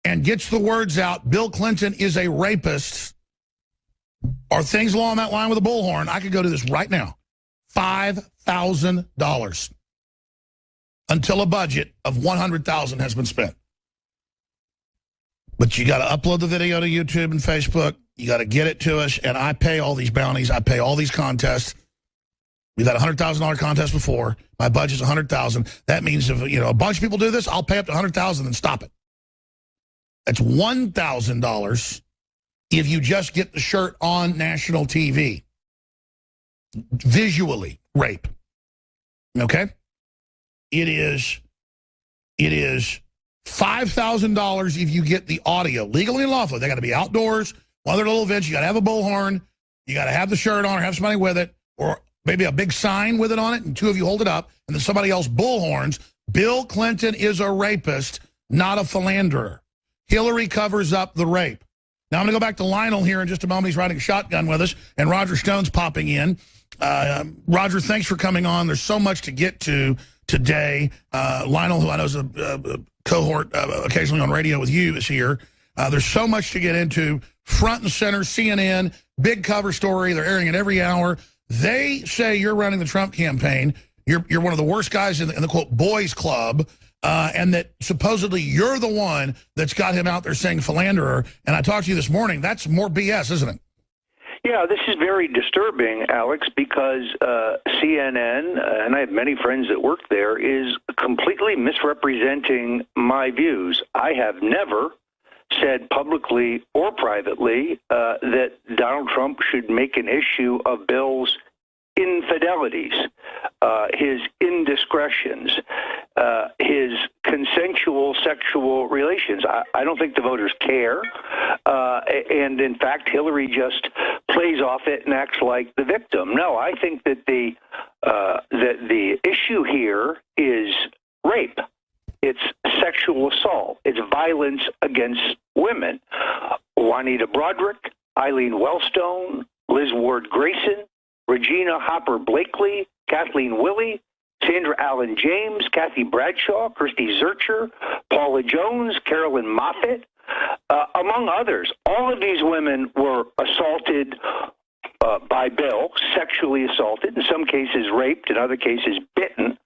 and gets the words out, Bill Clinton is a rapist, or things along that line with a bullhorn, I could go to this right now. $5,000 until a budget of $100,000 has been spent. But you got to upload the video to YouTube and Facebook. You got to get it to us, and I pay all these bounties. I pay all these contests. We've had a $100,000 contest before. My budget's $100,000. That means if a bunch of people do this, I'll pay up to $100,000 and stop it. That's $1,000 if you just get the shirt on national TV. Visually rape. Okay? It is $5,000 if you get the audio, legally and lawfully. They got to be outdoors, one of their little events. You got to have a bullhorn. You got to have the shirt on or have somebody with it, or maybe a big sign with it on it, and two of you hold it up, and then somebody else bullhorns. Bill Clinton is a rapist, not a philanderer. Hillary covers up the rape. Now, I'm going to go back to Lionel here in just a moment. He's riding a shotgun with us, and Roger Stone's popping in. Roger, thanks for coming on. There's so much to get to today. Lionel, who I know is a cohort occasionally on radio with you, is here. There's so much to get into. Front and center, CNN, big cover story. They're airing it every hour. They say you're running the Trump campaign. You're one of the worst guys in the quote, boys club, and that supposedly you're the one that's got him out there saying philanderer. And I talked to you this morning. That's more BS, isn't it? Yeah, this is very disturbing, Alex, because CNN, and I have many friends that work there, is completely misrepresenting my views. I have never said publicly or privately that Donald Trump should make an issue of Bill's infidelities, his indiscretions, his consensual sexual relations. I don't think the voters care. And in fact, Hillary just plays off it and acts like the victim. No, I think that the issue here is rape. It's sexual assault. It's violence against women. Juanita Broderick, Eileen Wellstone, Liz Ward Grayson, Regina Hopper Blakely, Kathleen Willey, Sandra Allen James, Kathy Bradshaw, Christy Zurcher, Paula Jones, Carolyn Moffitt, among others. All of these women were assaulted by Bill, sexually assaulted, in some cases raped, in other cases bitten.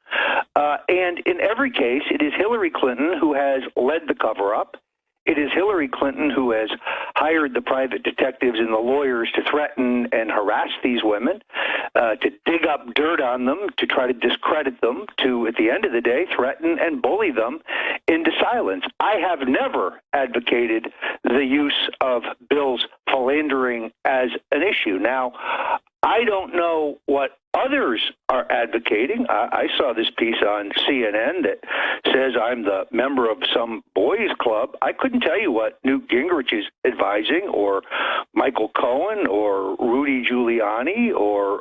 And in every case, it is Hillary Clinton who has led the cover-up. It is Hillary Clinton who has hired the private detectives and the lawyers to threaten and harass these women, to dig up dirt on them, to try to discredit them, to, at the end of the day, threaten and bully them into silence. I have never advocated the use of Bill's philandering as an issue. Now, I don't know what others are advocating. I saw this piece on CNN that says I'm the member of some boys club. I couldn't tell you what Newt Gingrich is advising, or Michael Cohen, or Rudy Giuliani, or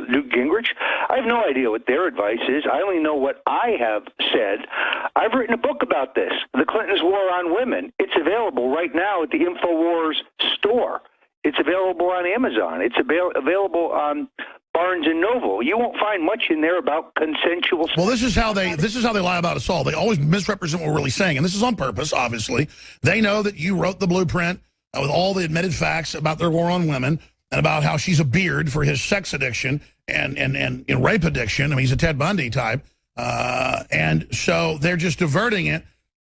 Newt Gingrich. I have no idea what their advice is. I only know what I have said. I've written a book about this, The Clintons' War on Women. It's available right now at the InfoWars store. It's available on Amazon. It's available on Barnes and Noble. You won't find much in there about consensual. Well, this is how they lie about us all. They always misrepresent what we're really saying, and this is on purpose. Obviously, they know that you wrote the blueprint with all the admitted facts about their war on women and about how she's a beard for his sex addiction and rape addiction. I mean, he's a Ted Bundy type, and so they're just diverting it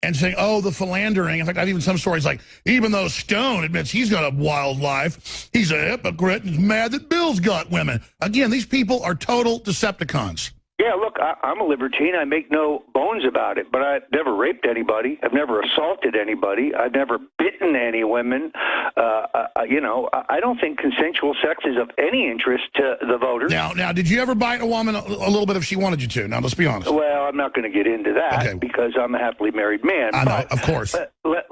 and saying, oh, the philandering. In fact, I've even some stories like, even though Stone admits he's got a wild life, he's a hypocrite and he's mad that Bill's got women. Again, these people are total Decepticons. Yeah, look, I'm a libertine. I make no bones about it, but I've never raped anybody. I've never assaulted anybody. I've never bitten any women. I don't think consensual sex is of any interest to the voters. Now, did you ever bite a woman a little bit if she wanted you to? Now, let's be honest. Well, I'm not going to get into that because I'm a happily married man. I know, of course. But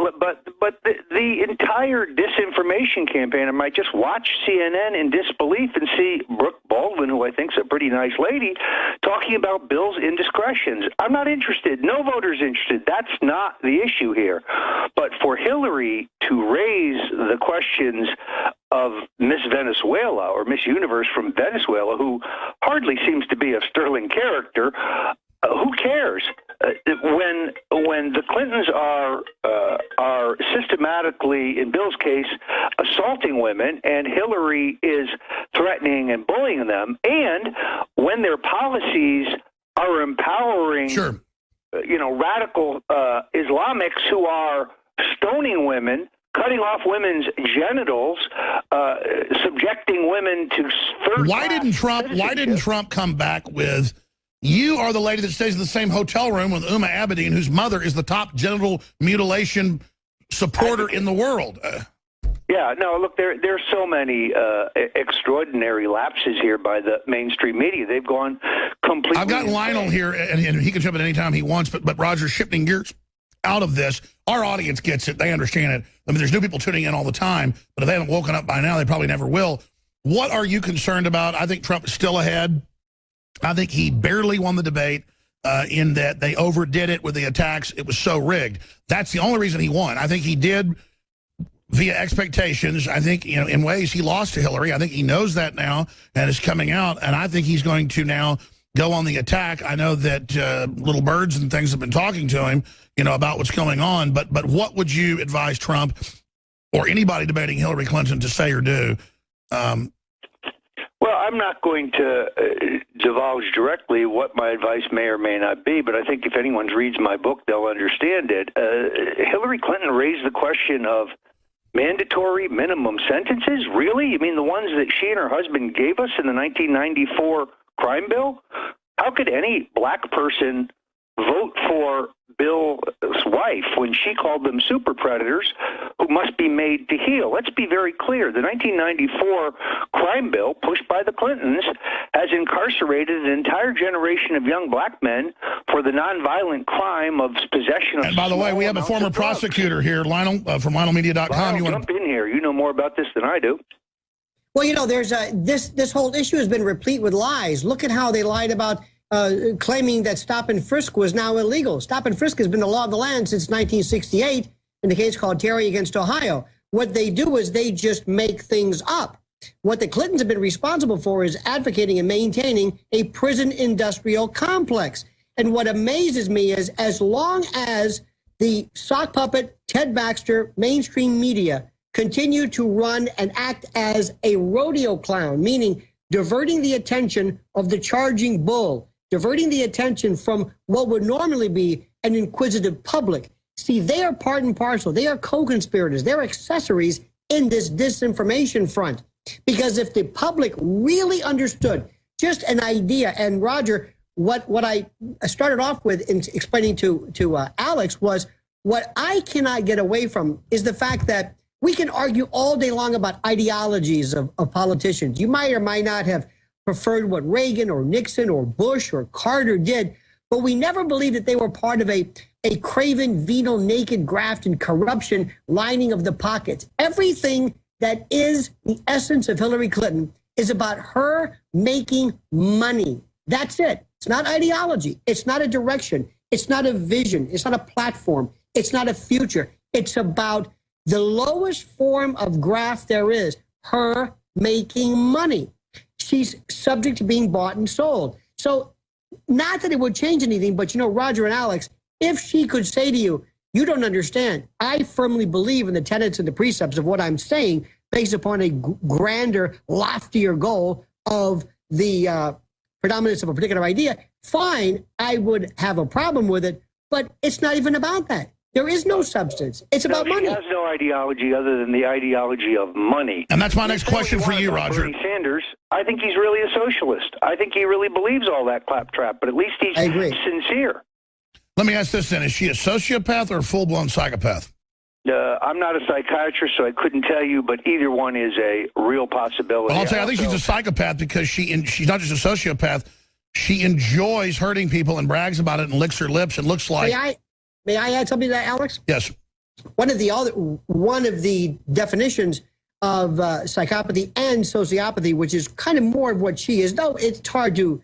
the entire disinformation campaign, I might just watch CNN in disbelief and see Brooke Baldwin, who I think is a pretty nice lady, talking about Bill's indiscretions. I'm not interested. No voter's interested. That's not the issue here. But for Hillary to raise the questions of Miss Venezuela or Miss Universe from Venezuela, who hardly seems to be a sterling character, who cares? When the Clintons are systematically, in Bill's case, assaulting women, and Hillary is threatening and bullying them, and when their policies are empowering, radical Islamics who are stoning women, cutting off women's genitals, subjecting women to third. Why didn't Trump come back with You are the lady that stays in the same hotel room with Uma Abedin, whose mother is the top genital mutilation supporter in the world. Yeah, no, look, there's so many extraordinary lapses here by the mainstream media. They've gone completely I've got insane. Lionel here, and he can jump in any time he wants, but Roger, shifting gears out of this, our audience gets it. They understand it. I mean, there's new people tuning in all the time, but if they haven't woken up by now, they probably never will. What are you concerned about? I think Trump is still ahead. I think he barely won the debate in that they overdid it with the attacks. It was so rigged. That's the only reason he won. I think he did via expectations. I think, in ways he lost to Hillary. I think he knows that now and is coming out, and I think he's going to now go on the attack. I know that little birds and things have been talking to him, about what's going on, but what would you advise Trump or anybody debating Hillary Clinton to say or do? Well, I'm not going to divulge directly what my advice may or may not be, but I think if anyone reads my book, they'll understand it. Hillary Clinton raised the question of mandatory minimum sentences? Really? You mean the ones that she and her husband gave us in the 1994 crime bill? How could any black person vote for Bill's wife when she called them super predators who must be made to heal? Let's be very clear. The 1994 crime bill pushed by the Clintons has incarcerated an entire generation of young black men for the nonviolent crime of possession of. And by the way, we have a former prosecutor here, Lionel, from LionelMedia.com. Lionel, jump in here. You know more about this than I do. Well, there's this whole issue has been replete with lies. Look at how they lied about claiming that stop and frisk was now illegal. Stop and frisk has been the law of the land since 1968 in the case called Terry against Ohio. What they do is they just make things up. What the Clintons have been responsible for is advocating and maintaining a prison industrial complex. And what amazes me is as long as the sock puppet, Ted Baxter, mainstream media continue to run and act as a rodeo clown, meaning diverting the attention of the charging bull, diverting the attention from what would normally be an inquisitive public. See, they are part and parcel. They are co-conspirators. They're accessories in this disinformation front. Because if the public really understood just an idea, and Roger, what I started off with in explaining to Alex was what I cannot get away from is the fact that we can argue all day long about ideologies of politicians. You might or might not have preferred what Reagan or Nixon or Bush or Carter did, but we never believed that they were part of a craven, venal, naked graft and corruption lining of the pockets. Everything that is the essence of Hillary Clinton is about her making money. That's it. It's not ideology. It's not a direction. It's not a vision. It's not a platform. It's not a future. It's about the lowest form of graft there is, her making money. She's subject to being bought and sold. So not that it would change anything, but Roger and Alex, if she could say to you, you don't understand. I firmly believe in the tenets and the precepts of what I'm saying based upon a grander, loftier goal of the predominance of a particular idea. Fine, I would have a problem with it, but it's not even about that. There is no substance. It's about money. She has no ideology other than the ideology of money. And that's my next question for you, Roger. Bernie Sanders, I think he's really a socialist. I think he really believes all that claptrap, but at least he's sincere. Let me ask this then. Is she a sociopath or a full-blown psychopath? I'm not a psychiatrist, so I couldn't tell you, but either one is a real possibility. Well, I'll tell you, I think she's a psychopath because she's not just a sociopath. She enjoys hurting people and brags about it and licks her lips and looks like... May I add something to that, Alex? Yes. One of the definitions of psychopathy and sociopathy, which is kind of more of what she is, though it's hard to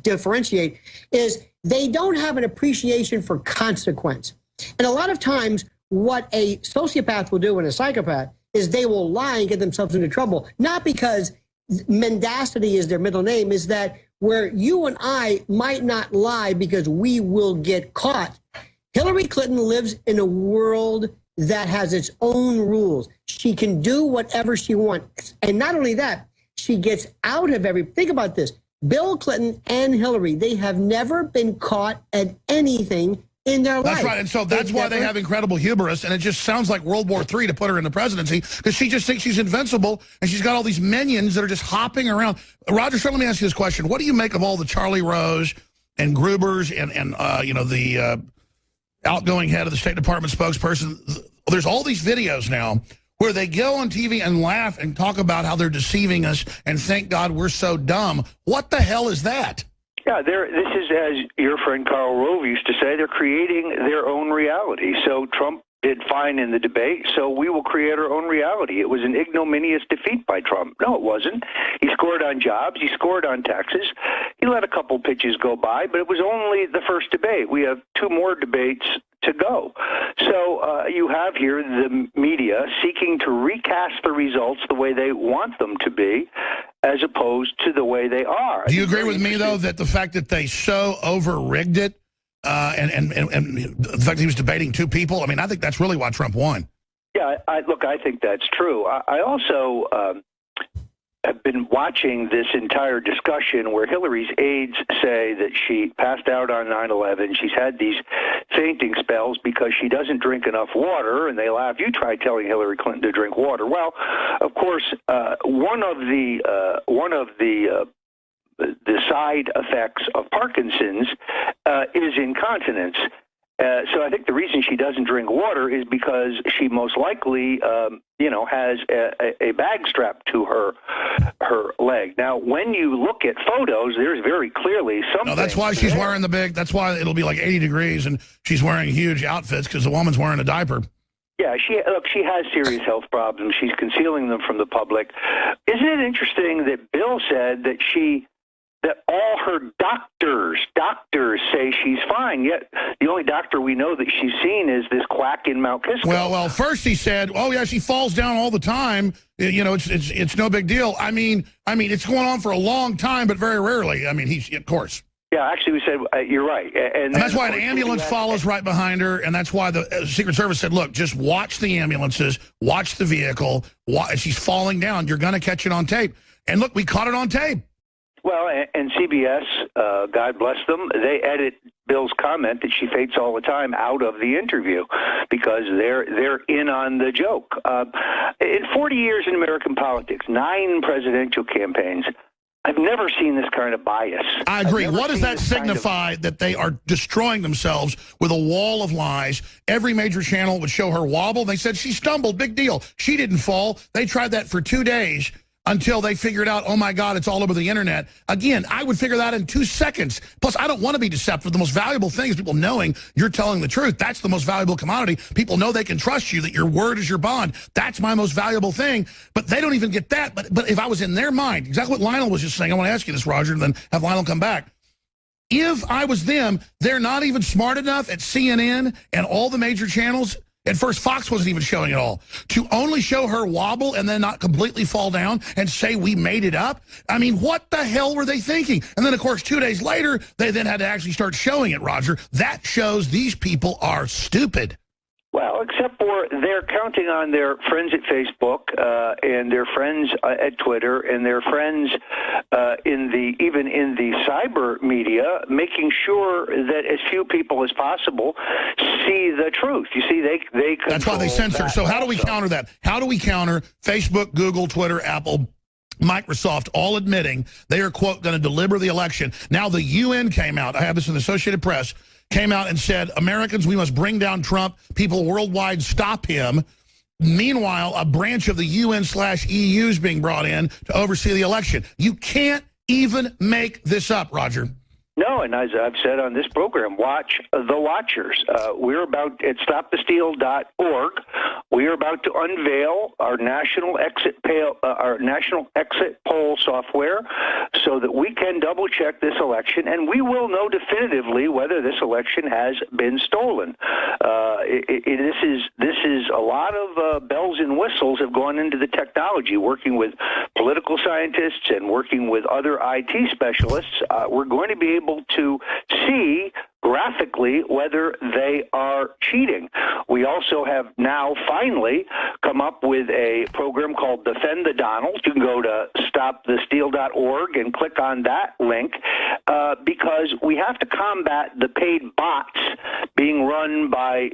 differentiate, is they don't have an appreciation for consequence. And a lot of times what a sociopath will do and a psychopath is they will lie and get themselves into trouble, not because mendacity is their middle name, is that where you and I might not lie because we will get caught. Hillary Clinton lives in a world that has its own rules. She can do whatever she wants. And not only that, she gets out of think about this. Bill Clinton and Hillary, they have never been caught at anything in their life. That's right. And so that's why they have incredible hubris. And it just sounds like World War III to put her in the presidency because she just thinks she's invincible and she's got all these minions that are just hopping around. Roger, so let me ask you this question. What do you make of all the Charlie Rose and Gruber's and you know, the outgoing head of the State Department spokesperson. There's all these videos now where they go on TV and laugh and talk about how they're deceiving us and thank God we're so dumb. What the hell is that? Yeah, this is, as your friend Karl Rove used to say, they're creating their own reality. So Trump did fine in the debate, so we will create our own reality. It was an ignominious defeat by Trump. No, it wasn't. He scored on jobs. He scored on taxes. He let a couple pitches go by, but it was only the first debate. We have 2 more debates to go. So you have here the media seeking to recast the results the way they want them to be, as opposed to the way they are. Do you agree with me, though, that the fact that they so over-rigged it, and the fact that he was debating 2 people, I mean, I think that's really why Trump won. Yeah, look, I think that's true. I also have been watching this entire discussion where Hillary's aides say that she passed out on 9/11. She's had these fainting spells because she doesn't drink enough water, and they laugh. You try telling Hillary Clinton to drink water. Well, of course, one of the side effects of Parkinson's is incontinence. So I think the reason she doesn't drink water is because she most likely, has a bag strapped to her leg. Now, when you look at photos, there's very clearly something. No, that's why she's wearing the big. That's why it'll be like 80 degrees, and she's wearing huge outfits because the woman's wearing a diaper. Yeah, she has serious health problems. She's concealing them from the public. Isn't it interesting that Bill said that all her doctors say she's fine, yet the only doctor we know that she's seen is this quack in Mount Kisco. Well, first he said, oh, yeah, she falls down all the time. You know, it's no big deal. I mean, it's going on for a long time, but very rarely. I mean, of course. Yeah, actually, we said, you're right. And that's why an ambulance follows right behind her, and that's why the Secret Service said, look, just watch the ambulances, watch the vehicle. She's falling down. You're going to catch it on tape. And look, we caught it on tape. Well, and CBS, God bless them, they edit Bill's comment that she faints all the time out of the interview because they're in on the joke. In 40 years in American politics, 9 presidential campaigns, I've never seen this kind of bias. I agree. What does that signify that they are destroying themselves with a wall of lies? Every major channel would show her wobble. They said she stumbled. Big deal. She didn't fall. They tried that for 2 days. Until they figured out, oh, my God, it's all over the internet. Again, I would figure that out in 2 seconds. Plus, I don't want to be deceptive. The most valuable thing is people knowing you're telling the truth. That's the most valuable commodity. People know they can trust you, that your word is your bond. That's my most valuable thing. But they don't even get that. But if I was in their mind, exactly what Lionel was just saying, I want to ask you this, Roger, and then have Lionel come back. If I was them, they're not even smart enough at CNN and all the major channels. At first, Fox wasn't even showing it all. To only show her wobble and then not completely fall down and say we made it up? I mean, what the hell were they thinking? And then, of course, 2 days later, they then had to actually start showing it, Roger. That shows these people are stupid. Well, except for they're counting on their friends at Facebook and their friends at Twitter and their friends even in the cyber media, making sure that as few people as possible see the truth. You see, they control. That's why they censor. So how do we counter that? How do we counter Facebook, Google, Twitter, Apple, Microsoft, all admitting they are, quote, going to deliver the election? Now the UN came out. I have this in the Associated Press. Came out and said, Americans, we must bring down Trump. People worldwide stop him. Meanwhile, a branch of the UN/EU is being brought in to oversee the election. You can't even make this up, Roger. No, and as I've said on this program, watch the watchers. We're about at stopthesteal.org. We are about to unveil our national exit poll software, so that we can double check this election, and we will know definitively whether this election has been stolen. This is a lot of bells and whistles have gone into the technology. Working with political scientists and working with other IT specialists, we're going to be able to see graphically whether they are cheating. We also have now finally come up with a program called Defend the Donald. You can go to stopthesteal.org and click on that link because we have to combat the paid bots being run by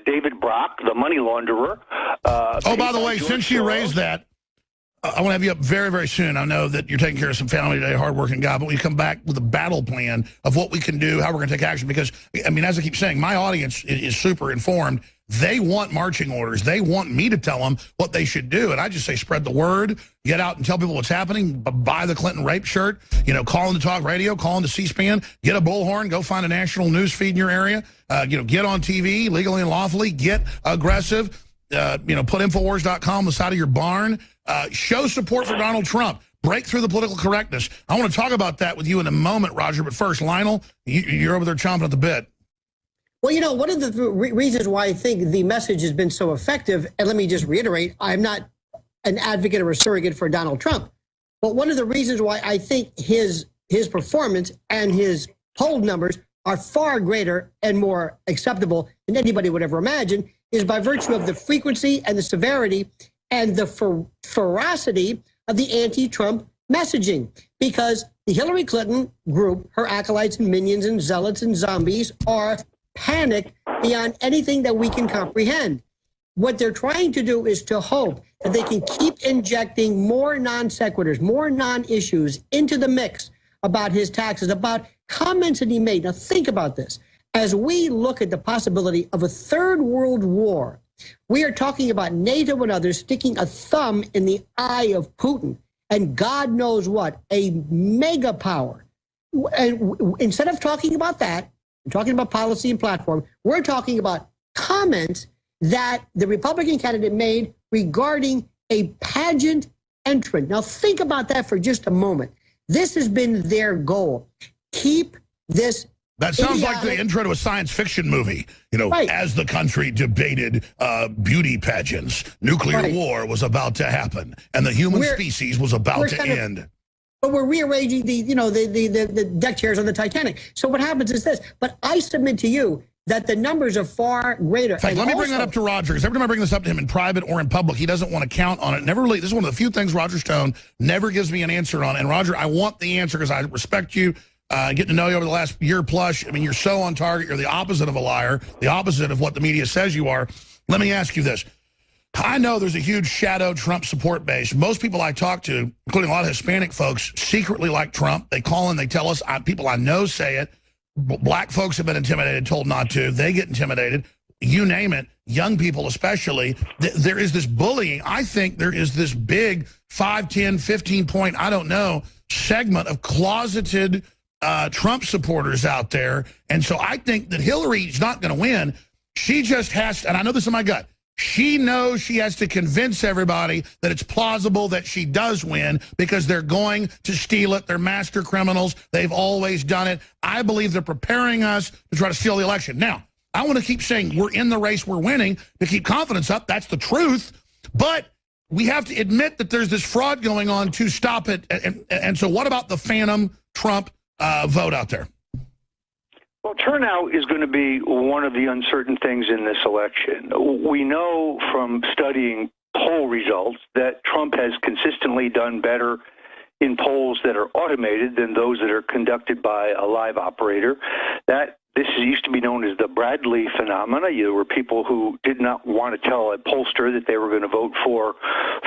David Brock, the money launderer. By the way, since you raised that, I want to have you up very, very soon. I know that you're taking care of some family today, hardworking guy, but we come back with a battle plan of what we can do, how we're going to take action. Because, I mean, as I keep saying, my audience is super informed. They want marching orders. They want me to tell them what they should do. And I just say spread the word, get out and tell people what's happening, buy the Clinton rape shirt, you know, call into talk radio, call into C-SPAN, get a bullhorn, go find a national news feed in your area, you know, get on TV legally and lawfully, get aggressive, you know, put Infowars.com on the side of your barn, show support for Donald Trump. Break through the political correctness. I want to talk about that with you in a moment, Roger. But first, Lionel, you're over there chomping at the bit. Well, you know, one of the reasons why I think the message has been so effective, and let me just reiterate, I'm not an advocate or a surrogate for Donald Trump, but one of the reasons why I think his performance and his poll numbers are far greater and more acceptable than anybody would ever imagine is by virtue of the frequency and the severity and the ferocity of the anti-Trump messaging. Because the Hillary Clinton group, her acolytes and minions and zealots and zombies are panicked beyond anything that we can comprehend. What they're trying to do is to hope that they can keep injecting more non-sequiturs, more non-issues into the mix about his taxes, about comments that he made. Now think about this. As we look at the possibility of a third world war, we are talking about NATO and others sticking a thumb in the eye of Putin and God knows what, a mega power. And instead of talking about that, talking about policy and platform, we're talking about comments that the Republican candidate made regarding a pageant entrant. Now think about that for just a moment. This has been their goal. Keep this. That sounds like the intro to a science fiction movie. You know, right. As the country debated beauty pageants, nuclear war was about to happen, and the human species was about to end. But we're rearranging the deck chairs on the Titanic. So what happens is this. But I submit to you that the numbers are far greater. In fact, let me bring that up to Roger, because every time I bring this up to him in private or in public, he doesn't want to count on it. Never really. This is one of the few things Roger Stone never gives me an answer on. And Roger, I want the answer because I respect you. Getting to know you over the last year plus. I mean, you're so on target. You're the opposite of a liar, the opposite of what the media says you are. Let me ask you this. I know there's a huge shadow Trump support base. Most people I talk to, including a lot of Hispanic folks, secretly like Trump. They call in, they tell us, people I know say it. Black folks have been intimidated, told not to. They get intimidated. You name it, young people especially. There is this bullying. I think there is this big 5, 10, 15 point, I don't know, segment of closeted Trump supporters out there. And so I think that Hillary's not going to win. She just has to, and I know this in my gut, she knows she has to convince everybody that it's plausible that she does win because they're going to steal it. They're master criminals. They've always done it. I believe they're preparing us to try to steal the election. Now, I want to keep saying we're in the race, we're winning, to keep confidence up. That's the truth. But we have to admit that there's this fraud going on to stop it. And so what about the phantom Trump vote out there? Well, turnout is going to be one of the uncertain things in this election. We know from studying poll results that Trump has consistently done better in polls that are automated than those that are conducted by a live operator. This used to be known as the Bradley phenomena. There were people who did not want to tell a pollster that they were going to vote for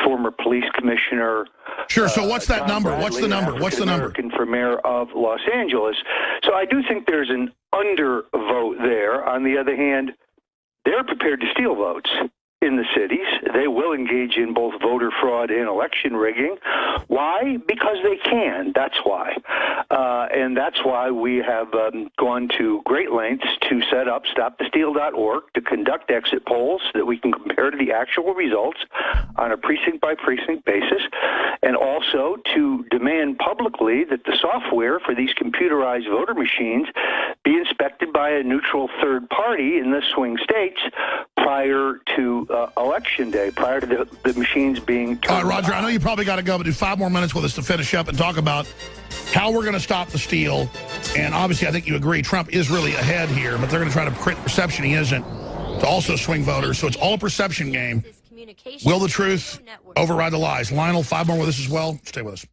former police commissioner. Sure. So what's that number? What's the number? What's the number? For mayor of Los Angeles. So I do think there's an undervote there. On the other hand, they're prepared to steal votes in the cities. They will engage in both voter fraud and election rigging. Why? Because they can. That's why. And that's why we have gone to great lengths to set up stopthesteal.org to conduct exit polls that we can compare to the actual results on a precinct-by-precinct basis, and also to demand publicly that the software for these computerized voter machines be inspected by a neutral third party in the swing states prior to Election Day, prior to the machines being turned Roger, I know you probably got to go, but do 5 more minutes with us to finish up and talk about how we're going to stop the steal. And obviously, I think you agree, Trump is really ahead here, but they're going to try to create the perception he isn't to also swing voters. So it's all a perception game. Will the truth override the lies? Lionel, 5 more with us as well. Stay with us.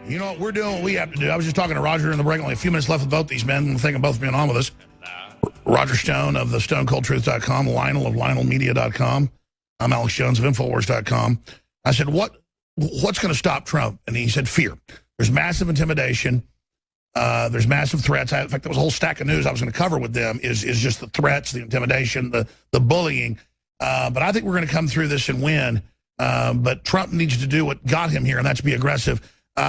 You know what? We're doing what we have to do. I was just talking to Roger in the break. Only a few minutes left with both these men. Thank them both for being on with us. Roger Stone of the StoneColdTruth.com, Lionel of LionelMedia.com. I'm Alex Jones of Infowars.com. I said, what what's going to stop Trump? And he said fear. There's massive intimidation. There's massive threats. In fact, there was a whole stack of news I was going to cover with them is just the threats, the intimidation, the bullying. But I think we're going to come through this and win. But Trump needs to do what got him here, and that's be aggressive.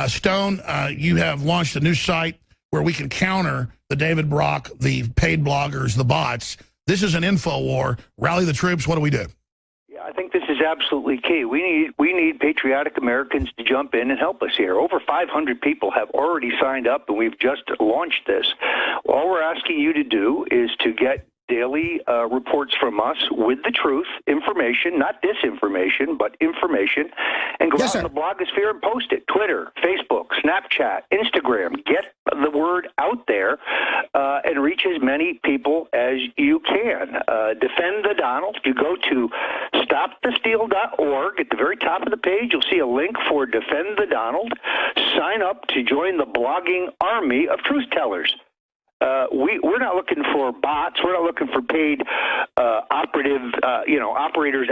Stone, you have launched a new site where we can counter the David Brock, the paid bloggers, the bots. This is an info war. Rally the troops. What do we do? Yeah, I think this is absolutely key. We need patriotic Americans to jump in and help us here. Over 500 people have already signed up, and we've just launched this. All we're asking you to do is to get daily reports from us with the truth, information, not disinformation, but information, and go out in the blogosphere and post it. Twitter, Facebook, Snapchat, Instagram. Get the word out there and reach as many people as you can. Defend the Donald. You go to stopthesteal.org. At the very top of the page, you'll see a link for Defend the Donald. Sign up to join the blogging army of truth tellers. We're not looking for bots. We're not looking for paid operators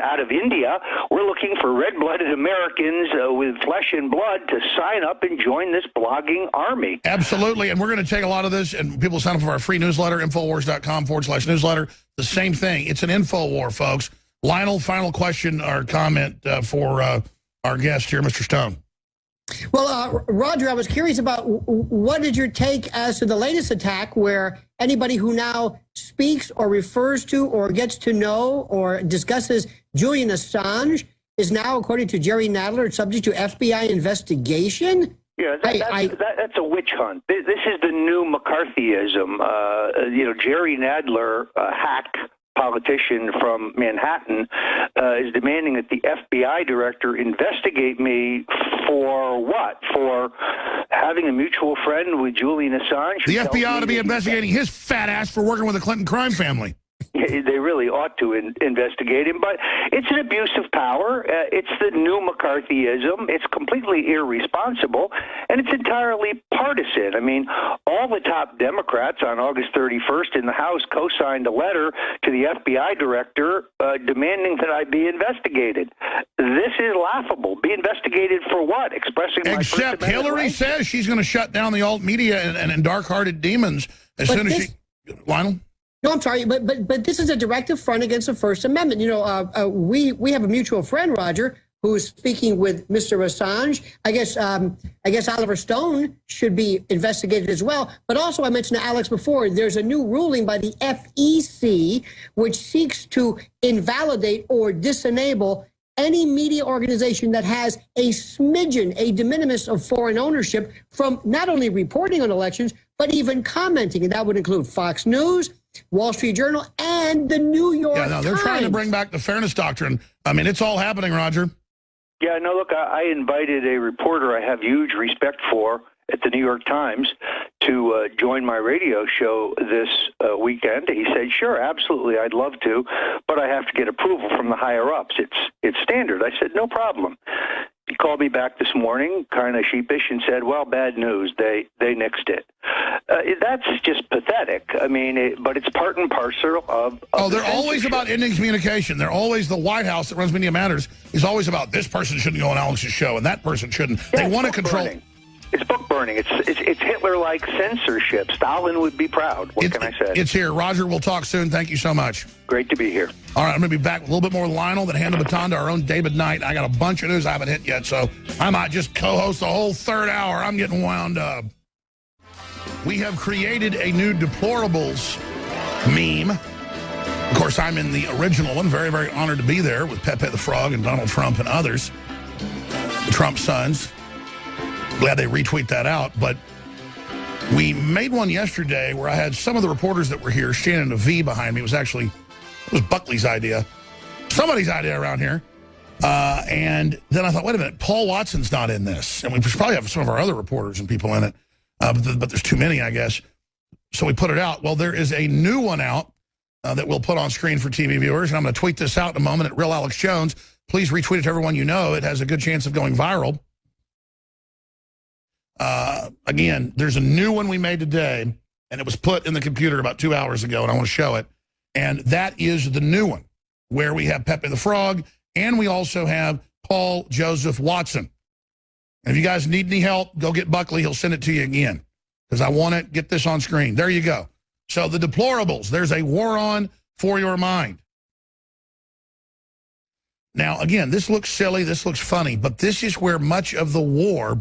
out of India. We're looking for red-blooded Americans with flesh and blood to sign up and join this blogging army. Absolutely, and we're going to take a lot of this, and people sign up for our free newsletter, Infowars.com/newsletter. The same thing. It's an info war, folks. Lionel, final question or comment for our guest here, Mr. Stone. Well, Roger, I was curious about what is your take as to the latest attack where anybody who now speaks or refers to or gets to know or discusses Julian Assange is now, according to Jerry Nadler, subject to FBI investigation? Yeah, that's a witch hunt. This is the new McCarthyism. Jerry Nadler, hack politician from Manhattan, is demanding that the FBI director investigate me for what? For having a mutual friend with Julian Assange? The FBI ought to be investigating his fat ass for working with the Clinton crime family. Yeah, they really ought to investigate him, but it's an abuse of power. It's the new McCarthyism. It's completely irresponsible, and it's entirely partisan. I mean, all the top Democrats on August 31st in the House co-signed a letter to the FBI director demanding that I be investigated. This is laughable. Be investigated for what? Expressing my First Except Amendment Hillary rights? says she's going to shut down the alt media and dark-hearted demons as soon as she... Lionel? No, I'm sorry, but this is a direct affront against the First Amendment. We have a mutual friend, Roger, who is speaking with Mr. Assange. I guess Oliver Stone should be investigated as well. But also, I mentioned to Alex before, there's a new ruling by the FEC which seeks to invalidate or disenable any media organization that has a smidgen, a de minimis of foreign ownership from not only reporting on elections, but even commenting. And that would include Fox News, Wall Street Journal, and the New York Times. Yeah, no, they're trying to bring back the fairness doctrine. I mean, it's all happening, Roger. Yeah, no, look, I invited a reporter I have huge respect for at the New York Times to join my radio show this weekend. He said, sure, absolutely, I'd love to, but I have to get approval from the higher-ups. It's standard. I said, no problem. He called me back this morning, kind of sheepish, and said, well, bad news. They nixed it. That's just pathetic. I mean, but it's part and parcel of they're always about ending communication. They're always, the White House that runs Media Matters is always about this person shouldn't go on Alex's show and that person shouldn't. Yeah, they want to control. Burning. It's book burning. It's Hitler-like censorship. Stalin would be proud. What can I say? It's here. Roger, we'll talk soon. Thank you so much. Great to be here. All right, I'm going to be back with a little bit more Lionel, then hand the baton to our own David Knight. I got a bunch of news I haven't hit yet, so I might just co-host the whole third hour. I'm getting wound up. We have created a new deplorables meme. Of course, I'm in the original one. Very, very honored to be there with Pepe the Frog and Donald Trump and others, the Trump sons. Glad they retweet that out, but we made one yesterday where I had some of the reporters that were here standing a V behind me. It was Buckley's idea, somebody's idea around here. And then I thought, wait a minute, Paul Watson's not in this. And we should probably have some of our other reporters and people in it, but there's too many, I guess. So we put it out. Well, there is a new one out that we'll put on screen for TV viewers, and I'm going to tweet this out in a moment at Real Alex Jones. Please retweet it to everyone you know. It has a good chance of going viral. Again, there's a new one we made today, and it was put in the computer about 2 hours ago, and I want to show it. And that is the new one, where we have Pepe the Frog, and we also have Paul Joseph Watson. And if you guys need any help, go get Buckley. He'll send it to you again because I want to get this on screen. There you go. So the deplorables, there's a war on for your mind. Now, again, this looks silly, this looks funny, but this is where much of the war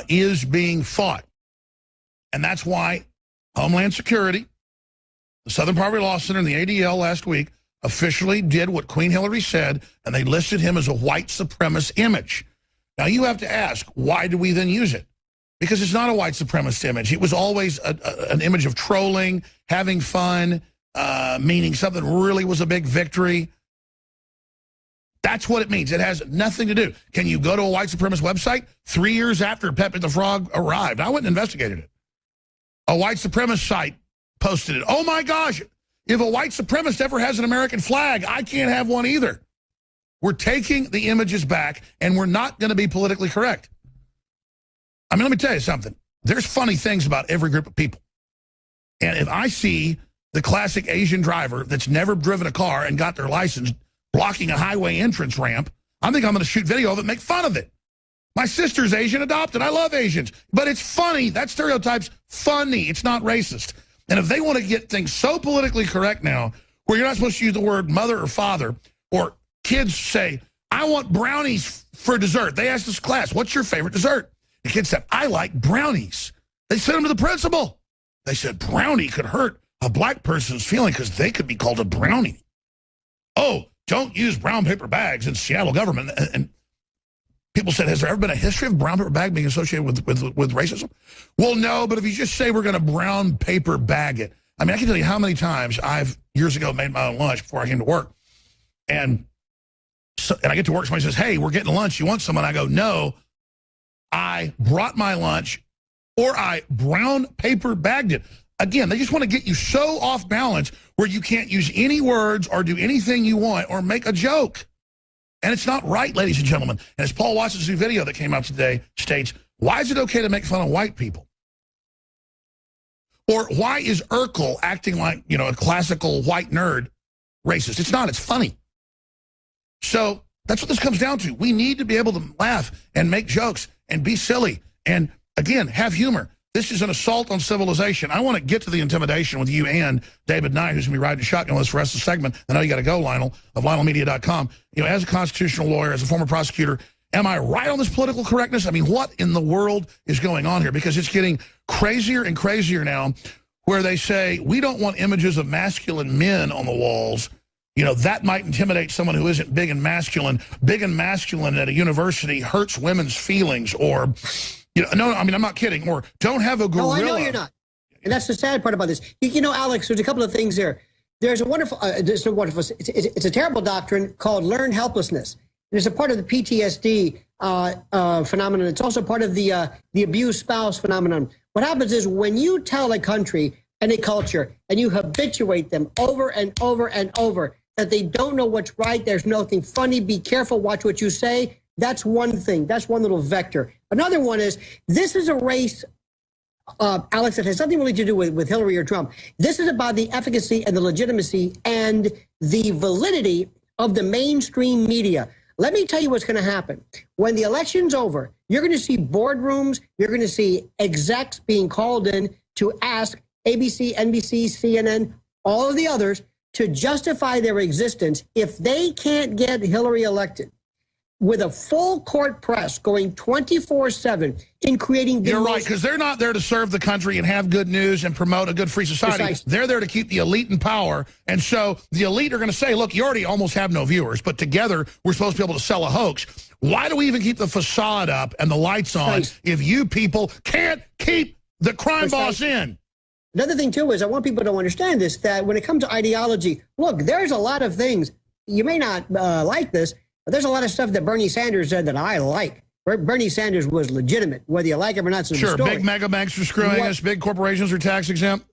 is being fought. And that's why Homeland Security, the Southern Poverty Law Center, and the ADL last week officially did what Queen Hillary said, and they listed him as a white supremacist image. Now, you have to ask, why do we then use it? Because it's not a white supremacist image. It was always an image of trolling, having fun, meaning something really was a big victory. That's what it means. It has nothing to do. Can you go to a white supremacist website 3 years after Pepe the Frog arrived? I went and investigated it. A white supremacist site posted it. Oh, my gosh. If a white supremacist ever has an American flag, I can't have one either. We're taking the images back, and we're not going to be politically correct. I mean, let me tell you something. There's funny things about every group of people. And if I see the classic Asian driver that's never driven a car and got their license blocking a highway entrance ramp, I think I'm going to shoot video of it and make fun of it. My sister's Asian adopted. I love Asians. But it's funny. That stereotype's funny. It's not racist. And if they want to get things so politically correct now, where you're not supposed to use the word mother or father, or kids say, I want brownies for dessert. They asked this class, what's your favorite dessert? The kid said, I like brownies. They sent him to the principal. They said, brownie could hurt a black person's feeling because they could be called a brownie. Oh, don't use brown paper bags in Seattle government. And people said, has there ever been a history of brown paper bag being associated with racism? Well, no, but if you just say we're going to brown paper bag it. I mean, I can tell you how many times I've, years ago, made my own lunch before I came to work. And I get to work, somebody says, hey, we're getting lunch. You want some? And I go, no, I brought my lunch or I brown paper bagged it. Again, they just want to get you so off balance where you can't use any words or do anything you want or make a joke. And it's not right, ladies and gentlemen. And as Paul Watson's new video that came out today states, why is it okay to make fun of white people? Or why is Urkel acting like, you know, a classical white nerd racist? It's not. It's funny. So that's what this comes down to. We need to be able to laugh and make jokes and be silly and, again, have humor. This is an assault on civilization. I want to get to the intimidation with you and David Knight, who's going to be riding shotgun with us for the rest of the segment. I know you got to go, Lionel, of LionelMedia.com. You know, as a constitutional lawyer, as a former prosecutor, am I right on this political correctness? I mean, what in the world is going on here? Because it's getting crazier and crazier now where they say, we don't want images of masculine men on the walls. You know, that might intimidate someone who isn't big and masculine. Big and masculine at a university hurts women's feelings, or, you know, no, I mean, I'm not kidding. Or don't have a gorilla. No, I know you're not. And that's the sad part about this. You know, Alex, there's a couple of things there. There's a wonderful, it's a terrible doctrine called learned helplessness. And it's a part of the PTSD phenomenon. It's also part of the abused spouse phenomenon. What happens is when you tell a country and a culture and you habituate them over and over and over that they don't know what's right, there's nothing funny, be careful, watch what you say, that's one thing. That's one little vector. Another one is, this is a race, Alex, that has nothing really to do with Hillary or Trump. This is about the efficacy and the legitimacy and the validity of the mainstream media. Let me tell you what's going to happen. When the election's over, you're going to see boardrooms, you're going to see execs being called in to ask ABC, NBC, CNN, all of the others to justify their existence if they can't get Hillary elected. With a full court press going 24/7 in creating the You're right, because they're not there to serve the country and have good news and promote a good free society. Precisely. They're there to keep the elite in power. And so the elite are going to say, look, you already almost have no viewers, but together we're supposed to be able to sell a hoax. Why do we even keep the facade up and the lights on if you people can't keep the crime boss in? Another thing, too, is I want people to understand this, that when it comes to ideology, look, there's a lot of things. You may not like this, but there's a lot of stuff that Bernie Sanders said that I like. Bernie Sanders was legitimate, whether you like him or not. Sure, big mega banks are screwing us, big corporations are tax exempt.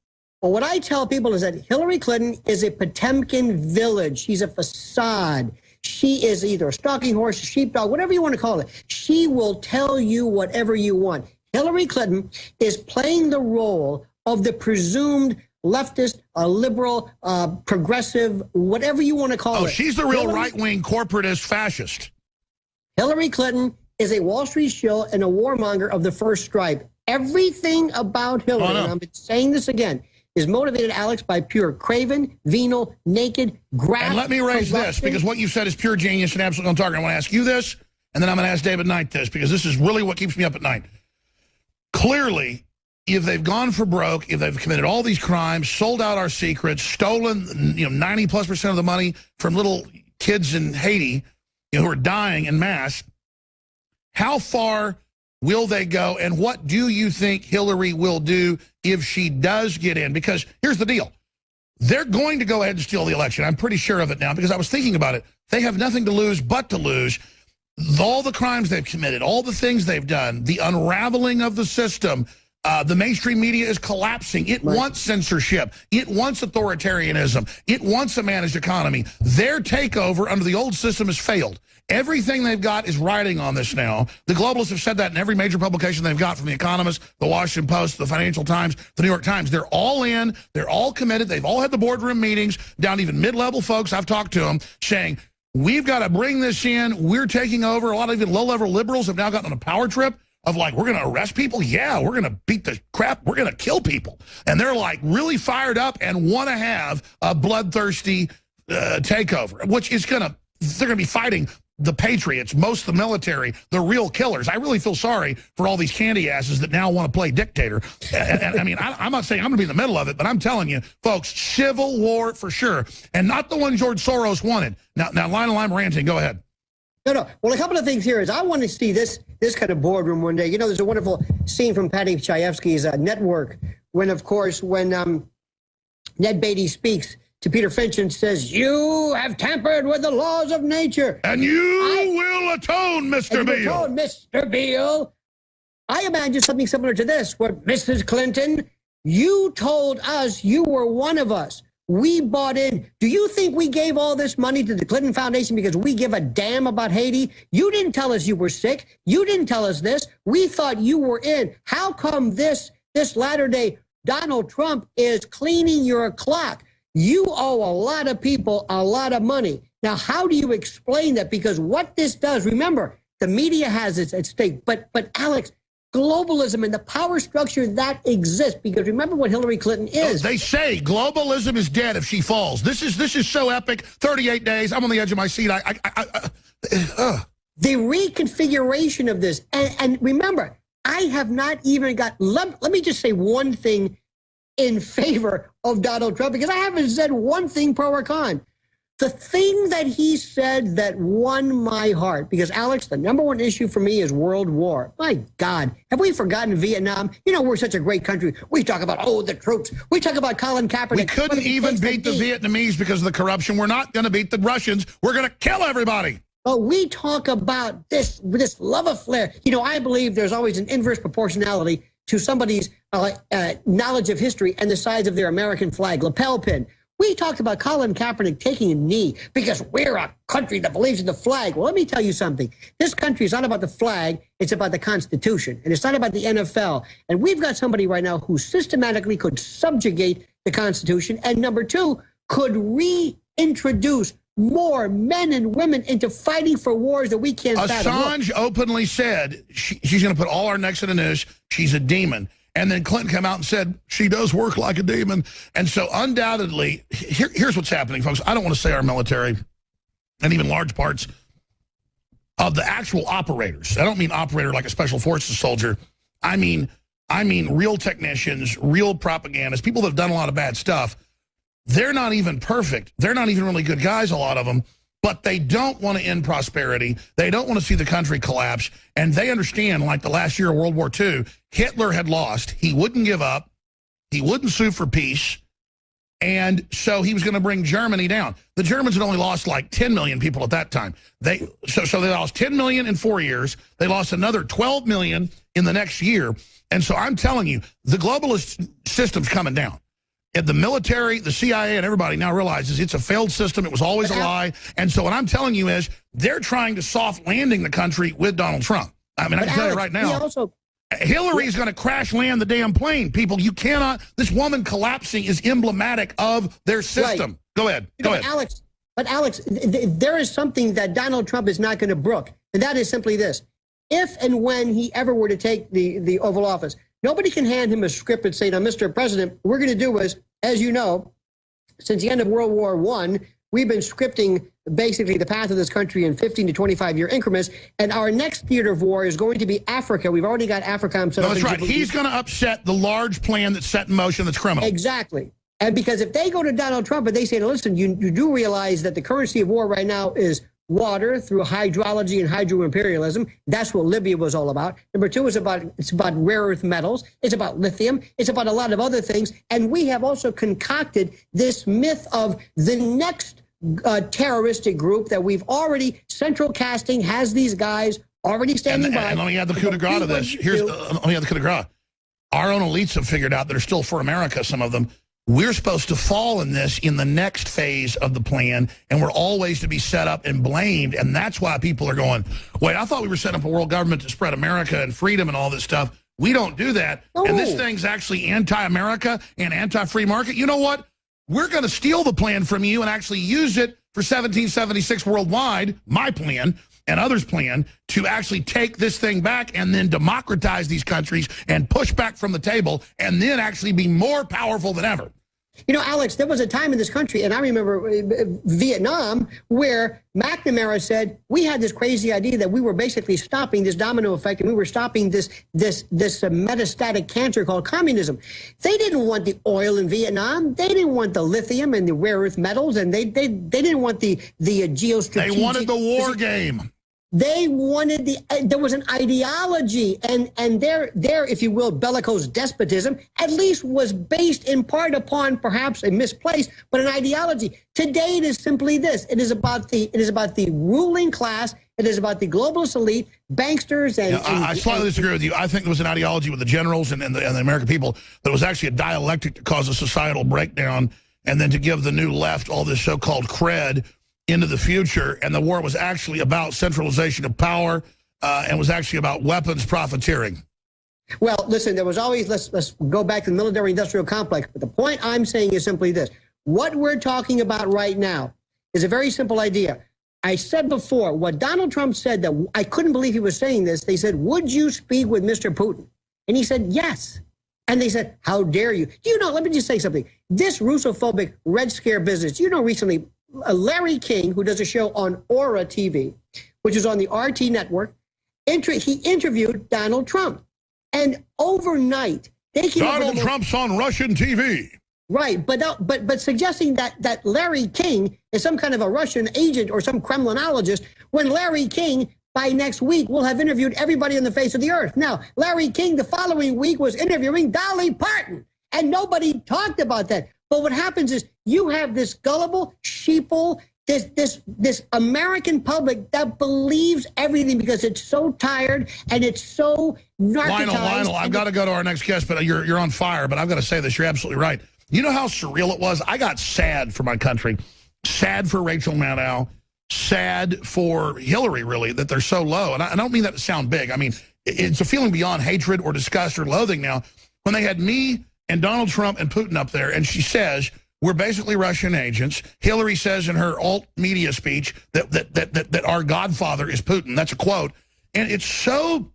Well, what I tell people is that Hillary Clinton is a Potemkin village. She's a facade. She is either a stalking horse, a sheepdog, whatever you want to call it. She will tell you whatever you want. Hillary Clinton is playing the role of the presumed leftist, liberal, progressive, whatever you want to call it. Oh, she's the real right-wing corporatist fascist. Hillary Clinton is a Wall Street shill and a warmonger of the first stripe. Everything about Hillary, and I'm saying this again, is motivated, Alex, by pure craven, venal, naked, graft. And let me raise this, because what you said is pure genius and absolutely on target. I want to ask you this, and then I'm going to ask David Knight this, because this is really what keeps me up at night. Clearly, if they've gone for broke, if they've committed all these crimes, sold out our secrets, stolen 90+% of the money from little kids in Haiti who are dying en masse, how far will they go, and what do you think Hillary will do if she does get in? Because here's the deal. They're going to go ahead and steal the election. I'm pretty sure of it now, because I was thinking about it. They have nothing to lose but to lose. All the crimes they've committed, all the things they've done, the unraveling of the system, the mainstream media is collapsing. It wants censorship. It wants authoritarianism. It wants a managed economy. Their takeover under the old system has failed. Everything they've got is riding on this now. The globalists have said that in every major publication they've got, from The Economist, The Washington Post, The Financial Times, The New York Times. They're all in. They're all committed. They've all had the boardroom meetings, down to even mid-level folks. I've talked to them saying, we've got to bring this in. We're taking over. A lot of even low-level liberals have now gotten on a power trip of like, we're going to arrest people? Yeah, we're going to beat the crap. We're going to kill people. And they're like really fired up and want to have a bloodthirsty takeover, which is they're going to be fighting the patriots, most of the military, the real killers. I really feel sorry for all these candy asses that now want to play dictator. And I mean, I'm not saying I'm going to be in the middle of it, but I'm telling you, folks, civil war for sure. And not the one George Soros wanted. Now Lionel, I'm ranting. Go ahead. No. Well, a couple of things here is I want to see this kind of boardroom one day. You know, there's a wonderful scene from Patty Chayefsky's Network when Ned Beatty speaks to Peter Finch and says, you have tampered with the laws of nature. And you will atone, Mr. Beale. Atone, Mr. Beale. I imagine something similar to this, where Mrs. Clinton, you told us you were one of us. We bought in. Do you think we gave all this money to the Clinton Foundation because we give a damn about Haiti? You didn't tell us you were sick. You didn't tell us this. We thought you were in. How come this latter day Donald Trump is cleaning your clock? You owe a lot of people a lot of money. Now, how do you explain that? Because what this does, remember, the media has it at stake. But Alex, globalism and the power structure that exists, because remember what Hillary Clinton is. They say globalism is dead if she falls. This is so epic. 38 days. I'm on the edge of my seat. The reconfiguration of this. And remember, I have not even got, let me just say one thing in favor of Donald Trump, because I haven't said one thing pro or con. The thing that he said that won my heart, because, Alex, the number one issue for me is world war. My God, have we forgotten Vietnam? You know, we're such a great country. We talk about, the troops. We talk about Colin Kaepernick. We couldn't even beat the Vietnamese because of the corruption. We're not going to beat the Russians. We're going to kill everybody. But we talk about this love affair. You know, I believe there's always an inverse proportionality to somebody's knowledge of history and the size of their American flag, lapel pin. We talked about Colin Kaepernick taking a knee because we're a country that believes in the flag. Well, let me tell you something. This country is not about the flag. It's about the Constitution. And it's not about the NFL. And we've got somebody right now who systematically could subjugate the Constitution. And number two, could reintroduce more men and women into fighting for wars that we can't fathom. Assange openly said she's going to put all our necks in a noose. She's a demon. And then Clinton came out and said, she does work like a demon. And so undoubtedly, here's what's happening, folks. I don't want to say our military and even large parts of the actual operators. I don't mean operator like a special forces soldier. I mean real technicians, real propagandists, people that have done a lot of bad stuff. They're not even perfect. They're not even really good guys, a lot of them. But they don't want to end prosperity. They don't want to see the country collapse. And they understand, like the last year of World War II, Hitler had lost. He wouldn't give up. He wouldn't sue for peace. And so he was going to bring Germany down. The Germans had only lost like 10 million people at that time. So they lost 10 million in 4 years. They lost another 12 million in the next year. And so I'm telling you, the globalist system's coming down. And the military, the CIA, and everybody now realizes it's a failed system. It was always a lie. And so what I'm telling you is they're trying to soft landing the country with Donald Trump. I mean, I can tell you right now, Hillary's going to crash land the damn plane. People, you cannot, this woman collapsing is emblematic of their system. Right. Go ahead. Go ahead. Alex, there is something that Donald Trump is not going to brook, and that is simply this. if and when he ever were to take the Oval Office, nobody can hand him a script and say, now, Mr. President, what we're going to do is, as you know, since the end of World War I, we've been scripting basically the path of this country in 15 to 25-year increments, and our next theater of war is going to be Africa. We've already got Africa. No, that's right. He's going to upset the large plan that's set in motion that's criminal. Exactly. And because if they go to Donald Trump and they say, listen, you do realize that the currency of war right now is water through hydrology and hydro-imperialism. That's what Libya was all about. Number two is it's about rare earth metals. It's about lithium. It's about a lot of other things. And we have also concocted this myth of the next terroristic group that we've already, Central Casting has these guys already standing by. And let me add the coup de grace to this. Let me add the coup de grace. Our own elites have figured out that are still for America, some of them. We're supposed to fall in this in the next phase of the plan, and we're always to be set up and blamed, and that's why people are going, wait, I thought we were setting up a world government to spread America and freedom and all this stuff. We don't do that, and this thing's actually anti-America and anti-free market. You know what? We're going to steal the plan from you and actually use it for 1776 worldwide, my plan, and others' plan, to actually take this thing back and then democratize these countries and push back from the table and then actually be more powerful than ever. You know, Alex, there was a time in this country, and I remember Vietnam, where McNamara said we had this crazy idea that we were basically stopping this domino effect, and we were stopping this metastatic cancer called communism. They didn't want the oil in Vietnam. They didn't want the lithium and the rare earth metals, and they didn't want the geostrategic. They wanted the war game. They wanted there was an ideology, and their, if you will, bellicose despotism at least was based in part upon perhaps a misplaced, but an ideology. Today it is simply this. It is about the ruling class. It is about the globalist elite, banksters, and... I slightly disagree with you. I think there was an ideology with the generals and the American people that was actually a dialectic to cause a societal breakdown and then to give the new left all this so-called cred into the future, and the war was actually about centralization of power and was actually about weapons profiteering. Well, listen, there was always, let's go back to the military-industrial complex, but the point I'm saying is simply this. What we're talking about right now is a very simple idea. I said before, what Donald Trump said, that I couldn't believe he was saying this, they said, would you speak with Mr. Putin? And he said, yes. And they said, how dare you? Do you know, let me just say something. This Russophobic Red Scare business, you know, recently, Larry King, who does a show on Aura TV, which is on the RT network, he interviewed Donald Trump. And overnight, they came Donald Trump's on Russian TV. Right, but suggesting that Larry King is some kind of a Russian agent or some Kremlinologist, when Larry King, by next week, will have interviewed everybody on the face of the earth. Now, Larry King, the following week, was interviewing Dolly Parton, and nobody talked about that. But what happens is you have this gullible, sheeple, this American public that believes everything because it's so tired and it's so narcotized. Lionel, I've got to go to our next guest, but you're on fire. But I've got to say this. You're absolutely right. You know how surreal it was? I got sad for my country, sad for Rachel Maddow, sad for Hillary, really, that they're so low. And I don't mean that to sound big. I mean, it's a feeling beyond hatred or disgust or loathing now. When they had me and Donald Trump and Putin up there, and she says, we're basically Russian agents. Hillary says in her alt media speech that our godfather is Putin. That's a quote. And it's so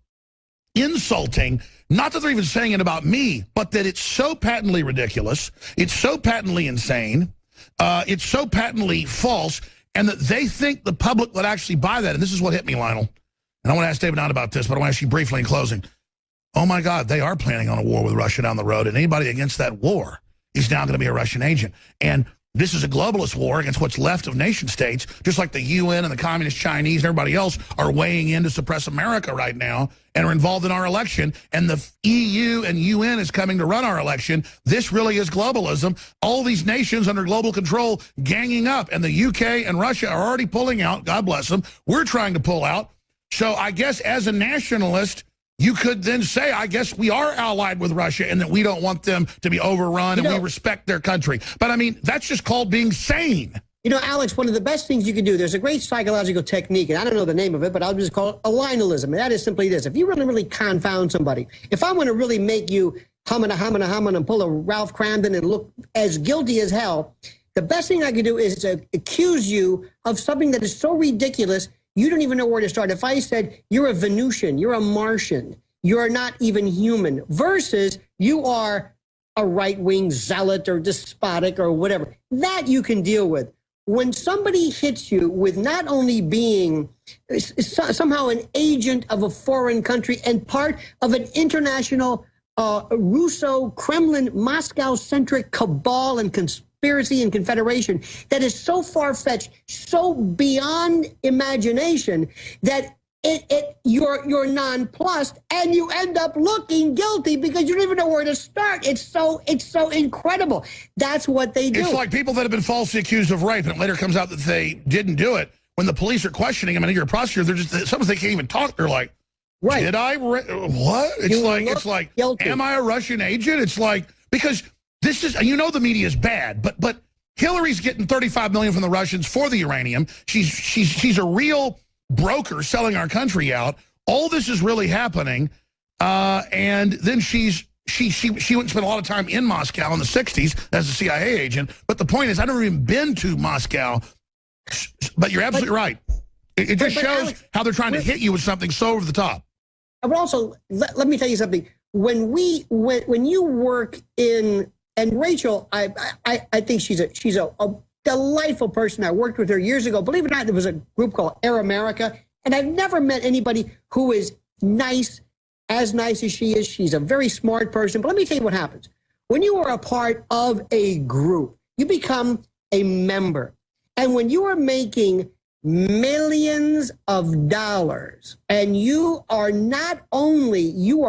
insulting, not that they're even saying it about me, but that it's so patently ridiculous. It's so patently insane. It's so patently false, and that they think the public would actually buy that. And this is what hit me, Lionel. And I want to ask David Nott about this, but I want to ask you briefly in closing. Oh, my God, they are planning on a war with Russia down the road, and anybody against that war is now going to be a Russian agent. And this is a globalist war against what's left of nation states, just like the UN and the Communist Chinese and everybody else are weighing in to suppress America right now and are involved in our election. And the EU and UN is coming to run our election. This really is globalism. All these nations under global control ganging up, and the UK and Russia are already pulling out. God bless them. We're trying to pull out. So I guess as a nationalist, you could then say, I guess we are allied with Russia and that we don't want them to be overrun and we respect their country. But, I mean, that's just called being sane. You know, Alex, one of the best things you can do, there's a great psychological technique, and I don't know the name of it, but I'll just call it alignalism. And that is simply this. If you really confound somebody, if I want to really make you hum and pull a Ralph Cramden and look as guilty as hell, the best thing I can do is to accuse you of something that is so ridiculous you don't even know where to start. If I said, you're a Venusian, you're a Martian, you're not even human, versus you are a right-wing zealot or despotic or whatever, that you can deal with. When somebody hits you with not only being somehow an agent of a foreign country and part of an international Russo, Kremlin, Moscow-centric cabal and conspiracy and confederation that is so far-fetched, so beyond imagination that you're nonplussed and you end up looking guilty because you don't even know where to start. It's so incredible. That's what they do. It's like people that have been falsely accused of rape and it later comes out that they didn't do it. When the police are questioning them and you're a prosecutor, they're just, sometimes they can't even talk. They're like, right. Did I? What? It's like, guilty. Am I a Russian agent? It's like, because this is, you know, the media is bad, but Hillary's getting $35 million from the Russians for the uranium. She's a real broker selling our country out. All this is really happening, and then she went and spent a lot of time in Moscow in the 60s as a CIA agent. But the point is, I've never even been to Moscow. But you're absolutely right. It just shows Alex, how they're trying to hit you with something so over the top. But also, let me tell you something. When you work in, and Rachel, I think she's a delightful person. I worked with her years ago. Believe it or not, there was a group called Air America, and I've never met anybody who is nice as she is. She's a very smart person. But let me tell you what happens. When you are a part of a group, you become a member. And when you are making millions of dollars, and you are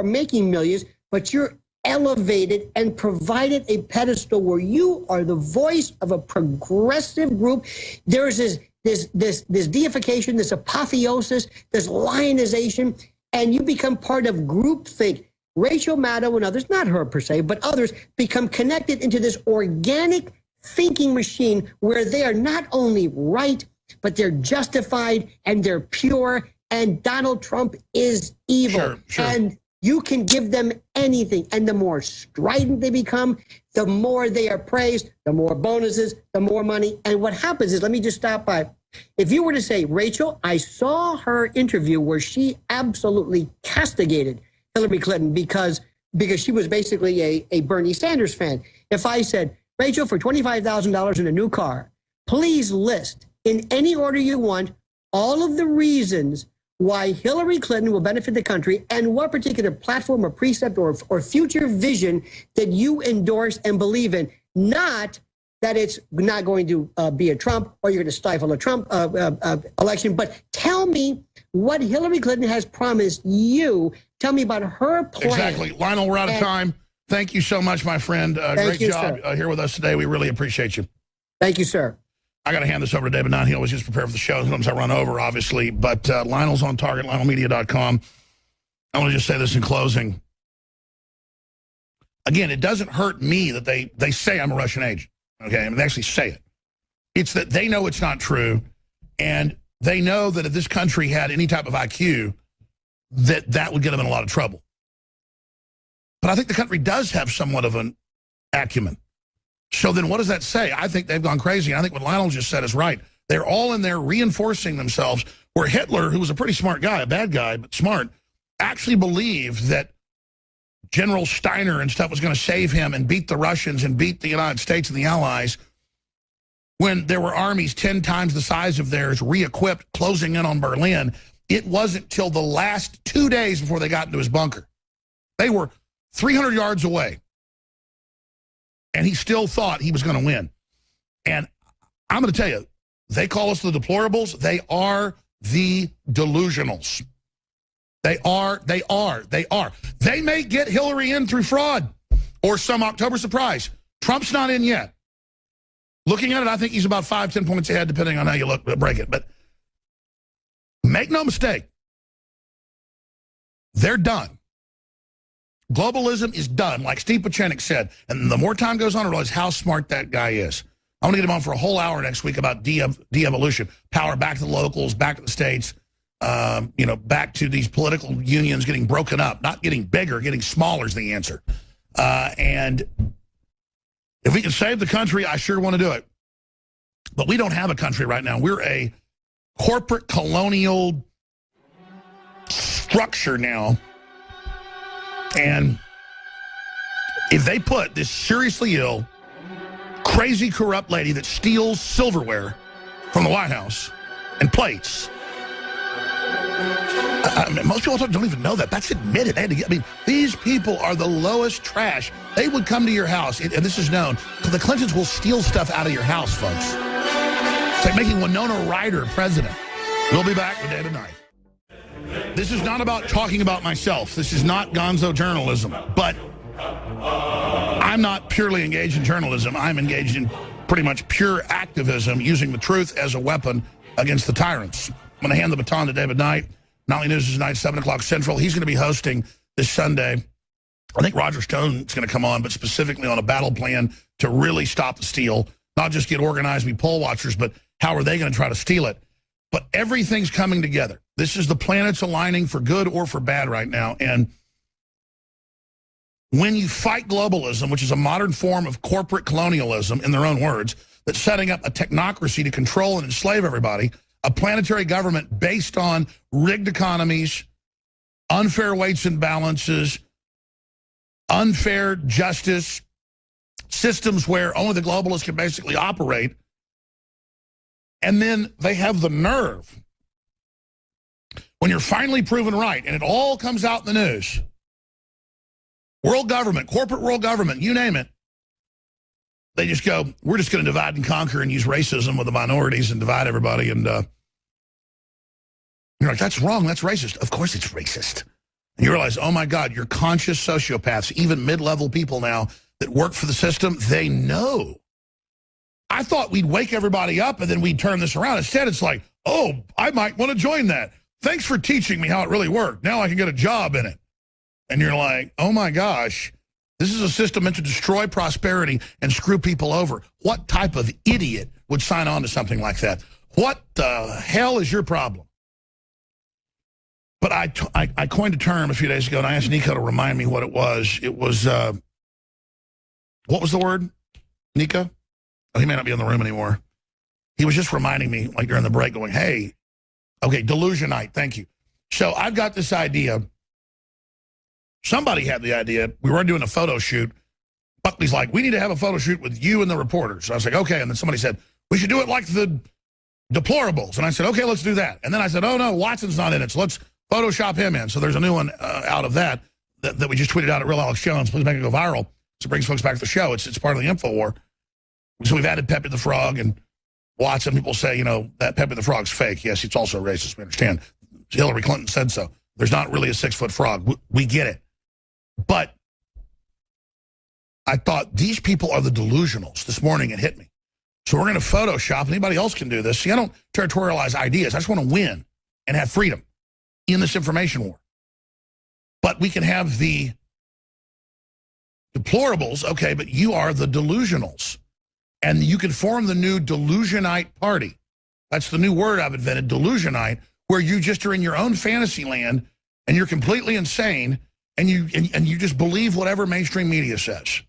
making millions, but you're elevated and provided a pedestal where you are the voice of a progressive group. There's this deification, this apotheosis, this lionization, and you become part of groupthink. Rachel Maddow and others, not her per se, but others, become connected into this organic thinking machine where they are not only right, but they're justified and they're pure, and Donald Trump is evil. Sure. And you can give them anything. And the more strident they become, the more they are praised, the more bonuses, the more money. And what happens is, let me just stop by. If you were to say, Rachel, I saw her interview where she absolutely castigated Hillary Clinton because she was basically a Bernie Sanders fan. If I said, Rachel, for $25,000 in a new car, please list in any order you want all of the reasons why Hillary Clinton will benefit the country and what particular platform or precept or future vision that you endorse and believe in. Not that it's not going to be a Trump or you're going to stifle a Trump election, but tell me what Hillary Clinton has promised you. Tell me about her plan. Exactly. Lionel, we're out of time. Thank you so much, my friend. Great job here with us today. We really appreciate you. Thank you, sir. I got to hand this over to David Nunn. He always gets prepared for the show. Sometimes I run over, obviously. But Lionel's on target, LionelMedia.com. I want to just say this in closing. Again, it doesn't hurt me that they say I'm a Russian agent. Okay, I mean, they actually say it. It's that they know it's not true, and they know that if this country had any type of IQ, that would get them in a lot of trouble. But I think the country does have somewhat of an acumen. So then what does that say? I think they've gone crazy. And I think what Lionel just said is right. They're all in there reinforcing themselves, where Hitler, who was a pretty smart guy, a bad guy, but smart, actually believed that General Steiner and stuff was going to save him and beat the Russians and beat the United States and the Allies when there were armies 10 times the size of theirs, re-equipped, closing in on Berlin. It wasn't till the last 2 days before they got into his bunker. They were 300 yards away. And he still thought he was going to win. And I'm going to tell you, they call us the deplorables. They are the delusionals. They are. They may get Hillary in through fraud or some October surprise. Trump's not in yet. Looking at it, I think he's about 5-10 points ahead, depending on how you look, break it. But make no mistake, they're done. Globalism is done, like Steve Pieczenik said. And the more time goes on, I realize how smart that guy is. I want to get him on for a whole hour next week about de-evolution. Power back to the locals, back to the states, back to these political unions getting broken up, not getting bigger, getting smaller is the answer. And if we can save the country, I sure want to do it. But we don't have a country right now. We're a corporate colonial structure now. And if they put this seriously ill, crazy, corrupt lady that steals silverware from the White House and plates, most people don't even know that. That's admitted. They had to get, I mean, these people are the lowest trash. They would come to your house, and this is known, so the Clintons will steal stuff out of your house, folks. It's like making Winona Ryder president. We'll be back with David Knight. This is not about talking about myself. This is not gonzo journalism. But I'm not purely engaged in journalism. I'm engaged in pretty much pure activism, using the truth as a weapon against the tyrants. I'm going to hand the baton to David Knight. Nightly News is tonight, 7 o'clock Central. He's going to be hosting this Sunday. I think Roger Stone is going to come on, but specifically on a battle plan to really stop the steal. Not just get organized, be poll watchers, but how are they going to try to steal it? But everything's coming together. This is the planets aligning for good or for bad right now. And when you fight globalism, which is a modern form of corporate colonialism, in their own words, that's setting up a technocracy to control and enslave everybody, a planetary government based on rigged economies, unfair weights and balances, unfair justice, systems where only the globalists can basically operate. And then they have the nerve, when you're finally proven right, and it all comes out in the news, world government, corporate world government, you name it, they just go, we're just going to divide and conquer and use racism with the minorities and divide everybody. And you're like, that's wrong, that's racist. Of course it's racist. And you realize, oh my God, you're conscious sociopaths, even mid-level people now that work for the system, they know. I thought we'd wake everybody up and then we'd turn this around. Instead, it's like, oh, I might want to join that. Thanks for teaching me how it really worked. Now I can get a job in it. And you're like, oh my gosh, this is a system meant to destroy prosperity and screw people over. What type of idiot would sign on to something like that? What the hell is your problem? But I coined a term a few days ago, and I asked Nico to remind me what it was. It was, what was the word, Nico? Oh, he may not be in the room anymore. He was just reminding me, like during the break, going, hey, okay, delusionite, thank you. So I've got this idea. Somebody had the idea. We were doing a photo shoot. Buckley's like, we need to have a photo shoot with you and the reporters. So I was like, okay. And then somebody said, we should do it like the deplorables. And I said, okay, let's do that. And then I said, oh, no, Watson's not in it, so let's Photoshop him in. So there's a new one out of that we just tweeted out at Real Alex Jones. Please make it go viral. So it brings folks back to the show. It's part of the info war. So we've added Pepe the Frog and Watson. People say, you know, that Pepe the Frog's fake. Yes, it's also racist. We understand. Hillary Clinton said so. There's not really a 6-foot frog. We get it. But I thought these people are the delusionals. This morning it hit me. So we're going to Photoshop. Anybody else can do this. See, I don't territorialize ideas. I just want to win and have freedom in this information war. But we can have the deplorables, okay, but you are the delusionals. And you can form the new delusionite party. That's the new word I've invented, delusionite, where you just are in your own fantasy land and you're completely insane and you just believe whatever mainstream media says.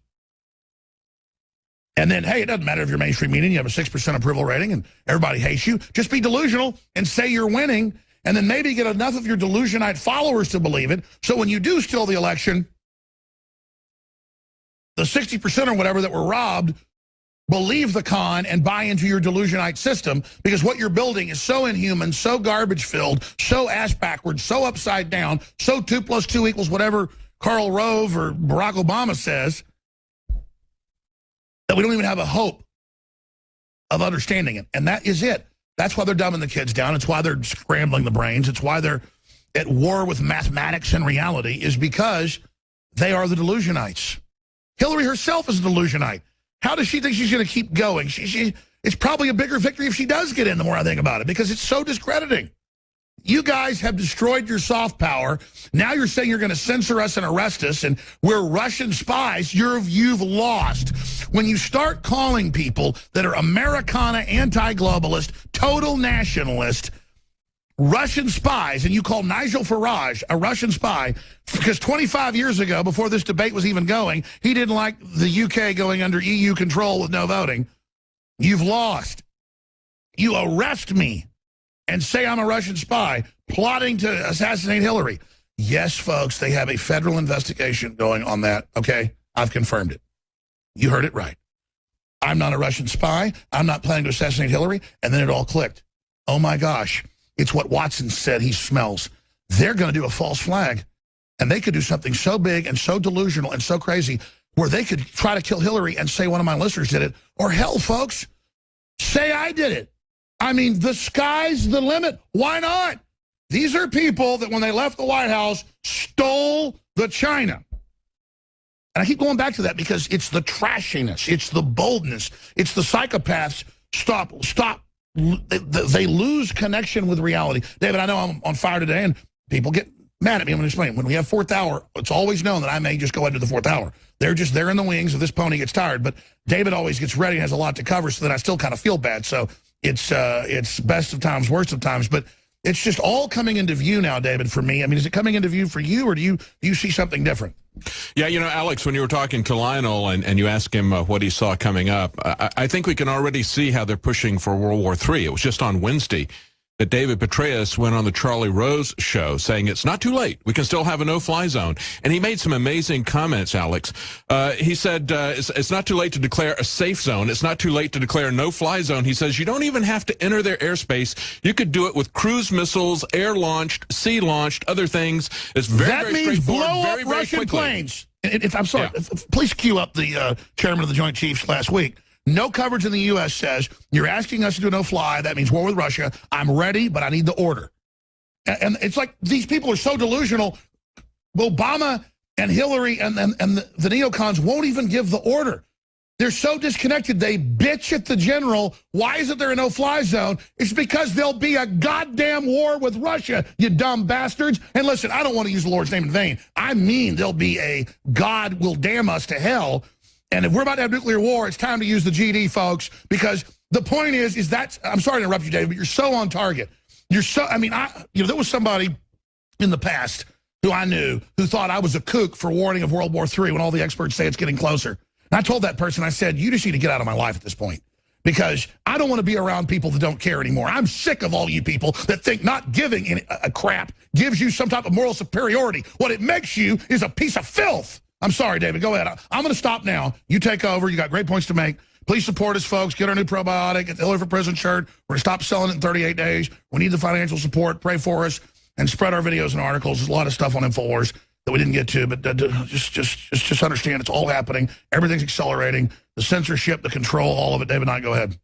And then, hey, it doesn't matter if you're mainstream media, you have a 6% approval rating and everybody hates you. Just be delusional and say you're winning, and then maybe get enough of your delusionite followers to believe it. So when you do steal the election, the 60% or whatever that were robbed believe the con and buy into your delusionite system, because what you're building is so inhuman, so garbage-filled, so ass-backwards, so upside down, so 2 + 2 = whatever Karl Rove or Barack Obama says, that we don't even have a hope of understanding it. And that is it. That's why they're dumbing the kids down. It's why they're scrambling the brains. It's why they're at war with mathematics and reality, is because they are the delusionites. Hillary herself is a delusionite. How does she think she's going to keep going? It's probably a bigger victory if she does get in, the more I think about it, because it's so discrediting. You guys have destroyed your soft power. Now you're saying you're going to censor us and arrest us, and we're Russian spies. You've lost. When you start calling people that are Americana, anti-globalist, total nationalist, Russian spies, and you call Nigel Farage a Russian spy because 25 years ago, before this debate was even going, he didn't like the UK going under EU control with no voting. You've lost. You arrest me and say I'm a Russian spy plotting to assassinate Hillary. Yes, folks, they have a federal investigation going on that, okay? I've confirmed it. You heard it right. I'm not a Russian spy. I'm not planning to assassinate Hillary. And then it all clicked. Oh, my gosh. It's what Watson said he smells. They're going to do a false flag, and they could do something so big and so delusional and so crazy where they could try to kill Hillary and say one of my listeners did it. Or hell, folks, say I did it. I mean, the sky's the limit. Why not? These are people that when they left the White House stole the China. And I keep going back to that because it's the trashiness. It's the boldness. It's the psychopaths. Stop. They lose connection with reality. David, I know I'm on fire today, and people get mad at me. I'm going to explain. When we have fourth hour, it's always known that I may just go into the fourth hour. They're just there in the wings if this pony gets tired. But David always gets ready and has a lot to cover, so that I still kind of feel bad. So it's best of times, worst of times. But it's just all coming into view now, David, for me. I mean, is it coming into view for you, or do you see something different? Yeah, you know, Alex, when you were talking to Lionel and you asked him what he saw coming up, I think we can already see how they're pushing for World War III. It was just on Wednesday that David Petraeus went on the Charlie Rose show saying it's not too late. We can still have a no-fly zone. And he made some amazing comments, Alex. He said it's not too late to declare a safe zone. It's not too late to declare a no-fly zone. He says you don't even have to enter their airspace. You could do it with cruise missiles, air-launched, sea-launched, other things. It's very means straightforward, blow very, up very Russian quickly. planes. I'm sorry. Yeah. Please cue up the chairman of the Joint Chiefs last week. No coverage in the U.S. says, you're asking us to do a no-fly. That means war with Russia. I'm ready, but I need the order. And it's like these people are so delusional. Obama and Hillary and the neocons won't even give the order. They're so disconnected. They bitch at the general. Why isn't there a no-fly zone? It's because there'll be a goddamn war with Russia, you dumb bastards. And listen, I don't want to use the Lord's name in vain. I mean there'll be a God will damn us to hell. And if we're about to have nuclear war, it's time to use the GD, folks, because the point is that, I'm sorry to interrupt you, David, but you're so on target. You're so, I mean, there was somebody in the past who I knew who thought I was a kook for warning of World War III when all the experts say it's getting closer. And I told that person, I said, you just need to get out of my life at this point, because I don't want to be around people that don't care anymore. I'm sick of all you people that think not giving a crap gives you some type of moral superiority. What it makes you is a piece of filth. I'm sorry, David. Go ahead. I'm going to stop now. You take over. You got great points to make. Please support us, folks. Get our new probiotic. Get the Hillary for Prison shirt. We're going to stop selling it in 38 days. We need the financial support. Pray for us and spread our videos and articles. There's a lot of stuff on InfoWars that we didn't get to, but just understand it's all happening. Everything's accelerating. The censorship, the control, all of it. David Knight, go ahead.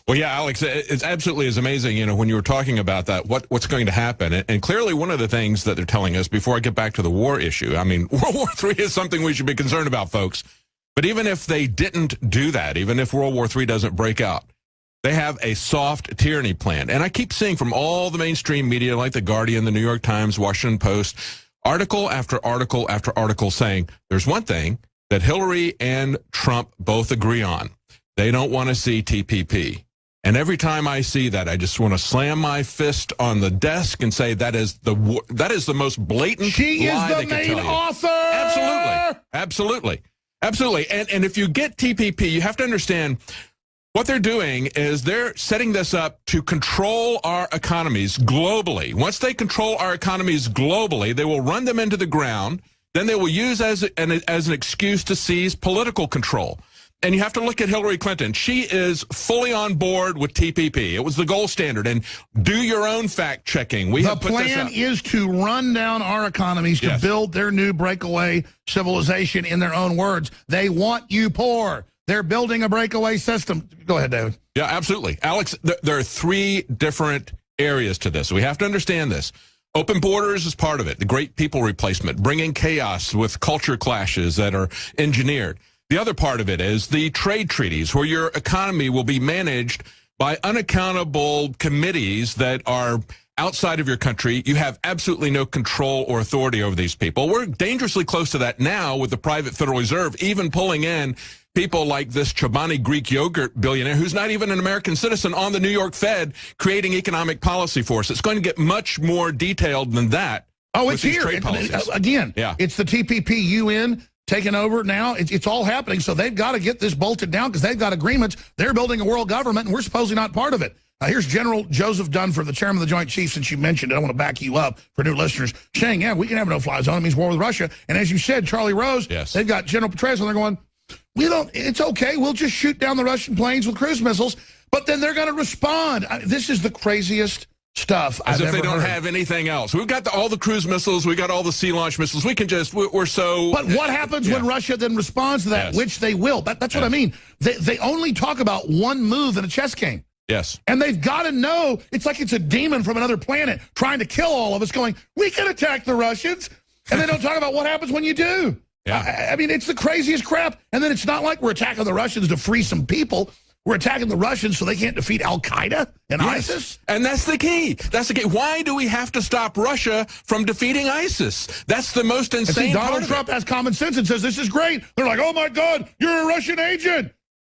Well, yeah, Alex, it's absolutely is amazing, you know, when you were talking about that, what's going to happen. And clearly one of the things that they're telling us, before I get back to the war issue, I mean, World War III is something we should be concerned about, folks. But even if they didn't do that, even if World War III doesn't break out, they have a soft tyranny plan. And I keep seeing from all the mainstream media, like The Guardian, The New York Times, Washington Post, article after article after article saying there's one thing that Hillary and Trump both agree on. They don't want to see TPP. And every time I see that, I just want to slam my fist on the desk and say that is the most blatant lie they can tell you. She is the main author! Absolutely. And if you get TPP, you have to understand what they're doing is they're setting this up to control our economies globally. Once they control our economies globally, they will run them into the ground. Then they will use as an excuse to seize political control. And you have to look at Hillary Clinton. She is fully on board with TPP. It was the gold standard. And do your own fact checking. The plan is to run down our economies to build their new breakaway civilization. In their own words, they want you poor. They're building a breakaway system. Go ahead, David. Yeah, absolutely. Alex, there are three different areas to this. We have to understand this. Open borders is part of it. The great people replacement, bringing chaos with culture clashes that are engineered. The other part of it is the trade treaties, where your economy will be managed by unaccountable committees that are outside of your country. You have absolutely no control or authority over these people. We're dangerously close to that now with the private Federal Reserve, even pulling in people like this Chobani Greek yogurt billionaire who's not even an American citizen on the New York Fed, creating economic policy for us. It's going to get much more detailed than that. Oh, it's here. Again, it's the TPP UN taking over now. It's all happening. So they've got to get this bolted down because they've got agreements. They're building a world government, and we're supposedly not part of it. Here's General Joseph Dunford, the chairman of the Joint Chiefs, since you mentioned it. I want to back you up for new listeners, saying, yeah, we can have a no-fly zone. It means war with Russia. And as you said, Charlie Rose, they've got General Petraeus, and they're going, it's okay. We'll just shoot down the Russian planes with cruise missiles. But then they're going to respond. This is the craziest stuff As I've if they ever don't heard. have anything else. We've got all the cruise missiles. We got all the sea launch missiles. We can just, we're so... But what happens when Russia then responds to that, which they will? That's what I mean. They only talk about one move in a chess game. Yes. And they've got to know, it's like it's a demon from another planet trying to kill all of us, going, we can attack the Russians. And they don't talk about what happens when you do. I mean, it's the craziest crap. And then it's not like we're attacking the Russians to free some people. We're attacking the Russians so they can't defeat Al-Qaeda and ISIS. And that's the key. That's the key. Why do we have to stop Russia from defeating ISIS? That's the most insane part Donald of Trump has common sense and says, this is great. They're like, oh, my God, you're a Russian agent.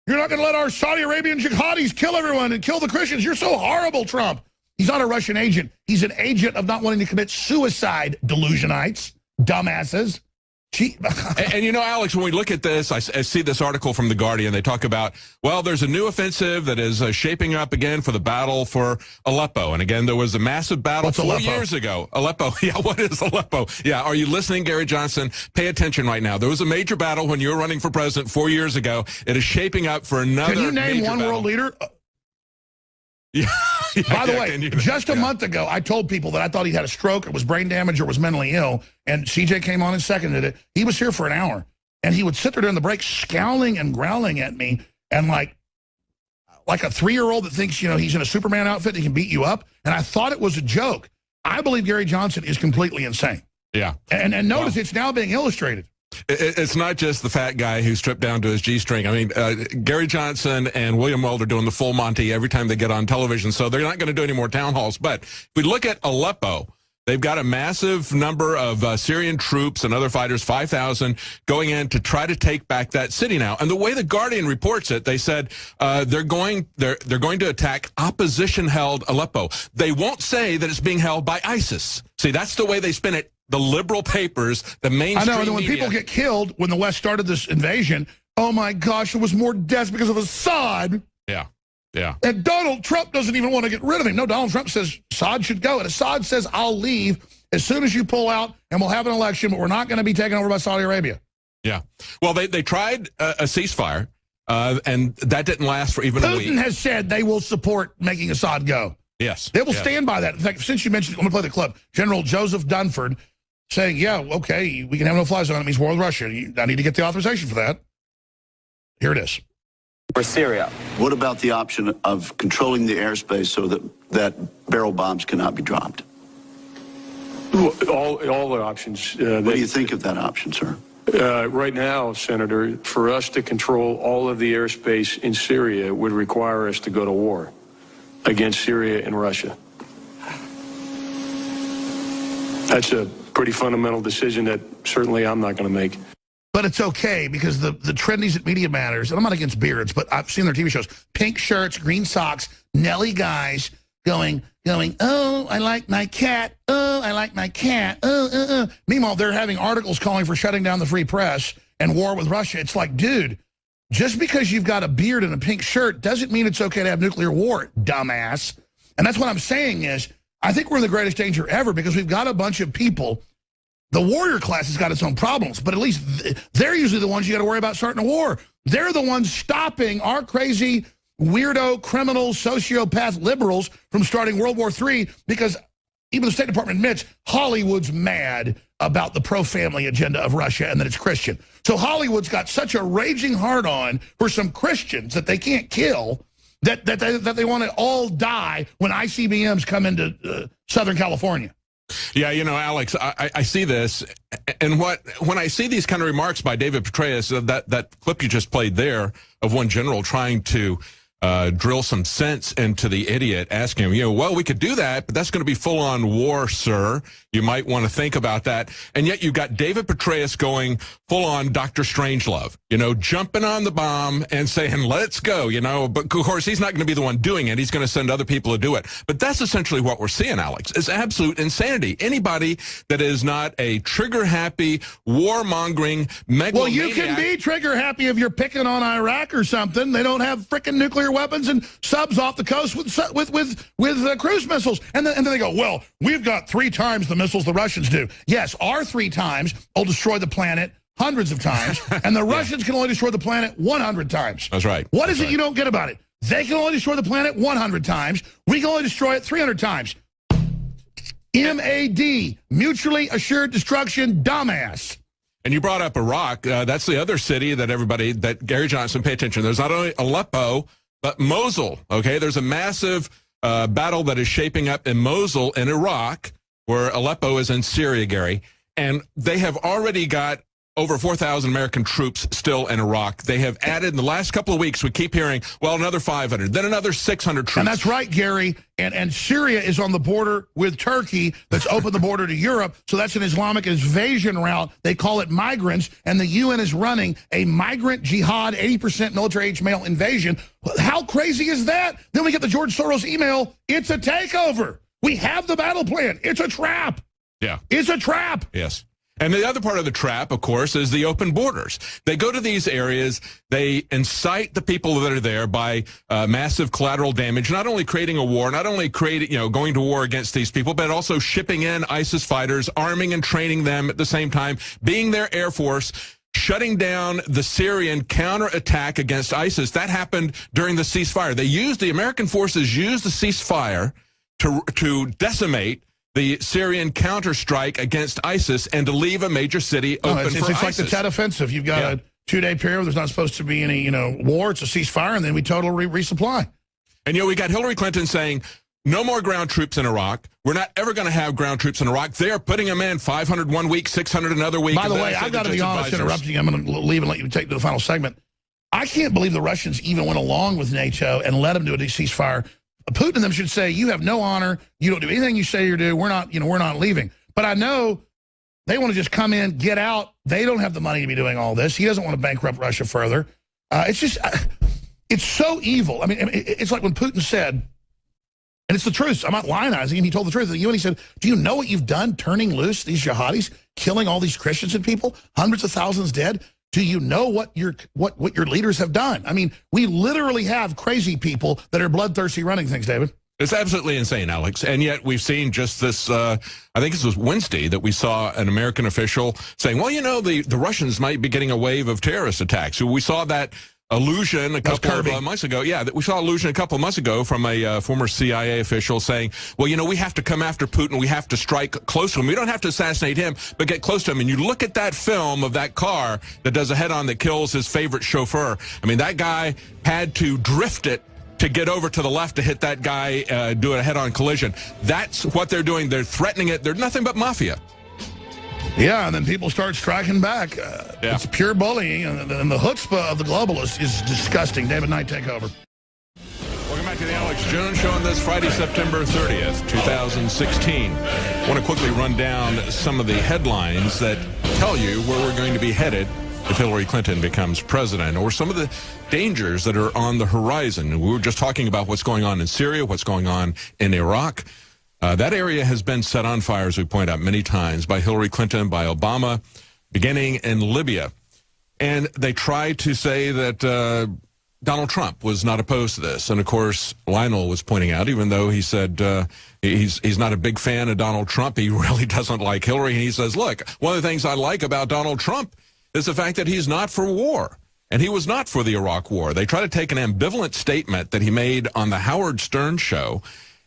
You're not going to let our Saudi Arabian jihadis kill everyone and kill the Christians. You're so horrible, Trump. He's not a Russian agent. He's an agent of not wanting to commit suicide, delusionites, dumbasses. And you know, Alex, when we look at this, I see this article from The Guardian. They talk about, well, there's a new offensive that is shaping up again for the battle for Aleppo. And again, there was a massive battle 4 years ago. Aleppo. Yeah, what is Aleppo? Yeah, are you listening, Gary Johnson? Pay attention right now. There was a major battle when you were running for president 4 years ago. It is shaping up for another. Can you name one world leader? Yeah. By the way, just a month ago, I told people that I thought he had a stroke or was brain damage or was mentally ill, and CJ came on and seconded it. He was here for an hour, and he would sit there during the break scowling and growling at me, and like a 3-year-old that thinks, you know, he's in a Superman outfit and he can beat you up, and I thought it was a joke. I believe Gary Johnson is completely insane. Yeah. And notice it's now being illustrated. It's not just the fat guy who stripped down to his G-string. I mean, Gary Johnson and William Weld are doing the full Monty every time they get on television, so they're not going to do any more town halls. But if we look at Aleppo, they've got a massive number of Syrian troops and other fighters, 5,000, going in to try to take back that city now. And the way The Guardian reports it, they said they're going to attack opposition-held Aleppo. They won't say that it's being held by ISIS. See, that's the way they spin it. The liberal papers, the mainstream I know, and when media. people get killed, when the West started this invasion, oh my gosh, it was more deaths because of Assad. Yeah, yeah. And Donald Trump doesn't even want to get rid of him. No, Donald Trump says Assad should go. And Assad says, I'll leave as soon as you pull out, and we'll have an election, but we're not going to be taken over by Saudi Arabia. Yeah. Well, they tried a ceasefire, and that didn't last for even a week. Putin has said they will support making Assad go. Yes. They will stand by that. In fact, since you mentioned, I'm going to play the clip. General Joseph Dunford saying, yeah, okay, we can have no fly zone. It means war with Russia. I need to get the authorization for that. Here it is. For Syria. What about the option of controlling the airspace so that barrel bombs cannot be dropped? All the options. What do you think of that option, sir? Right now, Senator, for us to control all of the airspace in Syria would require us to go to war against Syria and Russia. That's a pretty fundamental decision that certainly I'm not going to make. But it's okay because the trendies at Media Matters, and I'm not against beards, but I've seen their TV shows, pink shirts, green socks, Nelly guys going, oh, I like my cat. Oh, I like my cat. Meanwhile, they're having articles calling for shutting down the free press and war with Russia. It's like, dude, just because you've got a beard and a pink shirt doesn't mean it's okay to have nuclear war, dumbass. And that's what I'm saying is, I think we're in the greatest danger ever because we've got a bunch of people. The warrior class has got its own problems, but at least they're usually the ones you got to worry about starting a war. They're the ones stopping our crazy, weirdo, criminal, sociopath liberals from starting World War III because even the State Department admits Hollywood's mad about the pro-family agenda of Russia and that it's Christian. So Hollywood's got such a raging hard-on for some Christians that they can't kill that they want to all die when ICBMs come into Southern California. Yeah, you know, Alex, I see this, and when I see these kind of remarks by David Petraeus, that clip you just played there of one general trying to drill some sense into the idiot, asking him, you know, well, we could do that, but that's going to be full-on war, sir. You might want to think about that. And yet you've got David Petraeus going full-on Dr. Strangelove, you know, jumping on the bomb and saying, let's go, you know. But, of course, he's not going to be the one doing it. He's going to send other people to do it. But that's essentially what we're seeing, Alex, is absolute insanity. Anybody that is not a trigger-happy, warmongering, megalomaniac... Well, you can be trigger-happy if you're picking on Iraq or something. They don't have frickin' nuclear weapons and subs off the coast with cruise missiles. And then they go, well, we've got 3 times the missiles the Russians do. Yes, our 3 times will destroy the planet hundreds of times, and the Russians can only destroy the planet 100 times. That's right. What is it you don't get about it? They can only destroy the planet 100 times. We can only destroy it 300 times. MAD, mutually assured destruction, dumbass. And you brought up Iraq. That's the other city that Gary Johnson, pay attention. There's not only Aleppo, but Mosul. Okay, there's a massive battle that is shaping up in Mosul in Iraq, where Aleppo is in Syria, Gary. And they have already got over 4,000 American troops still in Iraq. They have added in the last couple of weeks, we keep hearing, well, another 500, then another 600 troops. And that's right, Gary. And Syria is on the border with Turkey that's opened the border to Europe. So that's an Islamic invasion route. They call it migrants. And the UN is running a migrant jihad, 80% military-age male invasion. How crazy is that? Then we get the George Soros email. It's a takeover. We have the battle plan. It's a trap. Yeah. It's a trap. Yes. And the other part of the trap, of course, is the open borders. They go to these areas, they incite the people that are there by massive collateral damage, not only creating a war, not only going to war against these people, but also shipping in ISIS fighters, arming and training them at the same time, being their air force, shutting down the Syrian counterattack against ISIS. That happened during the ceasefire. The American forces used the ceasefire to decimate the Syrian counterstrike against ISIS and to leave a major city open for ISIS. It's like the Tet Offensive. You've got a 2-day period where there's not supposed to be any, war. It's a ceasefire, and then we totally resupply. And, we got Hillary Clinton saying, no more ground troops in Iraq. We're not ever going to have ground troops in Iraq. They are putting them in 500 one week, 600 another week. By the way, I've got to be honest, interrupting. I'm going to leave and let you take to the final segment. I can't believe the Russians even went along with NATO and let them do a ceasefire. Putin and them should say, you have no honor. You don't do anything you say you do. We're not leaving. But I know they want to just come in, get out. They don't have the money to be doing all this. He doesn't want to bankrupt Russia further. It's so evil. I mean, it's like when Putin said, and it's the truth. I'm not lionizing him. He told the truth at the UN. He said, do you know what you've done turning loose these jihadis, killing all these Christians and people, hundreds of thousands dead? Do you know what your leaders have done? I mean, we literally have crazy people that are bloodthirsty running things, David. It's absolutely insane, Alex. And yet we've seen just this, I think this was Wednesday, that we saw an American official saying, well, the Russians might be getting a wave of terrorist attacks. So we saw that allusion a couple of months ago. Yeah, we saw allusion a couple of months ago from a former CIA official saying, well, we have to come after Putin. We have to strike close to him. We don't have to assassinate him, but get close to him. And you look at that film of that car that does a head-on that kills his favorite chauffeur. I mean, that guy had to drift it to get over to the left to hit that guy, do a head-on collision. That's what they're doing. They're threatening it. They're nothing but mafia. Yeah, and then people start striking back. It's pure bullying, and the chutzpah of the globalists is disgusting. David Knight, take over. Welcome back to the Alex Jones Show on this Friday, September 30th, 2016. I want to quickly run down some of the headlines that tell you where we're going to be headed if Hillary Clinton becomes president, or some of the dangers that are on the horizon. We were just talking about what's going on in Syria, what's going on in Iraq. That area has been set on fire, as we point out many times, by Hillary Clinton, by Obama, beginning in Libya. And they tried to say that Donald Trump was not opposed to this. And, of course, Lionel was pointing out, even though he said he's not a big fan of Donald Trump, he really doesn't like Hillary. And he says, look, one of the things I like about Donald Trump is the fact that he's not for war. And he was not for the Iraq war. They try to take an ambivalent statement that he made on the Howard Stern show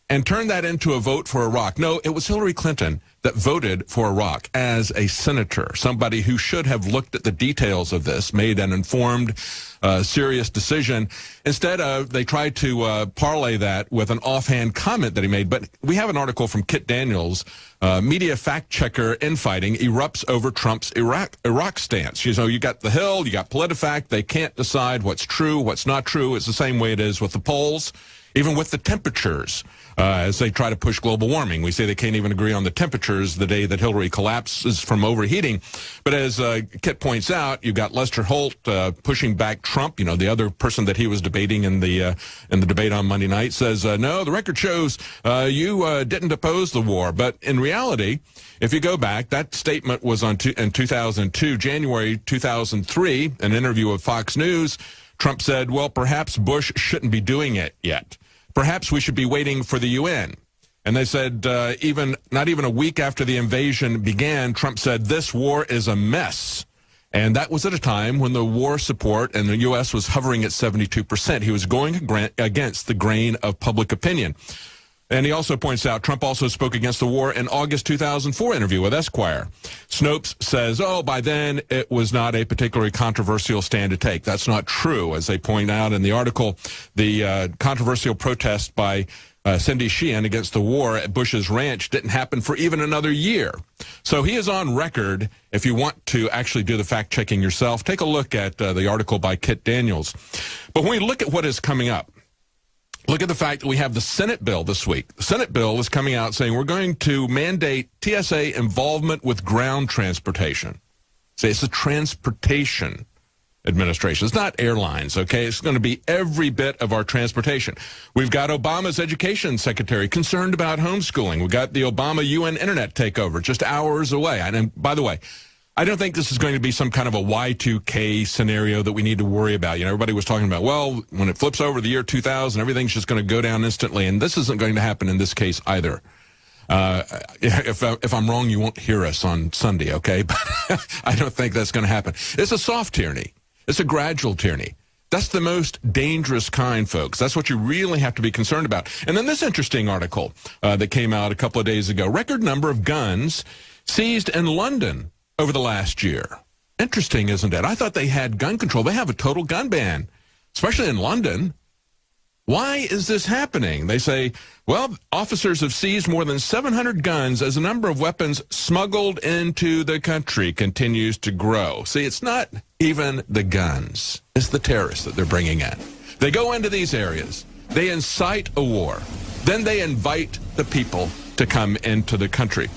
and turn that into a vote for Iraq. No, it was Hillary Clinton that voted for Iraq as a senator, somebody who should have looked at the details of this, made an informed, serious decision. Instead of, they tried to parlay that with an offhand comment that he made. But we have an article from Kit Daniels, media fact checker infighting erupts over Trump's Iraq stance. You got the Hill, you got PolitiFact. They can't decide what's true, what's not true. It's the same way it is with the polls, even with the temperatures. As they try to push global warming. We say they can't even agree on the temperatures the day that Hillary collapses from overheating. But as Kit points out, you've got Lester Holt pushing back Trump, the other person that he was debating in the debate on Monday night, says, no, the record shows you didn't oppose the war. But in reality, if you go back, that statement was in 2002, January 2003, an interview with Fox News. Trump said, well, perhaps Bush shouldn't be doing it yet. Perhaps we should be waiting for the UN. And they said not even a week after the invasion began, Trump said, this war is a mess. And that was at a time when the war support in the U.S. was hovering at 72%. He was going against the grain of public opinion. And he also points out Trump also spoke against the war in August 2004 interview with Esquire. Snopes says, oh, by then it was not a particularly controversial stand to take. That's not true. As they point out in the article, the controversial protest by Cindy Sheehan against the war at Bush's ranch didn't happen for even another year. So he is on record. If you want to actually do the fact-checking yourself, take a look at the article by Kit Daniels. But when we look at what is coming up, look at the fact that we have the Senate bill this week. The Senate bill is coming out saying we're going to mandate TSA involvement with ground transportation. Say it's a transportation administration. It's not airlines, okay? It's going to be every bit of our transportation. We've got Obama's education secretary concerned about homeschooling. We've got the Obama UN internet takeover just hours away. And by the way, I don't think this is going to be some kind of a Y2K scenario that we need to worry about. You know, everybody was talking about, well, when it flips over the year 2000, everything's just going to go down instantly. And this isn't going to happen in this case either. If I'm wrong, you won't hear us on Sunday, okay? But I don't think that's going to happen. It's a soft tyranny. It's a gradual tyranny. That's the most dangerous kind, folks. That's what you really have to be concerned about. And then this interesting article that came out a couple of days ago. Record number of guns seized in London over the last year. Interesting, isn't it? I thought they had gun control. They have a total gun ban, especially in London. Why is this happening? They say, well, officers have seized more than 700 guns as the number of weapons smuggled into the country continues to grow. See, it's not even the guns. It's the terrorists that they're bringing in. They go into these areas. They incite a war. Then they invite the people to come into the country.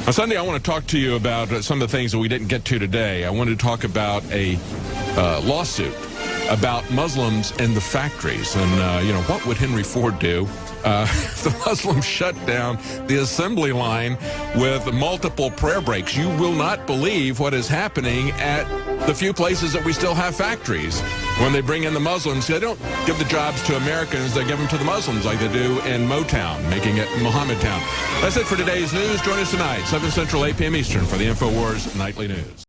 On Sunday, I want to talk to you about some of the things that we didn't get to today. I wanted to talk about a lawsuit about Muslims in the factories. And, you know, what would Henry Ford do if the Muslims shut down the assembly line with multiple prayer breaks? You will not believe what is happening at the few places that we still have factories. When they bring in the Muslims, they don't give the jobs to Americans, they give them to the Muslims like they do in Motown, making it Mohammed Town. That's it for today's news. Join us tonight, 7 Central, 8 p.m. Eastern for the InfoWars Nightly News.